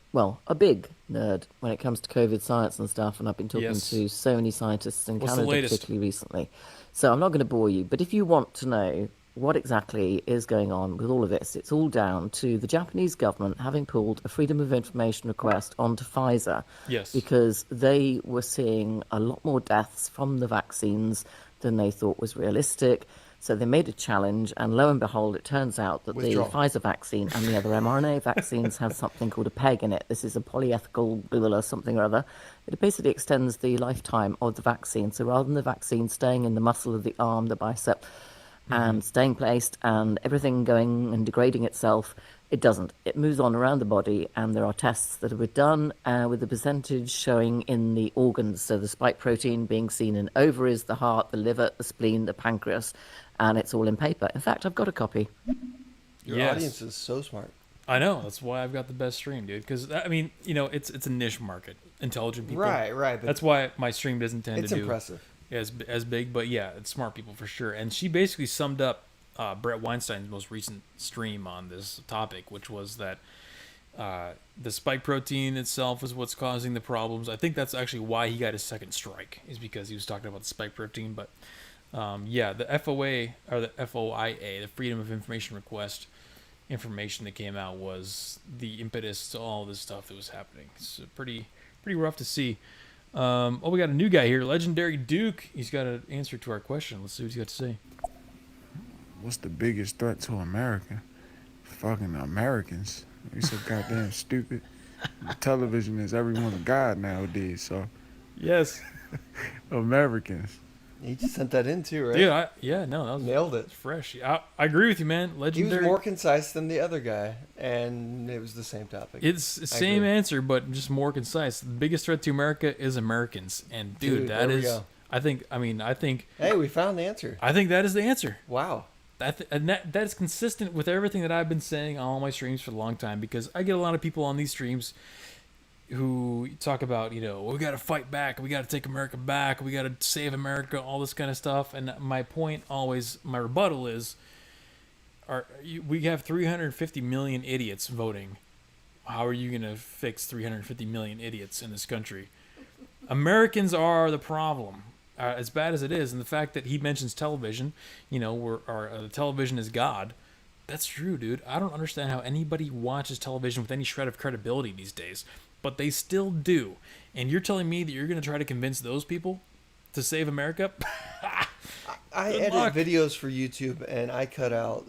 big nerd when it comes to COVID science and stuff, and I've been talking Yes. to so many scientists in What's the Canada, latest? particularly recently. So I'm not going to bore you, but if you want to know what exactly is going on with all of this, it's all down to the Japanese government having pulled a Freedom of Information request onto Pfizer. Yes. Because they were seeing a lot more deaths from the vaccines than they thought was realistic. So they made a challenge, and lo and behold, it turns out that Withdraw. the Pfizer vaccine and the other mRNA vaccines have something called a PEG in it. This is a polyethical blah, something or other. It basically extends the lifetime of the vaccine. So rather than the vaccine staying in the muscle of the arm, the bicep, and staying placed and everything going and degrading itself, it doesn't. It moves on around the body, and there are tests that have been done with the percentage showing in the organs. So the spike protein being seen in ovaries, the heart, the liver, the spleen, the pancreas, and it's all in paper. In fact, I've got a copy. Your Yes. audience is so smart. I know. That's why I've got the best stream, dude. Because I mean, it's a niche market. Intelligent people. Right. But That's why my stream doesn't tend it's to do impressive. as big. But yeah, it's smart people for sure. And she basically summed up Brett Weinstein's most recent stream on this topic, which was that the spike protein itself is what's causing the problems. I think that's actually why he got his second strike, is because he was talking about the spike protein. But yeah, the FOA or the FOIA, the Freedom of Information Request information that came out was the impetus to all this stuff that was happening. It's pretty rough to see. We got a new guy here, Legendary Duke. He's got an answer to our question. Let's see what he's got to say. What's the biggest threat to America? Fucking Americans. We so goddamn stupid. Television is everyone's god nowadays, so Yes. Americans. He just sent that in too, right? Dude, that was Nailed it. fresh. I agree with you, man. He Legendary. was more concise than the other guy, and it was the same topic. It's the I same agree. answer, but just more concise. The biggest threat to America is Americans, and dude, Dude, there we is. go. I think. Hey, we found the answer. I think that is the answer. Wow. That is consistent with everything that I've been saying on all my streams for a long time, because I get a lot of people on these streams who talk about, we got to fight back, we got to take America back, we got to save America, all this kind of stuff. And my point always, my rebuttal is, we have 350 million idiots voting. How are you going to fix 350 million idiots in this country? Americans are the problem. As bad as it is, and the fact that he mentions television, television is God. That's true, dude. I don't understand how anybody watches television with any shred of credibility these days, but they still do. And you're telling me that you're going to try to convince those people to save America? I Good edit luck. videos for YouTube, and I cut out,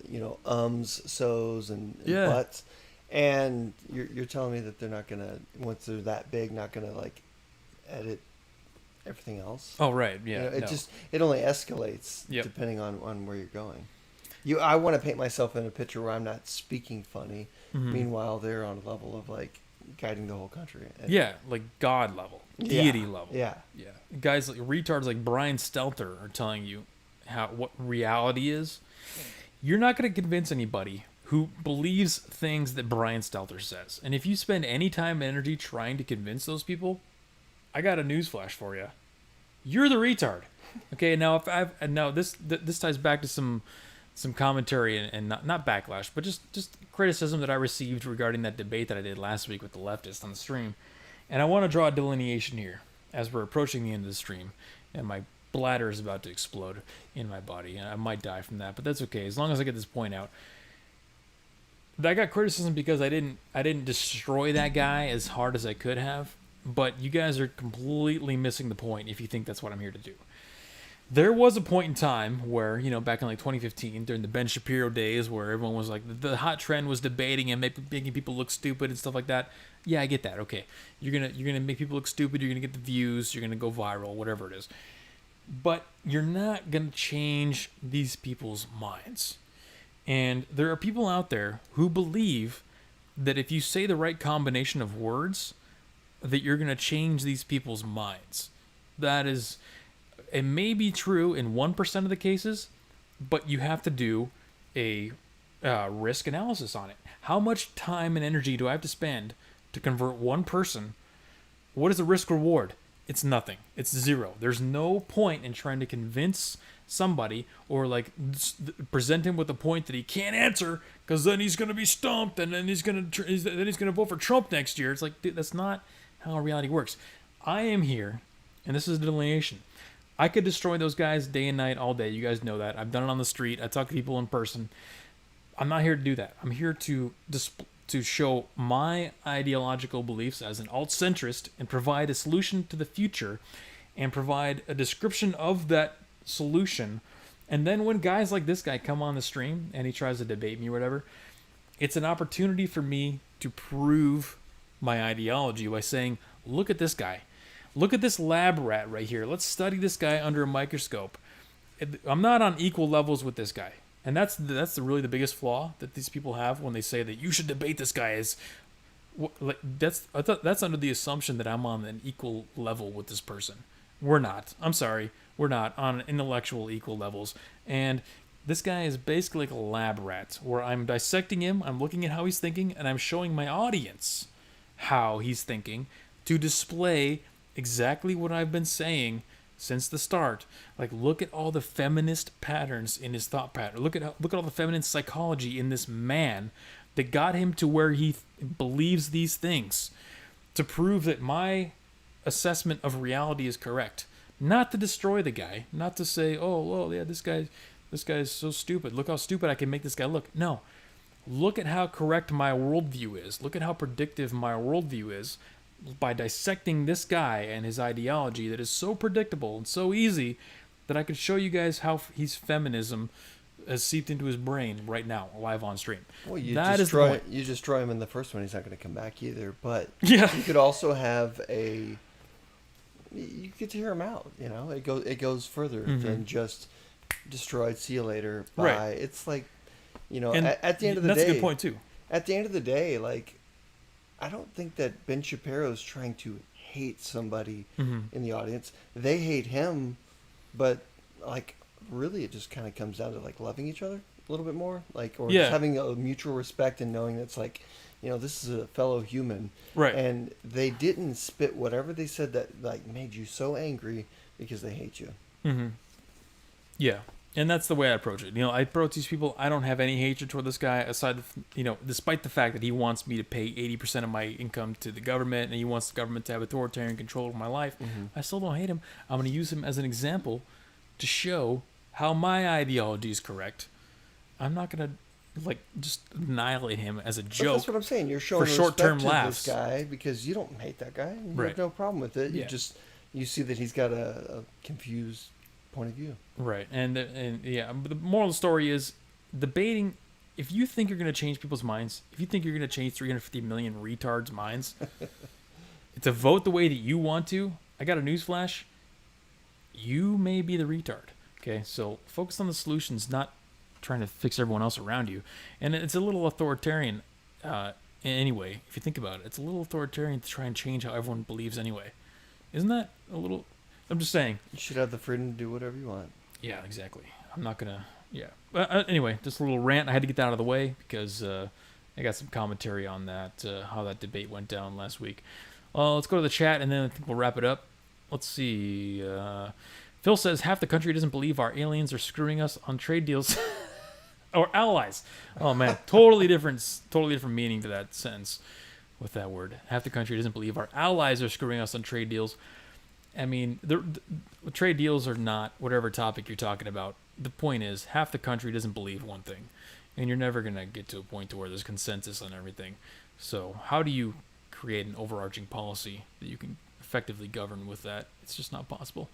so's and Yeah. buts. And you're telling me that they're not gonna, once they're that big, not gonna like edit everything else. Oh, right. Yeah. It only escalates Yep. depending on where you're going. I want to paint myself in a picture where I'm not speaking funny. Mhm. Meanwhile, they're on a level of like guiding the whole country. Yeah, like God level, deity level. Yeah. Yeah. Guys like retards like Brian Stelter are telling you what reality is. You're not going to convince anybody who believes things that Brian Stelter says. And if you spend any time and energy trying to convince those people, I got a newsflash for you. You're the retard. Okay, now this ties back to some commentary and not backlash, but just criticism that I received regarding that debate that I did last week with the leftist on the stream. And I want to draw a delineation here as we're approaching the end of the stream, and my bladder is about to explode in my body, and I might die from that, but that's okay as long as I get this point out. I got criticism because I didn't destroy that guy as hard as I could have, but you guys are completely missing the point if you think that's what I'm here to do. There was a point in time where, back in like 2015, during the Ben Shapiro days, where everyone was like, the hot trend was debating and making people look stupid and stuff like that. Yeah, I get that. Okay, you're gonna make people look stupid. You're gonna get the views. You're gonna go viral, whatever it is. But you're not gonna change these people's minds. And there are people out there who believe that if you say the right combination of words, that you're gonna change these people's minds. It may be true in 1% of the cases, but you have to do a risk analysis on it. How much time and energy do I have to spend to convert one person? What is the risk reward? It's nothing. It's zero. There's no point in trying to convince somebody or like present him with a point that he can't answer, because then he's going to be stumped and then he's going to vote for Trump next year. It's like, dude, that's not how reality works. I am here, and this is a delineation. I could destroy those guys day and night all day. You guys know that. I've done it on the street. I talk to people in person. I'm not here to do that. I'm here to show my ideological beliefs as an alt-centrist and provide a solution to the future and provide a description of that solution. And then when guys like this guy come on the stream and he tries to debate me or whatever, it's an opportunity for me to prove my ideology by saying, look at this guy. Look at this lab rat right here. Let's study this guy under a microscope. I'm not on equal levels with this guy. And that's really the biggest flaw that these people have when they say that you should debate this guy. That's under the assumption that I'm on an equal level with this person. We're not. I'm sorry. We're not on intellectual equal levels. And this guy is basically like a lab rat where I'm dissecting him, I'm looking at how he's thinking, and I'm showing my audience how he's thinking to display exactly what I've been saying since the start. Like, look at all the feminist patterns in his thought pattern. Look at all the feminine psychology in this man that got him to where he believes these things, to prove that my assessment of reality is correct. Not to destroy the guy, not to say, oh, well, yeah, this guy's so stupid. Look how stupid I can make this guy look. No. Look at how correct my worldview is. Look at how predictive my worldview is by dissecting this guy and his ideology that is so predictable and so easy that I could show you guys how his feminism has seeped into his brain right now, live on stream. Well, you destroy him in the first one, he's not going to come back either. But yeah, you could also have you get to hear him out. You know, it goes further than just destroyed. See you later. Bye. Right. It's like, you know, and at the end of the day, that's a good point too. At the end of the day, like, I don't think that Ben Shapiro is trying to hate somebody in the audience. They hate him, but like, really, it just kind of comes down to like loving each other a little bit more, like, or just having a mutual respect and knowing that's like, you know, this is a fellow human, right? And they didn't spit whatever they said that like made you so angry because they hate you. Yeah. And that's the way I approach it. You know, I approach these people, I don't have any hatred toward this guy, aside from, you know, despite the fact that he wants me to pay 80% of my income to the government and he wants the government to have authoritarian control over my life. I still don't hate him. I'm going to use him as an example to show how my ideology is correct. I'm not going to, like, just annihilate him as a joke. But that's what I'm saying. You're showing for short-term respect to laughs. This guy because you don't hate that guy. You Right. have no problem with it. Yeah. You see that he's got a confused point of view. Right. And yeah, but the moral of the story is debating. If you think you're going to change people's minds, if you think you're going to change 350 million retards' minds, to vote the way that you want to, I got a newsflash. You may be the retard. Okay, so focus on the solutions, not trying to fix everyone else around you. And it's a little authoritarian anyway, if you think about it. It's a little authoritarian to try and change how everyone believes anyway. Isn't that a little... I'm just saying. You should have the freedom to do whatever you want. Yeah, exactly. I'm not going to... Yeah. Anyway, just a little rant. I had to get that out of the way because I got some commentary on that, how that debate went down last week. Let's go to the chat, and then I think we'll wrap it up. Let's see. Phil says, half the country doesn't believe our aliens are screwing us on trade deals. Or allies. Oh, man. Totally different meaning to that sentence with that word. Half the country doesn't believe our allies are screwing us on trade deals. I mean, the trade deals are not whatever topic you're talking about. The point is, half the country doesn't believe one thing. And you're never going to get to a point to where there's consensus on everything. So how do you create an overarching policy that you can effectively govern with that? It's just not possible.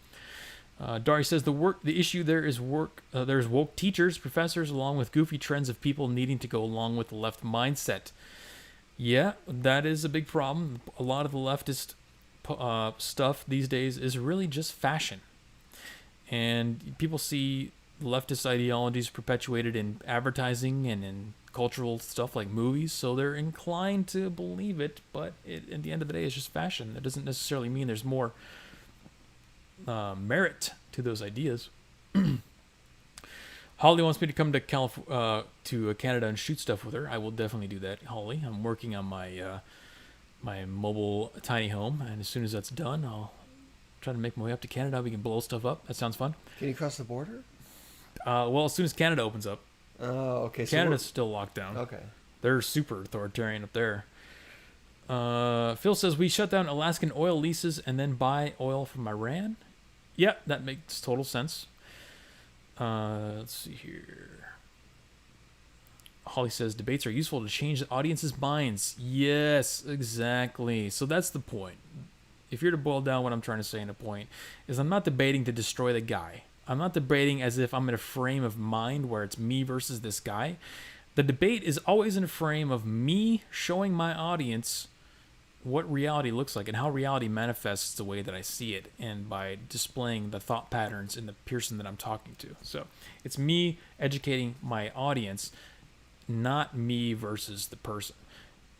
Dari says the issue there is there's woke teachers, professors, along with goofy trends of people needing to go along with the left mindset. Yeah, that is a big problem. A lot of the leftist stuff these days is really just fashion. And people see leftist ideologies perpetuated in advertising and in cultural stuff like movies, so they're inclined to believe it, but at the end of the day, it's just fashion. That doesn't necessarily mean there's more merit to those ideas. Holly wants me to come to to Canada and shoot stuff with her. I will definitely do that, Holly. I'm working on my my mobile tiny home, and as soon as that's done, I'll try to make my way up to Canada. We can blow stuff up. That sounds fun. Can you cross the border? Well, as soon as Canada opens up. Oh, okay. Canada's still locked down. Okay. They're super authoritarian up there. Phil says we shut down Alaskan oil leases and then buy oil from Iran. Yeah, that makes total sense. Let's see here. Holly says debates are useful to change the audience's minds. Yes, exactly. So that's the point. If you're to boil down what I'm trying to say in a point, is I'm not debating to destroy the guy. I'm not debating as if I'm in a frame of mind where it's me versus this guy. The debate is always in a frame of me showing my audience what reality looks like and how reality manifests the way that I see it, and by displaying the thought patterns in the person that I'm talking to. So it's me educating my audience, not me versus the person.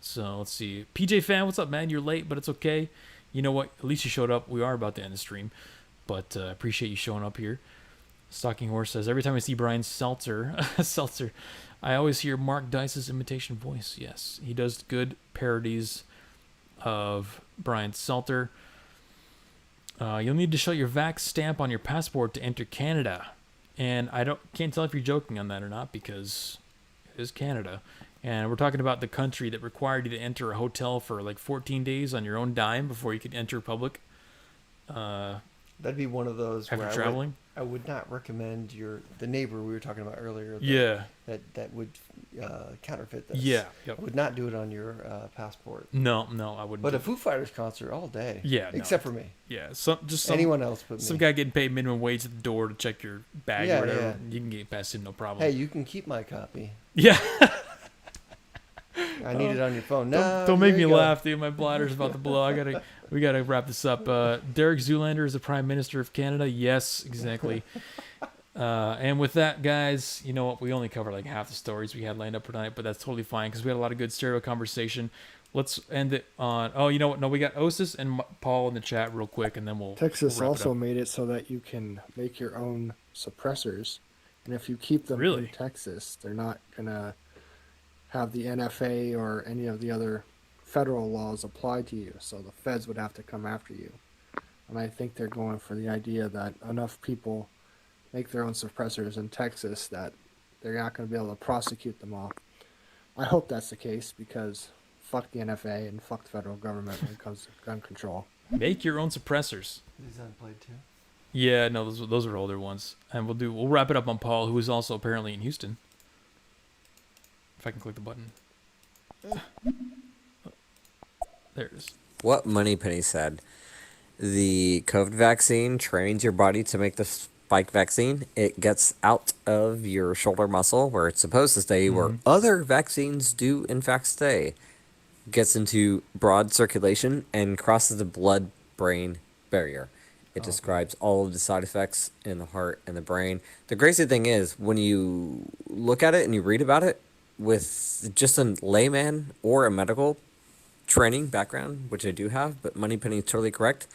So let's see. PJ Fan, what's up, man? You're late, but it's okay. You know what? At least you showed up. We are about to end the stream, but I appreciate you showing up here. Stalking Horse says, every time I see Brian Seltzer, I always hear Mark Dice's imitation voice. Yes, he does good parodies of Brian Seltzer. You'll need to show your Vax stamp on your passport to enter Canada. And can't tell if you're joking on that or not, because it is Canada. And we're talking about the country that required you to enter a hotel for like 14 days on your own dime before you could enter public. That'd be one of those after where traveling. I would not recommend the neighbor we were talking about earlier. That would counterfeit this. Yeah. Yep. I would not do it on your passport. No, I wouldn't. But a Foo Fighters concert all day. Yeah. Except for me. Yeah. Just anyone else but me. Some guy getting paid minimum wage at the door to check your bag or whatever. Yeah. You can get past him, no problem. Hey, you can keep my copy. Yeah. I need it on your phone. No, don't make me laugh, dude. My bladder's about to blow. We gotta wrap this up. Derek Zoolander is the Prime Minister of Canada. Yes, exactly. And with that, guys, you know what? We only covered like half the stories we had lined up for tonight, but that's totally fine because we had a lot of good stereo conversation. Let's end it on. Oh, you know what? No, we got Osis and Paul in the chat real quick, and then we'll. Texas we'll also made it so that you can make your own suppressors, and if you keep them in Texas, they're not gonna have the NFA or any of the other federal laws apply to you, so the feds would have to come after you. And I think they're going for the idea that enough people make their own suppressors in Texas that they're not going to be able to prosecute them all. I hope that's the case, because fuck the NFA and fuck the federal government when it comes to gun control. Make your own suppressors. These unplayed too? Yeah, no, those are older ones. And we'll wrap it up on Paul, who is also apparently in Houston. If I can click the button. There it is. What Moneypenny said. The COVID vaccine trains your body to make the spike vaccine. It gets out of your shoulder muscle where it's supposed to stay, where other vaccines do in fact stay. Gets into broad circulation and crosses the blood-brain barrier. It describes all of the side effects in the heart and the brain. The crazy thing is, when you look at it and you read about it, with just a layman or a medical training background, which I do have, but Moneypenny is totally correct,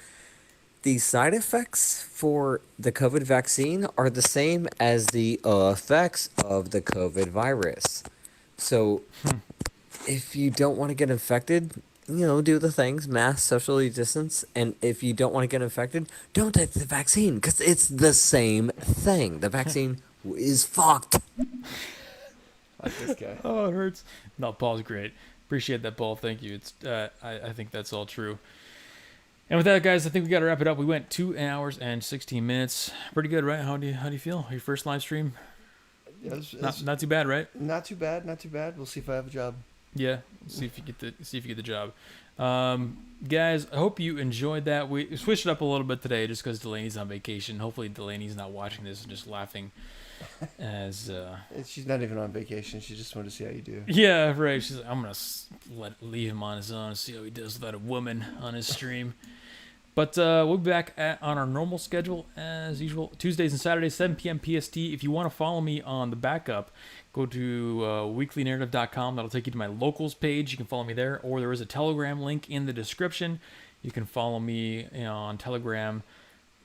the side effects for the COVID vaccine are the same as the effects of the COVID virus. So if you don't want to get infected, do the things, mask, socially distance, and if you don't want to get infected, don't take the vaccine, because it's the same thing. The vaccine is fucked. Like this guy. Oh, it hurts. No, Paul's great. Appreciate that, Paul. Thank you. It's I think that's all true. And with that, guys, I think we got to wrap it up. We went 2 hours and 16 minutes. Pretty good, right? How do you feel? Your first live stream? Not too bad, right? Not too bad. We'll see if I have a job. Yeah, see if you get the job. Guys, I hope you enjoyed that. We switched it up a little bit today just because Delaney's on vacation. Hopefully Delaney's not watching this and just laughing. As she's not even on vacation. She just wanted to see how you do. Yeah, right. She's like, I'm gonna leave him on his own and see how he does without a woman on his stream. But we'll be back on our normal schedule as usual, Tuesdays and Saturdays, 7 p.m. PST. If you want to follow me on the backup, go to weeklynarrative.com. That'll take you to my locals page. You can follow me there, or there is a Telegram link in the description. You can follow me on Telegram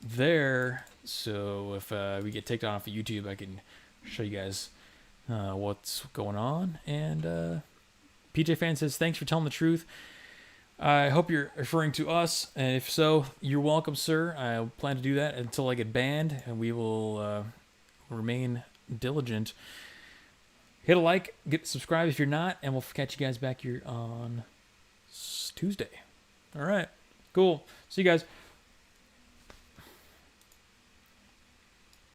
there. So if we get taken off of YouTube, I can show you guys what's going on. And PJ Fan says, thanks for telling the truth. I hope you're referring to us, and if so, you're welcome, sir. I plan to do that until I get banned, and we will remain diligent. Hit a like, subscribe if you're not, and we'll catch you guys back here on Tuesday. All right, cool. See you guys.